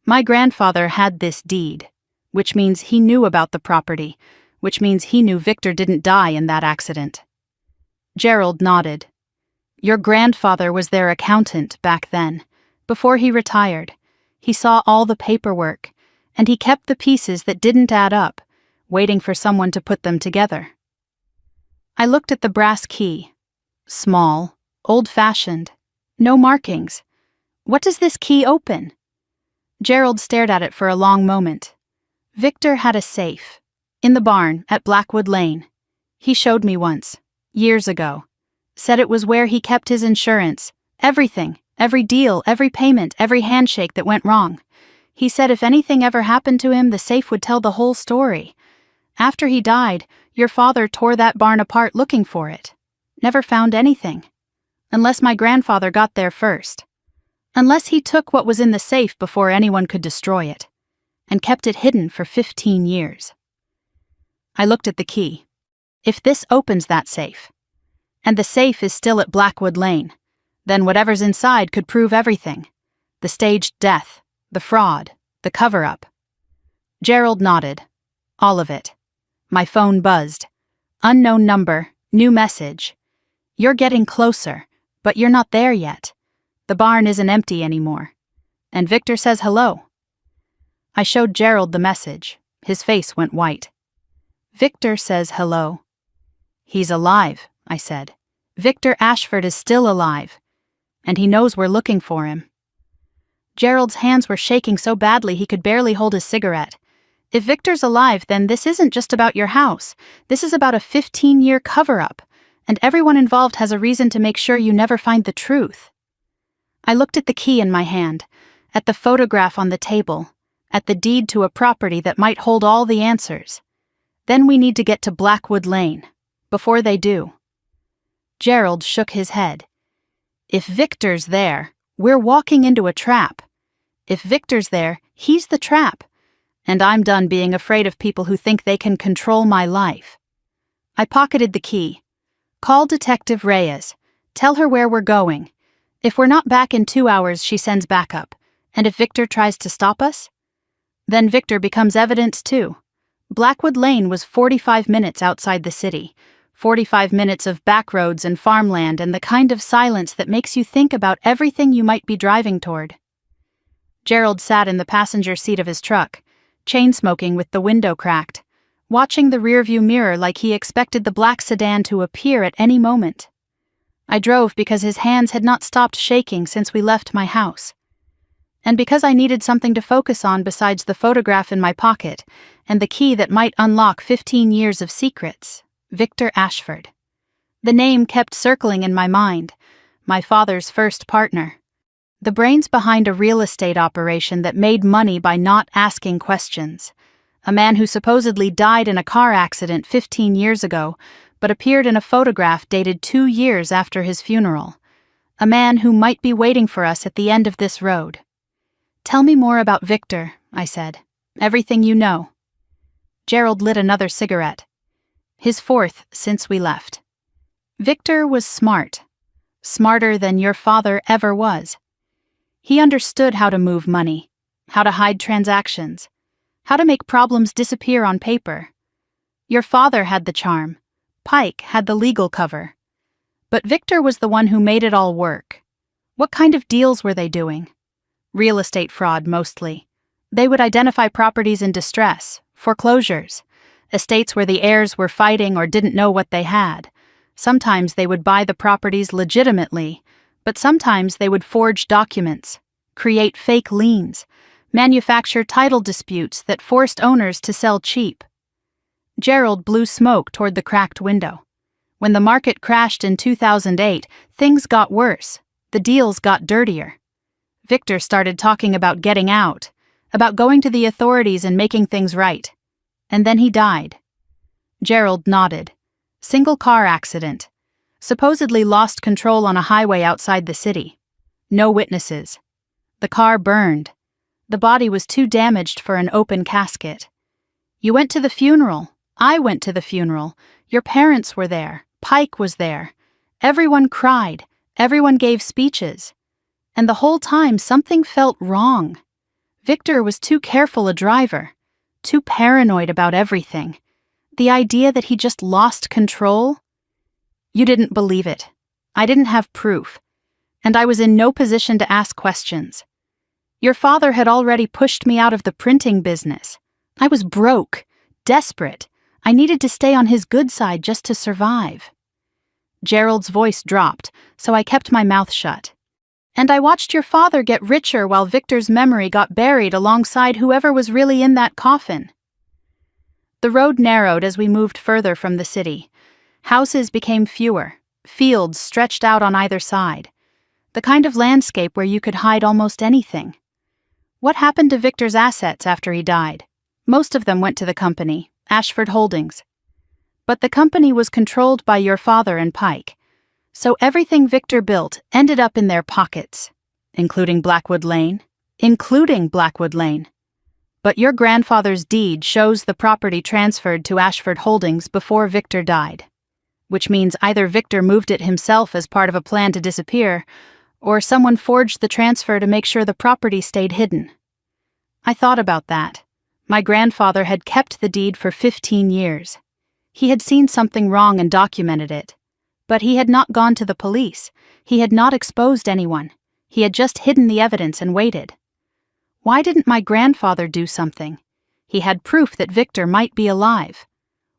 My grandfather had this deed, which means he knew about the property, which means he knew Victor didn't die in that accident. Gerald nodded. Your grandfather was their accountant back then. Before he retired, he saw all the paperwork, and he kept the pieces that didn't add up, waiting for someone to put them together. I looked at the brass key. Small, old-fashioned, no markings. What does this key open? Gerald stared at it for a long moment. Victor had a safe, in the barn at Blackwood Lane. He showed me once, years ago. Said it was where he kept his insurance, everything, every deal, every payment, every handshake that went wrong. He said if anything ever happened to him, the safe would tell the whole story. After he died, your father tore that barn apart looking for it. Never found anything. Unless my grandfather got there first. Unless he took what was in the safe before anyone could destroy it, and kept it hidden for 15 years. I looked at the key. If this opens that safe, and the safe is still at Blackwood Lane, then whatever's inside could prove everything. The staged death, the fraud, the cover-up. Gerald nodded. All of it. My phone buzzed. Unknown number, new message. You're getting closer, but you're not there yet. The barn isn't empty anymore. And Victor says hello. I showed Gerald the message. His face went white. Victor says hello. He's alive, I said. Victor Ashford is still alive. And he knows we're looking for him. Gerald's hands were shaking so badly he could barely hold his cigarette. If Victor's alive, then this isn't just about your house. This is about a 15-year cover-up, and everyone involved has a reason to make sure you never find the truth. I looked at the key in my hand, at the photograph on the table, at the deed to a property that might hold all the answers. Then we need to get to Blackwood Lane, before they do. Gerald shook his head. If Victor's there, we're walking into a trap. If Victor's there, he's the trap. And I'm done being afraid of people who think they can control my life. I pocketed the key. Call Detective Reyes. Tell her where we're going. If we're not back in 2 hours, she sends backup. And if Victor tries to stop us? Then Victor becomes evidence too. Blackwood Lane was 45 minutes outside the city. 45 minutes of back roads and farmland and the kind of silence that makes you think about everything you might be driving toward. Gerald sat in the passenger seat of his truck, chain-smoking with the window cracked, watching the rearview mirror like he expected the black sedan to appear at any moment. I drove because his hands had not stopped shaking since we left my house. And because I needed something to focus on besides the photograph in my pocket and the key that might unlock 15 years of secrets, Victor Ashford. The name kept circling in my mind, my father's first partner. The brains behind a real estate operation that made money by not asking questions. A man who supposedly died in a car accident 15 years ago, but appeared in a photograph dated 2 years after his funeral. A man who might be waiting for us at the end of this road. Tell me more about Victor, I said. Everything you know. Gerald lit another cigarette. His fourth since we left. Victor was smart. Smarter than your father ever was. He understood how to move money, how to hide transactions, how to make problems disappear on paper. Your father had the charm. Pike had the legal cover. But Victor was the one who made it all work. What kind of deals were they doing? Real estate fraud, mostly. They would identify properties in distress, foreclosures, estates where the heirs were fighting or didn't know what they had. Sometimes they would buy the properties legitimately, but sometimes they would forge documents, create fake liens, manufacture title disputes that forced owners to sell cheap. Gerald blew smoke toward the cracked window. When the market crashed in 2008, things got worse. The deals got dirtier. Victor started talking about getting out, about going to the authorities and making things right. And then he died. Gerald nodded. Single car accident. Supposedly lost control on a highway outside the city. No witnesses. The car burned. The body was too damaged for an open casket. You went to the funeral. I went to the funeral. Your parents were there. Pike was there. Everyone cried. Everyone gave speeches. And the whole time something felt wrong. Victor was too careful a driver. Too paranoid about everything. The idea that he just lost control? You didn't believe it. I didn't have proof. And I was in no position to ask questions. Your father had already pushed me out of the printing business. I was broke, desperate. I needed to stay on his good side just to survive. Gerald's voice dropped, so I kept my mouth shut. And I watched your father get richer while Victor's memory got buried alongside whoever was really in that coffin. The road narrowed as we moved further from the city. Houses became fewer, fields stretched out on either side. The kind of landscape where you could hide almost anything. What happened to Victor's assets after he died? Most of them went to the company, Ashford Holdings. But the company was controlled by your father and Pike. So everything Victor built ended up in their pockets, including Blackwood Lane. But your grandfather's deed shows the property transferred to Ashford Holdings before Victor died, which means either Victor moved it himself as part of a plan to disappear, or someone forged the transfer to make sure the property stayed hidden. I thought about that. My grandfather had kept the deed for 15 years. He had seen something wrong and documented it. But he had not gone to the police. He had not exposed anyone. He had just hidden the evidence and waited. Why didn't my grandfather do something? He had proof that Victor might be alive.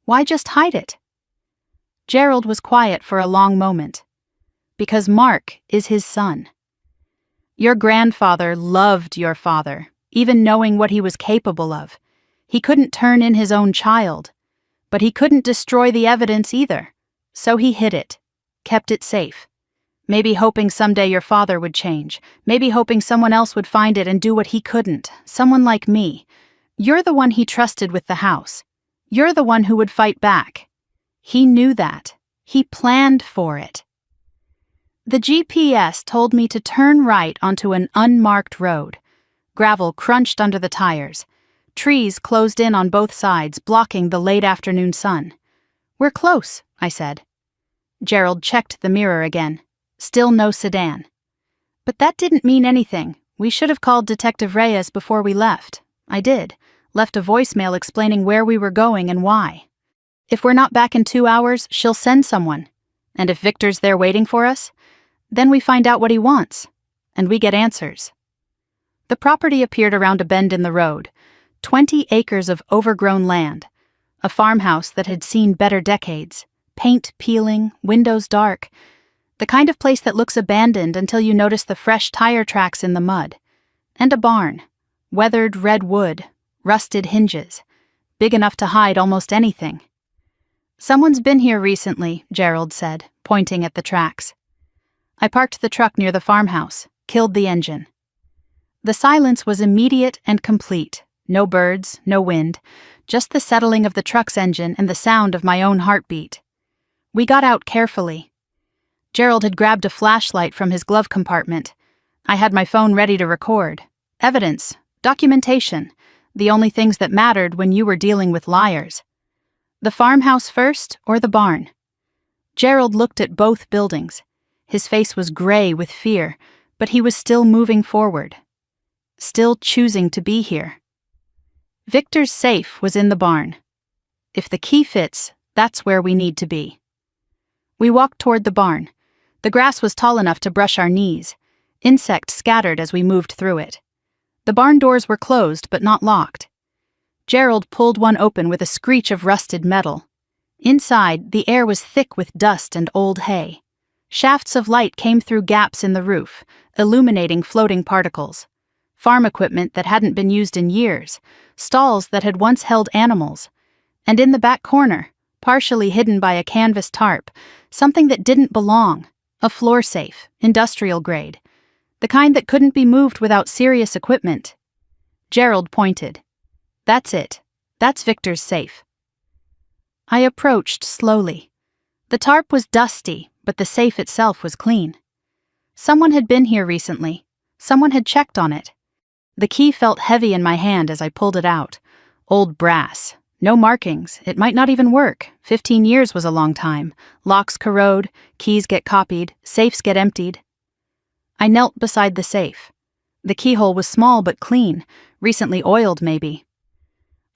Why just hide it? Gerald was quiet for a long moment. Because Mark is his son. Your grandfather loved your father, even knowing what he was capable of. He couldn't turn in his own child. But he couldn't destroy the evidence either. So he hid it, kept it safe. Maybe hoping someday your father would change. Maybe hoping someone else would find it and do what he couldn't. Someone like me. You're the one he trusted with the house. You're the one who would fight back. He knew that. He planned for it. The GPS told me to turn right onto an unmarked road. Gravel crunched under the tires. Trees closed in on both sides, blocking the late afternoon sun. We're close, I said. Gerald checked the mirror again. Still no sedan. But that didn't mean anything. We should have called Detective Reyes before we left. I did. Left a voicemail explaining where we were going and why. If we're not back in 2 hours, she'll send someone. And if Victor's there waiting for us, then we find out what he wants. And we get answers. The property appeared around a bend in the road. 20 acres of overgrown land. A farmhouse that had seen better decades. Paint peeling, windows dark. The kind of place that looks abandoned until you notice the fresh tire tracks in the mud. And a barn. Weathered red wood, rusted hinges. Big enough to hide almost anything. Someone's been here recently, Gerald said, pointing at the tracks. I parked the truck near the farmhouse, killed the engine. The silence was immediate and complete. No birds, no wind, just the settling of the truck's engine and the sound of my own heartbeat. We got out carefully. Gerald had grabbed a flashlight from his glove compartment. I had my phone ready to record. Evidence, documentation, the only things that mattered when you were dealing with liars. The farmhouse first or the barn? Gerald looked at both buildings. His face was gray with fear, but he was still moving forward. Still choosing to be here. Victor's safe was in the barn. If the key fits, that's where we need to be. We walked toward the barn. The grass was tall enough to brush our knees. Insects scattered as we moved through it. The barn doors were closed but not locked. Gerald pulled one open with a screech of rusted metal. Inside, the air was thick with dust and old hay. Shafts of light came through gaps in the roof, illuminating floating particles. Farm equipment that hadn't been used in years, stalls that had once held animals. And in the back corner, partially hidden by a canvas tarp, something that didn't belong, a floor safe, industrial grade. The kind that couldn't be moved without serious equipment. Gerald pointed. That's it. That's Victor's safe. I approached slowly. The tarp was dusty, but the safe itself was clean. Someone had been here recently. Someone had checked on it. The key felt heavy in my hand as I pulled it out. Old brass. No markings. It might not even work. 15 years was a long time. Locks corrode, keys get copied, safes get emptied. I knelt beside the safe. The keyhole was small but clean, recently oiled maybe.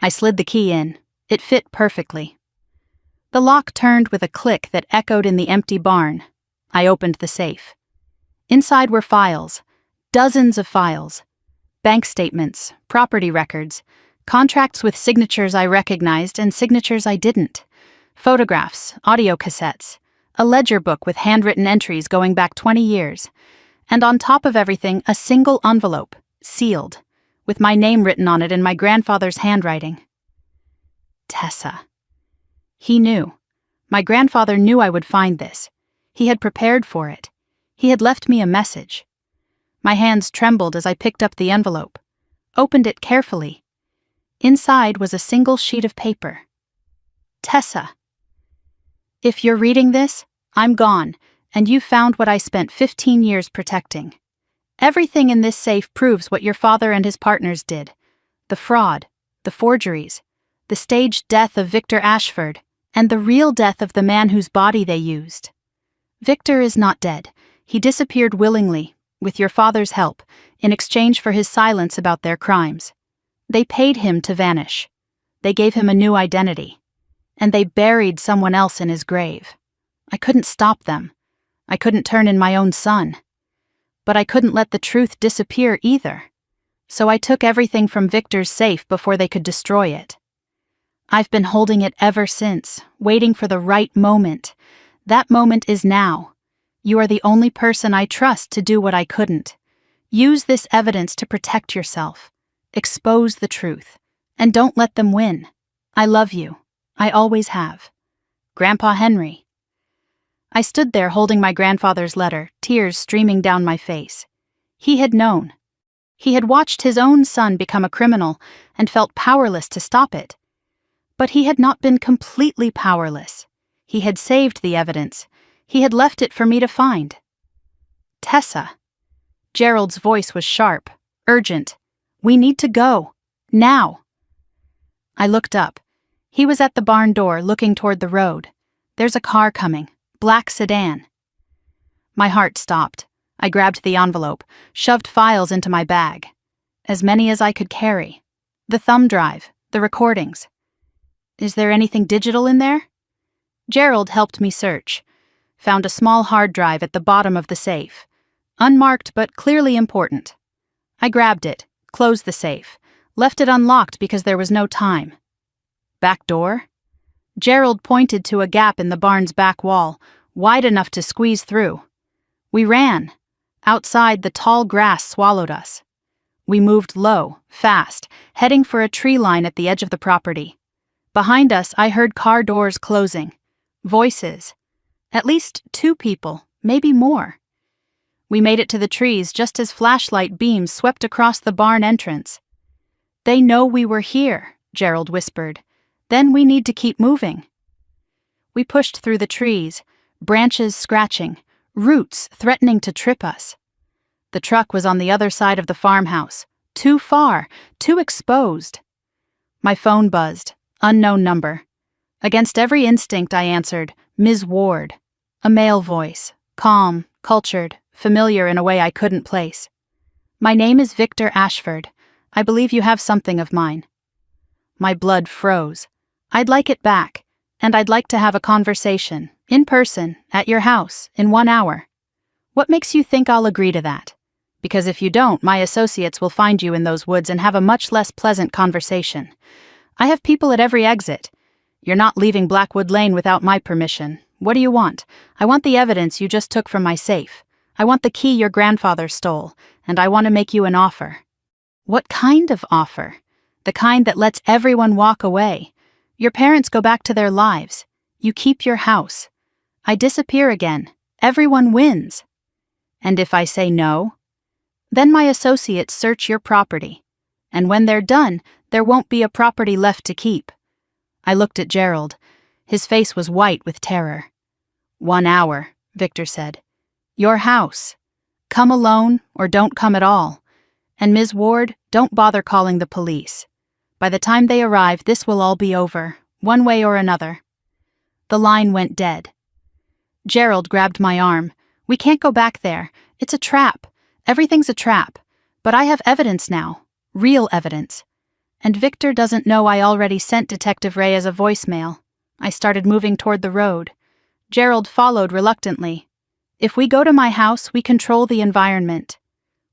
I slid the key in. It fit perfectly. The lock turned with a click that echoed in the empty barn. I opened the safe. Inside were files. Dozens of files. Bank statements, property records, contracts with signatures I recognized and signatures I didn't. Photographs, audio cassettes, a ledger book with handwritten entries going back 20 years. And on top of everything, a single envelope, sealed, with my name written on it in my grandfather's handwriting. Tessa. He knew. My grandfather knew I would find this. He had prepared for it. He had left me a message. My hands trembled as I picked up the envelope, opened it carefully. Inside was a single sheet of paper. Tessa. If you're reading this, I'm gone, and you found what I spent 15 years protecting. Everything in this safe proves what your father and his partners did. The fraud, the forgeries, the staged death of Victor Ashford, and the real death of the man whose body they used. Victor is not dead. He disappeared willingly, with your father's help, in exchange for his silence about their crimes. They paid him to vanish. They gave him a new identity. And they buried someone else in his grave. I couldn't stop them. I couldn't turn in my own son. But I couldn't let the truth disappear either. So I took everything from Victor's safe before they could destroy it. I've been holding it ever since, waiting for the right moment. That moment is now. You are the only person I trust to do what I couldn't. Use this evidence to protect yourself. Expose the truth. And don't let them win. I love you. I always have. Grandpa Henry. I stood there holding my grandfather's letter, tears streaming down my face. He had known. He had watched his own son become a criminal and felt powerless to stop it. But he had not been completely powerless. He had saved the evidence. He had left it for me to find. Tessa. Gerald's voice was sharp, urgent. We need to go. Now. I looked up. He was at the barn door, looking toward the road. There's a car coming. Black sedan. My heart stopped. I grabbed the envelope, shoved files into my bag. As many as I could carry. The thumb drive, the recordings. Is there anything digital in there? Gerald helped me search. Found a small hard drive at the bottom of the safe. Unmarked but clearly important. I grabbed it, closed the safe, left it unlocked because there was no time. Back door? Gerald pointed to a gap in the barn's back wall, wide enough to squeeze through. We ran. Outside, the tall grass swallowed us. We moved low, fast, heading for a tree line at the edge of the property. Behind us, I heard car doors closing. Voices. At least 2 people, maybe more. We made it to the trees just as flashlight beams swept across the barn entrance. They know we were here, Gerald whispered. Then we need to keep moving. We pushed through the trees, branches scratching, roots threatening to trip us. The truck was on the other side of the farmhouse, too far, too exposed. My phone buzzed, unknown number. Against every instinct I answered, Ms. Ward. A male voice, calm, cultured, familiar in a way I couldn't place. My name is Victor Ashford. I believe you have something of mine. My blood froze. I'd like it back, and I'd like to have a conversation, in person, at your house, in 1 hour. What makes you think I'll agree to that? Because if you don't, my associates will find you in those woods and have a much less pleasant conversation. I have people at every exit. You're not leaving Blackwood Lane without my permission. What do you want? I want the evidence you just took from my safe. I want the key your grandfather stole, and I want to make you an offer." "What kind of offer?" "The kind that lets everyone walk away. Your parents go back to their lives. You keep your house. I disappear again. Everyone wins." "And if I say no?" "Then my associates search your property. And when they're done, there won't be a property left to keep." I looked at Gerald. His face was white with terror. "1 hour," Victor said. "Your house. Come alone or don't come at all. And Ms. Ward, don't bother calling the police. By the time they arrive, this will all be over, one way or another." The line went dead. Gerald grabbed my arm. "We can't go back there. It's a trap. Everything's a trap. But I have evidence now. Real evidence. And Victor doesn't know I already sent Detective Reyes a voicemail." I started moving toward the road. Gerald followed reluctantly. "If we go to my house, we control the environment.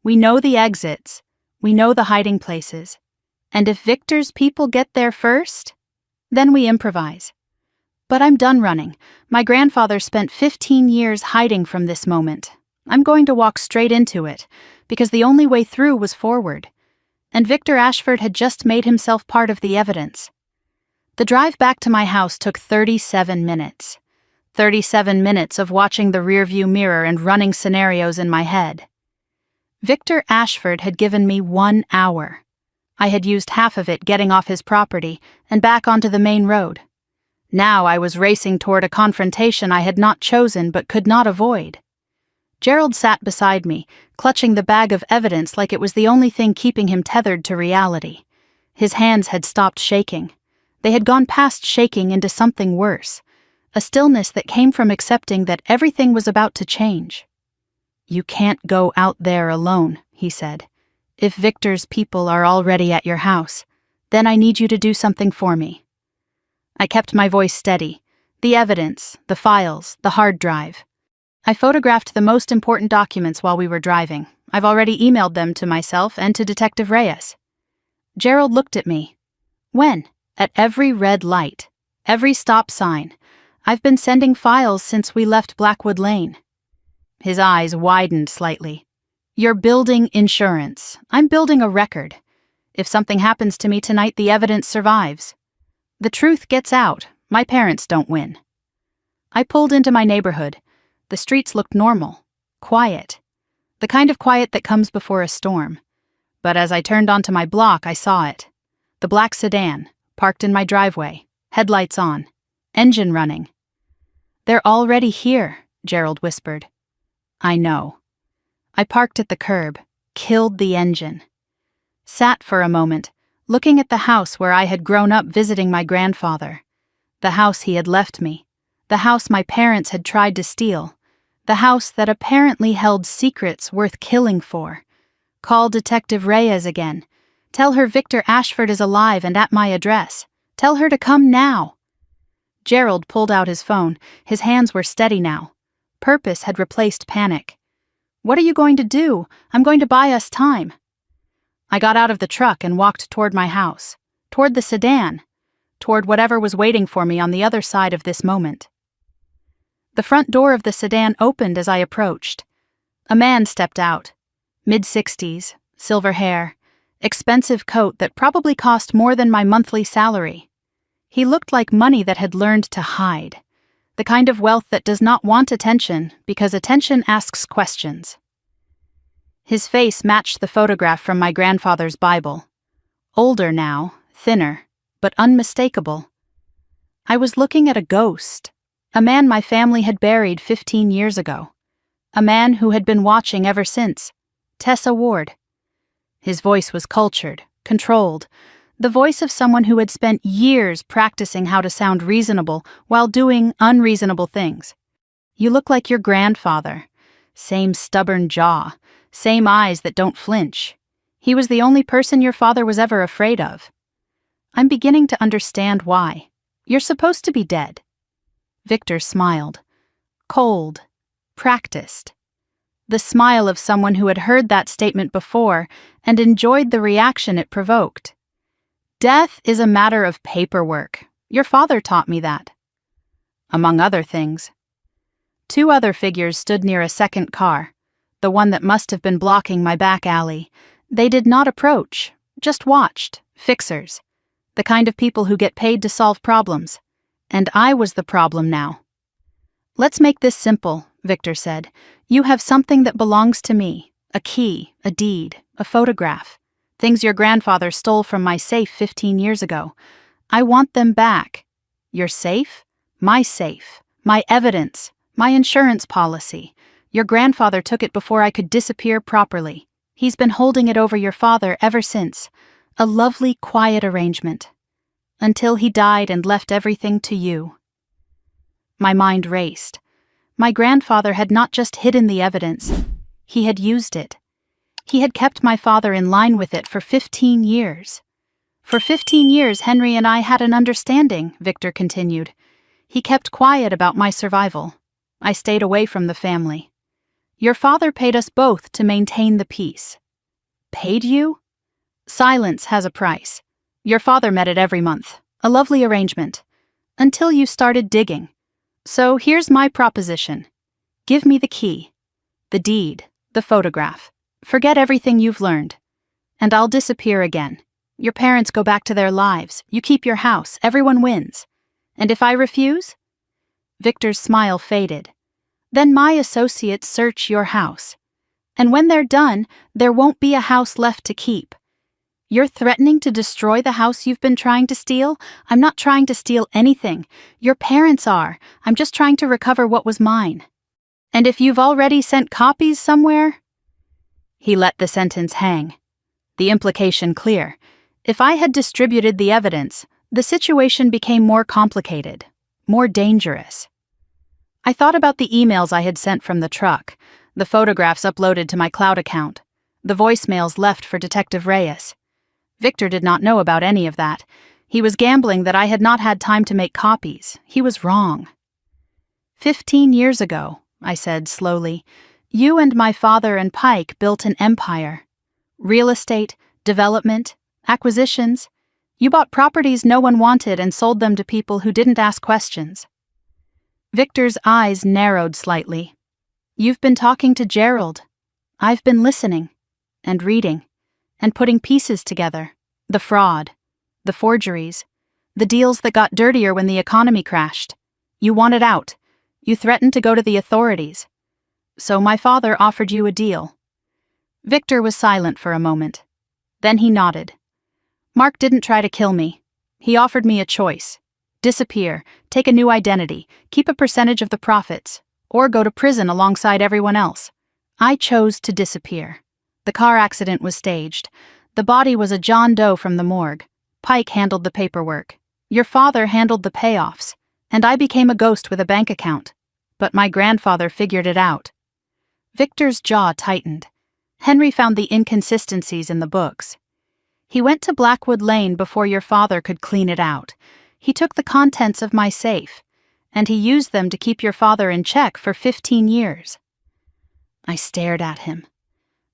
We know the exits. We know the hiding places. And if Victor's people get there first, then we improvise. But I'm done running. My grandfather spent 15 years hiding from this moment. I'm going to walk straight into it, because the only way through was forward. And Victor Ashford had just made himself part of the evidence." The drive back to my house took 37 minutes. 37 minutes of watching the rearview mirror and running scenarios in my head. Victor Ashford had given me 1 hour. I had used half of it getting off his property and back onto the main road. Now I was racing toward a confrontation I had not chosen but could not avoid. Gerald sat beside me, clutching the bag of evidence like it was the only thing keeping him tethered to reality. His hands had stopped shaking. They had gone past shaking into something worse, a stillness that came from accepting that everything was about to change. "You can't go out there alone," he said. "If Victor's people are already at your house, then I need you to do something for me." I kept my voice steady. The evidence, the files, the hard drive. I photographed the most important documents while we were driving. I've already emailed them to myself and to Detective Reyes. Gerald looked at me. "When?" "At every red light. Every stop sign. I've been sending files since we left Blackwood Lane." His eyes widened slightly. "You're building insurance. I'm building a record. If something happens to me tonight, the evidence survives. The truth gets out. My parents don't win." I pulled into my neighborhood. The streets looked normal, quiet. The kind of quiet that comes before a storm. But as I turned onto my block, I saw it. The black sedan, parked in my driveway, headlights on, engine running. "They're already here," Gerald whispered. "I know." I parked at the curb, killed the engine. Sat for a moment, looking at the house where I had grown up visiting my grandfather. The house he had left me. The house my parents had tried to steal. The house that apparently held secrets worth killing for. Call Detective Reyes again. Tell her Victor Ashford is alive and at my address. Tell her to come now. Gerald pulled out his phone. His hands were steady now. Purpose had replaced panic. "What are you going to do? I'm going to buy us time." I got out of the truck and walked toward my house, toward the sedan, toward whatever was waiting for me on the other side of this moment. The front door of the sedan opened as I approached. A man stepped out. Mid-60s, silver hair, expensive coat that probably cost more than my monthly salary. He looked like money that had learned to hide. The kind of wealth that does not want attention because attention asks questions. His face matched the photograph from my grandfather's Bible. Older now, thinner, but unmistakable. I was looking at a ghost, a man my family had buried 15 years ago. A man who had been watching ever since. Tessa Ward. His voice was cultured, controlled, the voice of someone who had spent years practicing how to sound reasonable while doing unreasonable things. "You look like your grandfather. Same stubborn jaw, same eyes that don't flinch. He was the only person your father was ever afraid of. I'm beginning to understand why. You're supposed to be dead." Victor smiled. Cold. Practiced. the smile of someone who had heard that statement before and enjoyed the reaction it provoked. Death is a matter of paperwork. Your father taught me that. Among other things. 2 other figures stood near a second car, the one that must have been blocking my back alley. They did not approach, just watched. Fixers. The kind of people who get paid to solve problems. And I was the problem now. "Let's make this simple," Victor said. "You have something that belongs to me. A key, a deed, a photograph. Things your grandfather stole from my safe 15 years ago. I want them back. Your safe? My safe. My evidence. My insurance policy. Your grandfather took it before I could disappear properly. He's been holding it over your father ever since. A lovely, quiet arrangement. Until he died and left everything to you." My mind raced. My grandfather had not just hidden the evidence, he had used it. He had kept my father in line with it for 15 years. "For 15 years, Henry and I had an understanding," Victor continued. "He kept quiet about my survival. I stayed away from the family. Your father paid us both to maintain the peace." "Paid you?" "Silence has a price. Your father met it every month. A lovely arrangement. Until you started digging. So here's my proposition. Give me the key, the deed, the photograph. Forget everything you've learned. And I'll disappear again. Your parents go back to their lives. You keep your house. Everyone wins. And if I refuse?" Victor's smile faded. "Then my associates search your house. And when they're done, there won't be a house left to keep. You're threatening to destroy the house you've been trying to steal? I'm not trying to steal anything. Your parents are. I'm just trying to recover what was mine. And if you've already sent copies somewhere?" He let the sentence hang. The implication clear. If I had distributed the evidence, the situation became more complicated, more dangerous. I thought about the emails I had sent from the truck, the photographs uploaded to my cloud account, the voicemails left for Detective Reyes. Victor did not know about any of that. He was gambling that I had not had time to make copies. He was wrong. 15 years ago, I said slowly, you and my father and Pike built an empire. Real estate, development, acquisitions. You bought properties no one wanted and sold them to people who didn't ask questions. Victor's eyes narrowed slightly. You've been talking to Gerald. I've been listening, and reading, and putting pieces together. The fraud, the forgeries, the deals that got dirtier when the economy crashed. You wanted out. You threatened to go to the authorities. So my father offered you a deal. Victor was silent for a moment. Then he nodded. Mark didn't try to kill me. He offered me a choice. Disappear, take a new identity, keep a percentage of the profits, or go to prison alongside everyone else. I chose to disappear. The car accident was staged. The body was a John Doe from the morgue. Pike handled the paperwork. Your father handled the payoffs. And I became a ghost with a bank account. But my grandfather figured it out. Victor's jaw tightened. Henry found the inconsistencies in the books. He went to Blackwood Lane before your father could clean it out. He took the contents of my safe, and he used them to keep your father in check for 15 years. I stared at him.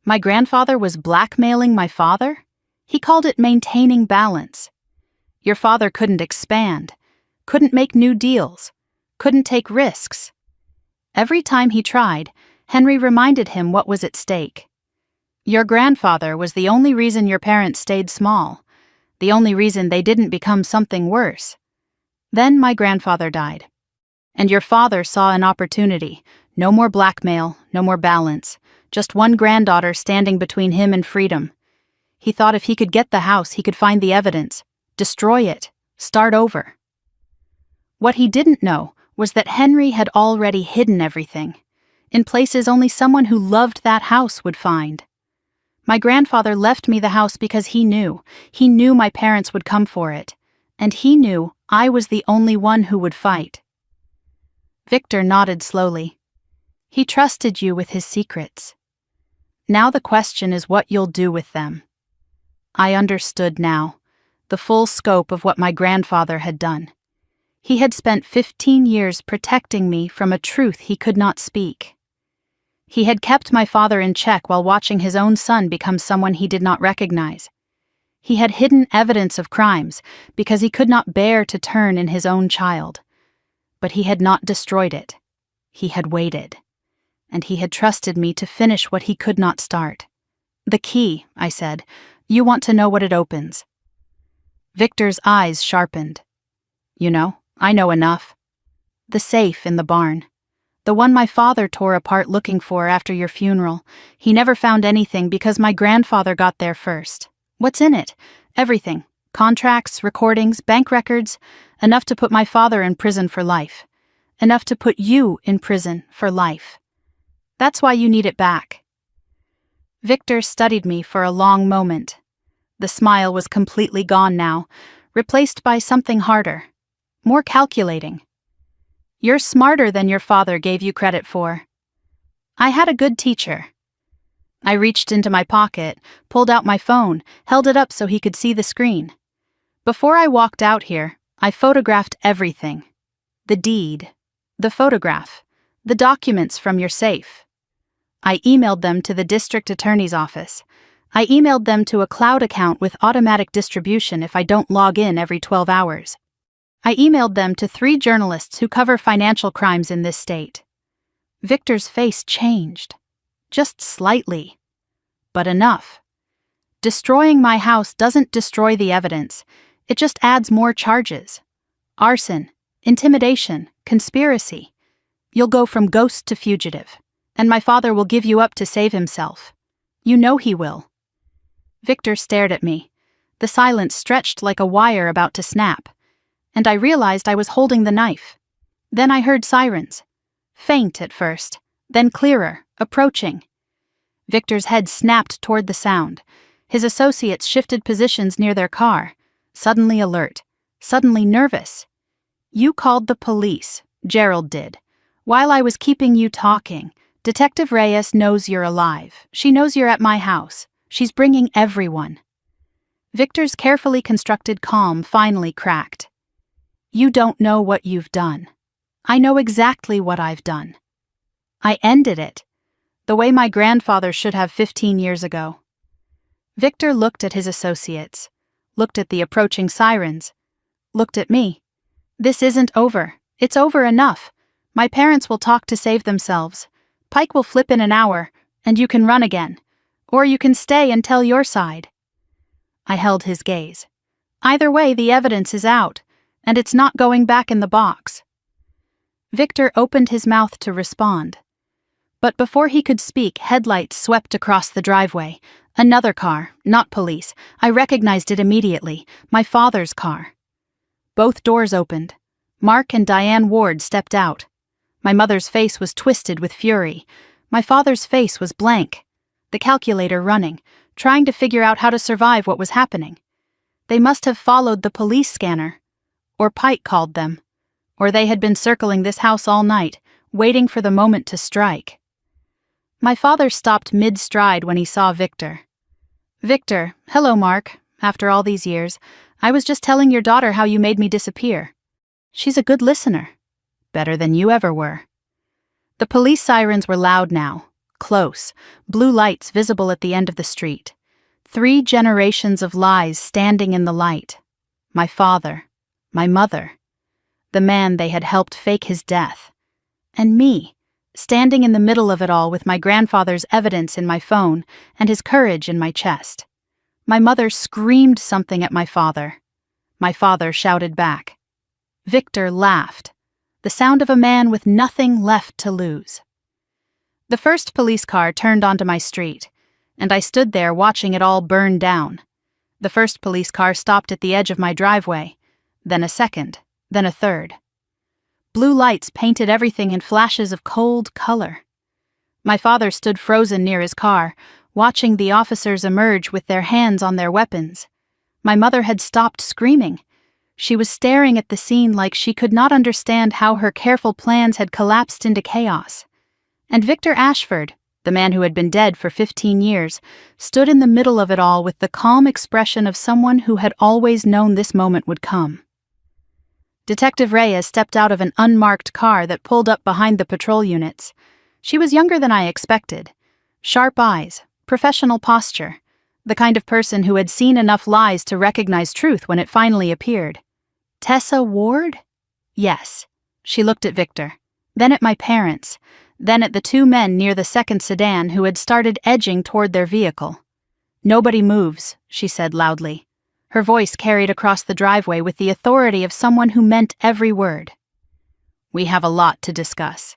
My grandfather was blackmailing my father? He called it maintaining balance. Your father couldn't expand, couldn't make new deals, couldn't take risks. Every time he tried, Henry reminded him what was at stake. Your grandfather was the only reason your parents stayed small, the only reason they didn't become something worse. Then my grandfather died. And your father saw an opportunity. No more blackmail, no more balance. Just one granddaughter standing between him and freedom. He thought if he could get the house, he could find the evidence, destroy it, start over. What he didn't know was that Henry had already hidden everything, in places only someone who loved that house would find. My grandfather left me the house because he knew my parents would come for it, and he knew I was the only one who would fight. Victor nodded slowly. He trusted you with his secrets. Now the question is what you'll do with them. I understood now, the full scope of what my grandfather had done. He had spent 15 years protecting me from a truth he could not speak. He had kept my father in check while watching his own son become someone he did not recognize. He had hidden evidence of crimes because he could not bear to turn in his own child. But he had not destroyed it. He had waited. And he had trusted me to finish what he could not start. "The key," I said. "You want to know what it opens." Victor's eyes sharpened. "You know, I know enough." "The safe in the barn. The one my father tore apart looking for after your funeral. He never found anything because my grandfather got there first. What's in it? Everything. Contracts, recordings, bank records. Enough to put my father in prison for life. Enough to put you in prison for life. That's why you need it back." Victor studied me for a long moment. The smile was completely gone now, replaced by something harder, more calculating. "You're smarter than your father gave you credit for. I had a good teacher." I reached into my pocket, pulled out my phone, held it up so he could see the screen. "Before I walked out here, I photographed everything. The deed, the photograph, the documents from your safe. I emailed them to the district attorney's office. I emailed them to a cloud account with automatic distribution if I don't log in every 12 hours. I emailed them to 3 journalists who cover financial crimes in this state." Victor's face changed. Just slightly. But enough. Destroying my house doesn't destroy the evidence. It just adds more charges. Arson, intimidation, conspiracy. You'll go from ghost to fugitive. And my father will give you up to save himself. You know he will." Victor stared at me. The silence stretched like a wire about to snap. And I realized I was holding the knife. Then I heard sirens. Faint at first, then clearer, approaching. Victor's head snapped toward the sound. His associates shifted positions near their car, suddenly alert, suddenly nervous. "You called the police," Gerald did. "While I was keeping you talking. Detective Reyes knows you're alive. She knows you're at my house. She's bringing everyone." Victor's carefully constructed calm finally cracked. "You don't know what you've done. I know exactly what I've done. I ended it, the way my grandfather should have 15 years ago." Victor looked at his associates, looked at the approaching sirens, looked at me. "This isn't over. It's over enough. My parents will talk to save themselves. Pike will flip in an hour, and you can run again. Or you can stay and tell your side." I held his gaze. "Either way, the evidence is out, and it's not going back in the box." Victor opened his mouth to respond. But before he could speak, headlights swept across the driveway. Another car, not police. I recognized it immediately. My father's car. Both doors opened. Mark and Diane Ward stepped out. My mother's face was twisted with fury. My father's face was blank. The calculator running, trying to figure out how to survive what was happening. They must have followed the police scanner. Or Pike called them. Or they had been circling this house all night, waiting for the moment to strike. My father stopped mid-stride when he saw Victor. "Victor, hello Mark, after all these years. I was just telling your daughter how you made me disappear. She's a good listener. Better than you ever were." The police sirens were loud now, close, blue lights visible at the end of the street. 3 generations of lies standing in the light. My father, my mother, the man they had helped fake his death, and me, standing in the middle of it all with my grandfather's evidence in my phone and his courage in my chest. My mother screamed something at my father. My father shouted back. Victor laughed, the sound of a man with nothing left to lose. The first police car turned onto my street, and I stood there watching it all burn down. The first police car stopped at the edge of my driveway, then a second, then a third. Blue lights painted everything in flashes of cold color. My father stood frozen near his car, watching the officers emerge with their hands on their weapons. My mother had stopped screaming. She was staring at the scene like she could not understand how her careful plans had collapsed into chaos. And Victor Ashford, the man who had been dead for 15 years, stood in the middle of it all with the calm expression of someone who had always known this moment would come. Detective Reyes stepped out of an unmarked car that pulled up behind the patrol units. She was younger than I expected. Sharp eyes, professional posture, the kind of person who had seen enough lies to recognize truth when it finally appeared. Tessa Ward? Yes. She looked at Victor, then at my parents, then at the two men near the second sedan who had started edging toward their vehicle. "Nobody moves," she said loudly. Her voice carried across the driveway with the authority of someone who meant every word. "We have a lot to discuss."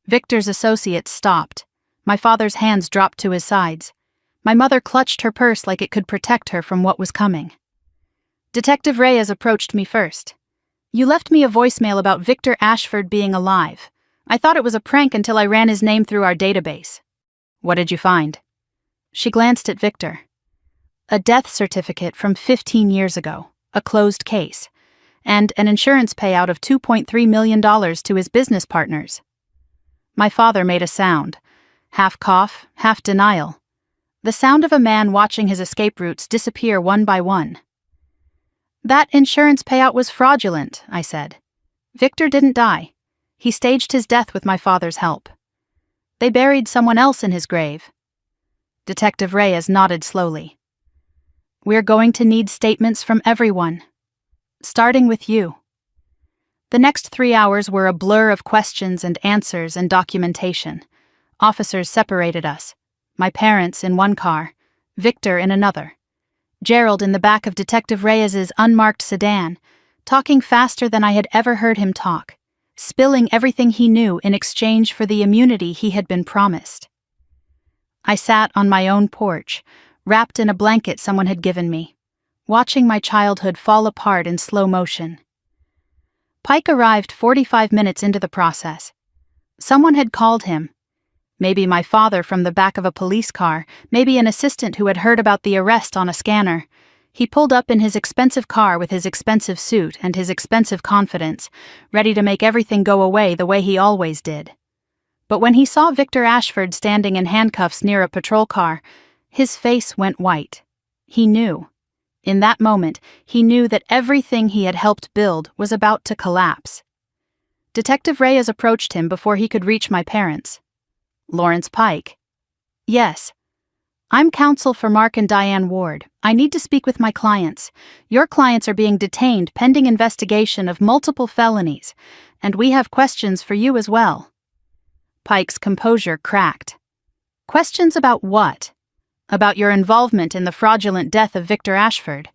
Victor's associates stopped. My father's hands dropped to his sides. My mother clutched her purse like it could protect her from what was coming. Detective Reyes approached me first. "You left me a voicemail about Victor Ashford being alive. I thought it was a prank until I ran his name through our database." "What did you find?" She glanced at Victor. "A death certificate from 15 years ago, a closed case, and an insurance payout of $2.3 million to his business partners." My father made a sound, half cough, half denial. The sound of a man watching his escape routes disappear one by one. "That insurance payout was fraudulent," I said. "Victor didn't die. He staged his death with my father's help. They buried someone else in his grave." Detective Reyes nodded slowly. "We're going to need statements from everyone. Starting with you." The next 3 hours were a blur of questions and answers and documentation. Officers separated us. My parents in one car, Victor in another. Gerald in the back of Detective Reyes's unmarked sedan, talking faster than I had ever heard him talk, spilling everything he knew in exchange for the immunity he had been promised. I sat on my own porch, wrapped in a blanket someone had given me, watching my childhood fall apart in slow motion. Pike arrived 45 minutes into the process. Someone had called him. Maybe my father from the back of a police car, maybe an assistant who had heard about the arrest on a scanner. He pulled up in his expensive car with his expensive suit and his expensive confidence, ready to make everything go away the way he always did. But when he saw Victor Ashford standing in handcuffs near a patrol car, his face went white. He knew. In that moment, he knew that everything he had helped build was about to collapse. Detective Reyes approached him before he could reach my parents. "Lawrence Pike." "Yes. I'm counsel for Mark and Diane Ward. I need to speak with my clients. Your clients are being detained pending investigation of multiple felonies, and we have questions for you as well." Pike's composure cracked. "Questions about what?" "About your involvement in the fraudulent death of Victor Ashford,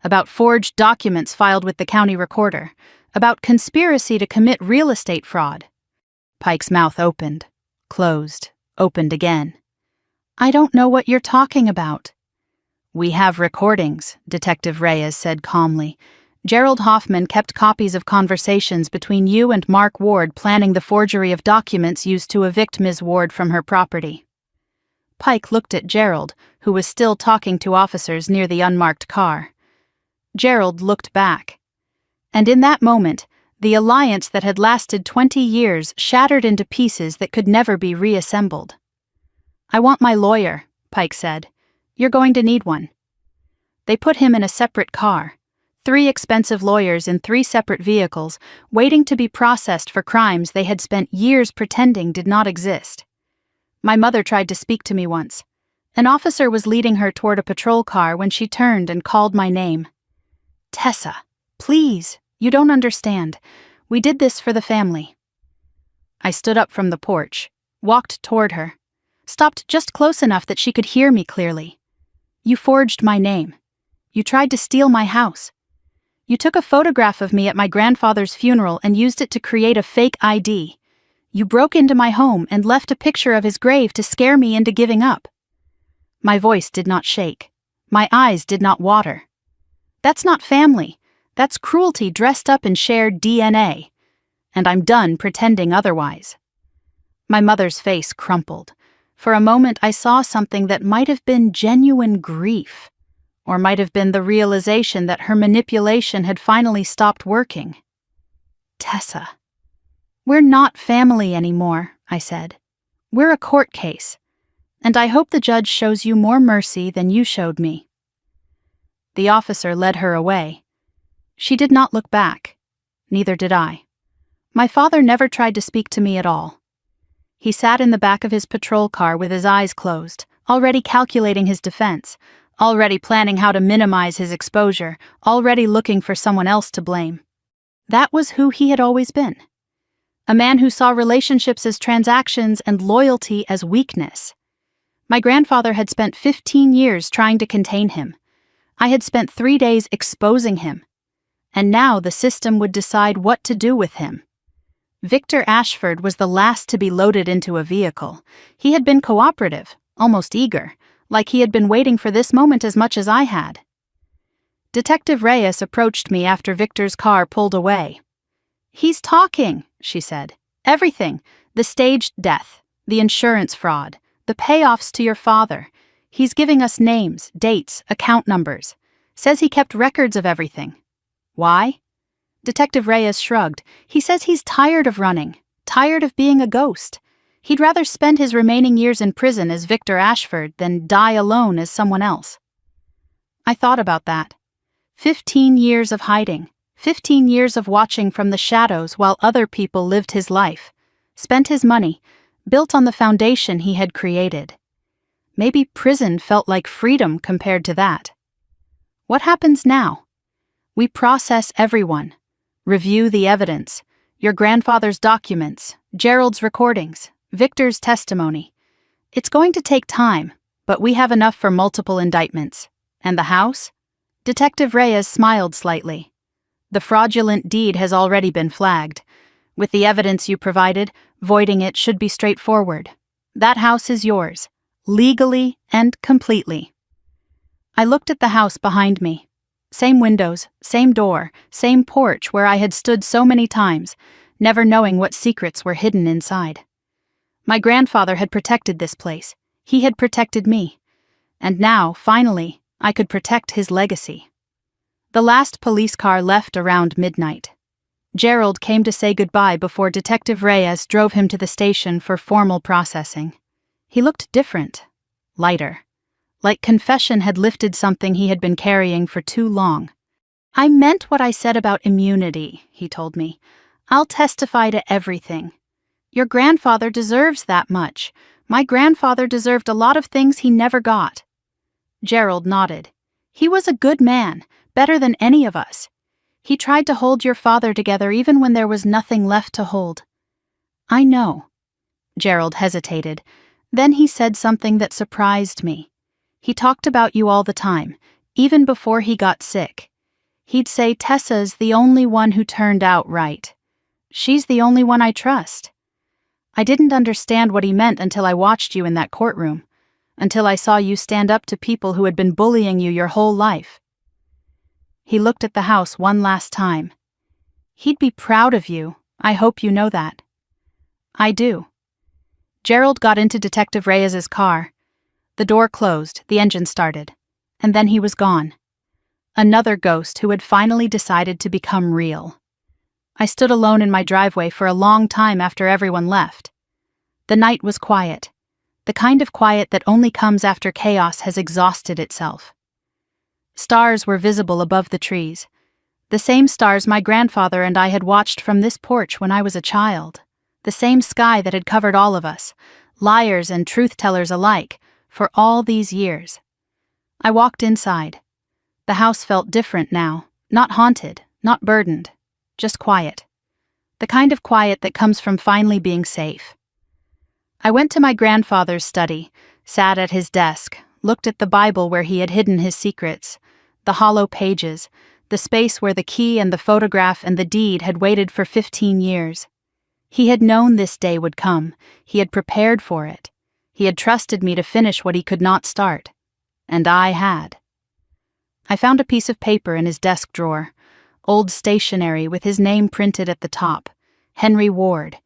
about forged documents filed with the county recorder, about conspiracy to commit real estate fraud." Pike's mouth opened, closed, opened again. "I don't know what you're talking about." "We have recordings," Detective Reyes said calmly. "Gerald Hoffman kept copies of conversations between you and Mark Ward planning the forgery of documents used to evict Ms. Ward from her property." Pike looked at Gerald, who was still talking to officers near the unmarked car. Gerald looked back. And in that moment, the alliance that had lasted 20 years shattered into pieces that could never be reassembled. "I want my lawyer," Pike said. "You're going to need one." They put him in a separate car. 3 expensive lawyers in 3 separate vehicles, waiting to be processed for crimes they had spent years pretending did not exist. My mother tried to speak to me once. An officer was leading her toward a patrol car when she turned and called my name. "Tessa, please, you don't understand. We did this for the family." I stood up from the porch, walked toward her, stopped just close enough that she could hear me clearly. "You forged my name. You tried to steal my house. You took a photograph of me at my grandfather's funeral and used it to create a fake ID. You broke into my home and left a picture of his grave to scare me into giving up." My voice did not shake. My eyes did not water. "That's not family. That's cruelty dressed up in shared DNA. And I'm done pretending otherwise." My mother's face crumpled. For a moment I saw something that might have been genuine grief, or might have been the realization that her manipulation had finally stopped working. "Tessa." "We're not family anymore," I said. "We're a court case, and I hope the judge shows you more mercy than you showed me." The officer led her away. She did not look back. Neither did I. My father never tried to speak to me at all. He sat in the back of his patrol car with his eyes closed, already calculating his defense, already planning how to minimize his exposure, already looking for someone else to blame. That was who he had always been. A man who saw relationships as transactions and loyalty as weakness. My grandfather had spent 15 years trying to contain him. I had spent 3 days exposing him. And now the system would decide what to do with him. Victor Ashford was the last to be loaded into a vehicle. He had been cooperative, almost eager, like he had been waiting for this moment as much as I had. Detective Reyes approached me after Victor's car pulled away. "He's talking," she said. "Everything. The staged death, the insurance fraud, the payoffs to your father. He's giving us names, dates, account numbers. Says he kept records of everything." "Why?" Detective Reyes shrugged. "He says he's tired of running, tired of being a ghost. He'd rather spend his remaining years in prison as Victor Ashford than die alone as someone else." I thought about that. 15 years of hiding, 15 years of watching from the shadows while other people lived his life, spent his money, built on the foundation he had created. Maybe prison felt like freedom compared to that. What happens now? We process everyone, review the evidence, your grandfather's documents, Gerald's recordings, Victor's testimony. It's going to take time, but we have enough for multiple indictments. And the house? Detective Reyes smiled slightly. The fraudulent deed has already been flagged. With the evidence you provided, voiding it should be straightforward. That house is yours, legally and completely. I looked at the house behind me. Same windows, same door, same porch where I had stood so many times, never knowing what secrets were hidden inside. My grandfather had protected this place. He had protected me. And now, finally, I could protect his legacy. The last police car left around midnight. Gerald came to say goodbye before Detective Reyes drove him to the station for formal processing. He looked different, lighter, like confession had lifted something he had been carrying for too long. "I meant what I said about immunity," he told me. "I'll testify to everything. Your grandfather deserves that much. My grandfather deserved a lot of things he never got." Gerald nodded. "He was a good man, better than any of us. He tried to hold your father together even when there was nothing left to hold." "I know." Gerald hesitated. Then he said something that surprised me. He talked about you all the time, even before he got sick. He'd say Tessa's the only one who turned out right. She's the only one I trust. I didn't understand what he meant until I watched you in that courtroom, until I saw you stand up to people who had been bullying you your whole life. He looked at the house one last time. "He'd be proud of you. I hope you know that." "I do." Gerald got into Detective Reyes's car. The door closed, the engine started, and then he was gone. Another ghost who had finally decided to become real. I stood alone in my driveway for a long time after everyone left. The night was quiet, the kind of quiet that only comes after chaos has exhausted itself. Stars were visible above the trees, the same stars my grandfather and I had watched from this porch when I was a child, the same sky that had covered all of us, liars and truth-tellers alike, for all these years. I walked inside. The house felt different now, not haunted, not burdened, just quiet. The kind of quiet that comes from finally being safe. I went to my grandfather's study, sat at his desk, looked at the Bible where he had hidden his secrets, the hollow pages, the space where the key and the photograph and the deed had waited for 15 years. He had known this day would come. He had prepared for it. He had trusted me to finish what he could not start. And I had. I found a piece of paper in his desk drawer, old stationery with his name printed at the top, Henry Ward,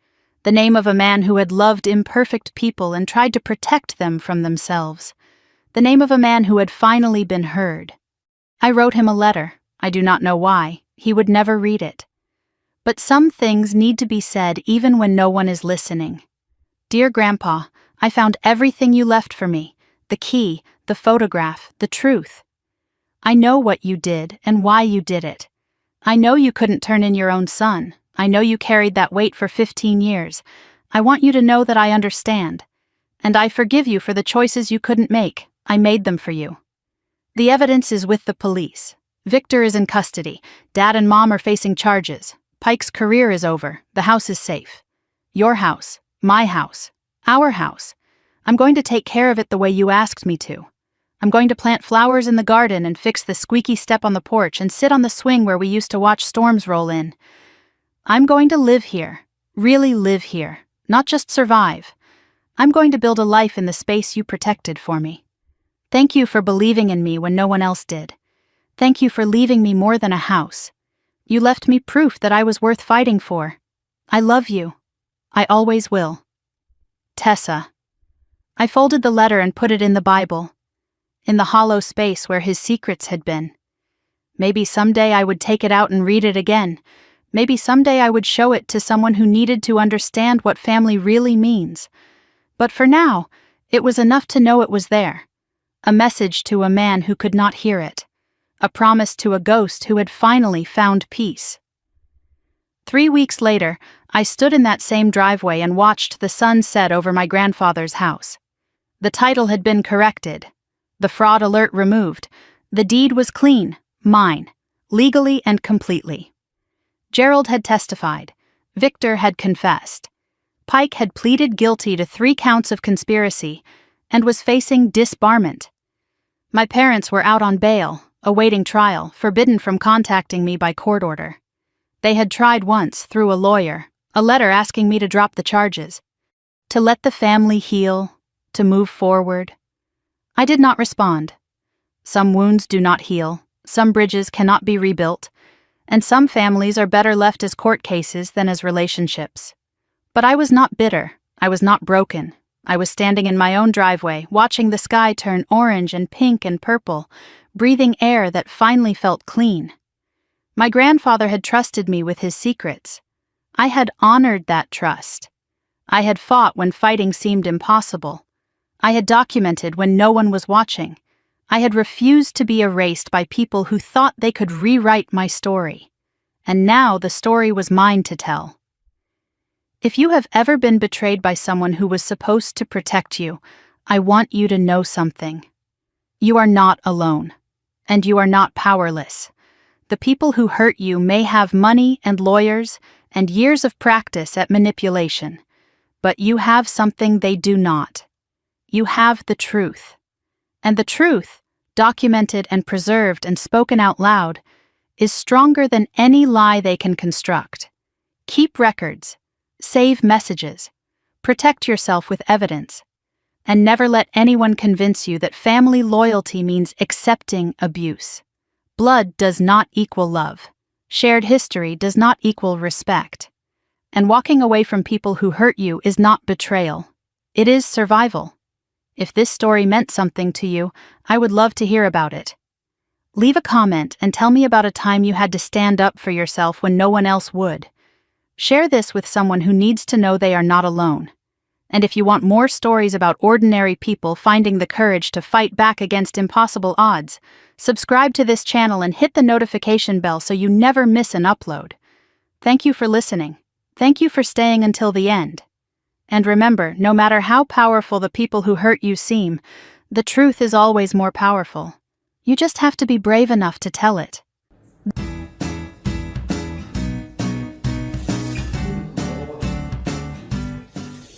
the name of a man who had loved imperfect people and tried to protect them from themselves, the name of a man who had finally been heard. I wrote him a letter. I do not know why. He would never read it. But some things need to be said even when no one is listening. Dear Grandpa, I found everything you left for me, the key, the photograph, the truth. I know what you did and why you did it. I know you couldn't turn in your own son. I know you carried that weight for 15 years. I want you to know that I understand. And I forgive you for the choices you couldn't make. I made them for you. The evidence is with the police. Victor is in custody. Dad and Mom are facing charges. Pike's career is over. The house is safe. Your house, my house, our house. I'm going to take care of it the way you asked me to. I'm going to plant flowers in the garden and fix the squeaky step on the porch and sit on the swing where we used to watch storms roll in. I'm going to live here, really live here, not just survive. I'm going to build a life in the space you protected for me. Thank you for believing in me when no one else did. Thank you for leaving me more than a house. You left me proof that I was worth fighting for. I love you. I always will. Tessa. I folded the letter and put it in the Bible, in the hollow space where his secrets had been. Maybe someday I would take it out and read it again. Maybe someday I would show it to someone who needed to understand what family really means. But for now, it was enough to know it was there. A message to a man who could not hear it. A promise to a ghost who had finally found peace. 3 weeks later, I stood in that same driveway and watched the sun set over my grandfather's house. The title had been corrected. The fraud alert removed. The deed was clean, mine, legally and completely. Gerald had testified. Victor had confessed. Pike had pleaded guilty to 3 counts of conspiracy and was facing disbarment. My parents were out on bail, awaiting trial, forbidden from contacting me by court order. They had tried once, through a lawyer, a letter asking me to drop the charges, to let the family heal, to move forward. I did not respond. Some wounds do not heal, some bridges cannot be rebuilt, and some families are better left as court cases than as relationships. But I was not bitter, I was not broken. I was standing in my own driveway, watching the sky turn orange and pink and purple, breathing air that finally felt clean. My grandfather had trusted me with his secrets. I had honored that trust. I had fought when fighting seemed impossible. I had documented when no one was watching. I had refused to be erased by people who thought they could rewrite my story. And now the story was mine to tell. If you have ever been betrayed by someone who was supposed to protect you, I want you to know something. You are not alone, and you are not powerless. The people who hurt you may have money and lawyers and years of practice at manipulation, but you have something they do not. You have the truth. And the truth, documented and preserved and spoken out loud, is stronger than any lie they can construct. Keep records. Save messages. Protect yourself with evidence. And never let anyone convince you that family loyalty means accepting abuse. Blood does not equal love. Shared history does not equal respect. And walking away from people who hurt you is not betrayal. It is survival. If this story meant something to you, I would love to hear about it. Leave a comment and tell me about a time you had to stand up for yourself when no one else would. Share this with someone who needs to know they are not alone. And if you want more stories about ordinary people finding the courage to fight back against impossible odds, subscribe to this channel and hit the notification bell so you never miss an upload. Thank you for listening. Thank you for staying until the end. And remember, no matter how powerful the people who hurt you seem, the truth is always more powerful. You just have to be brave enough to tell it.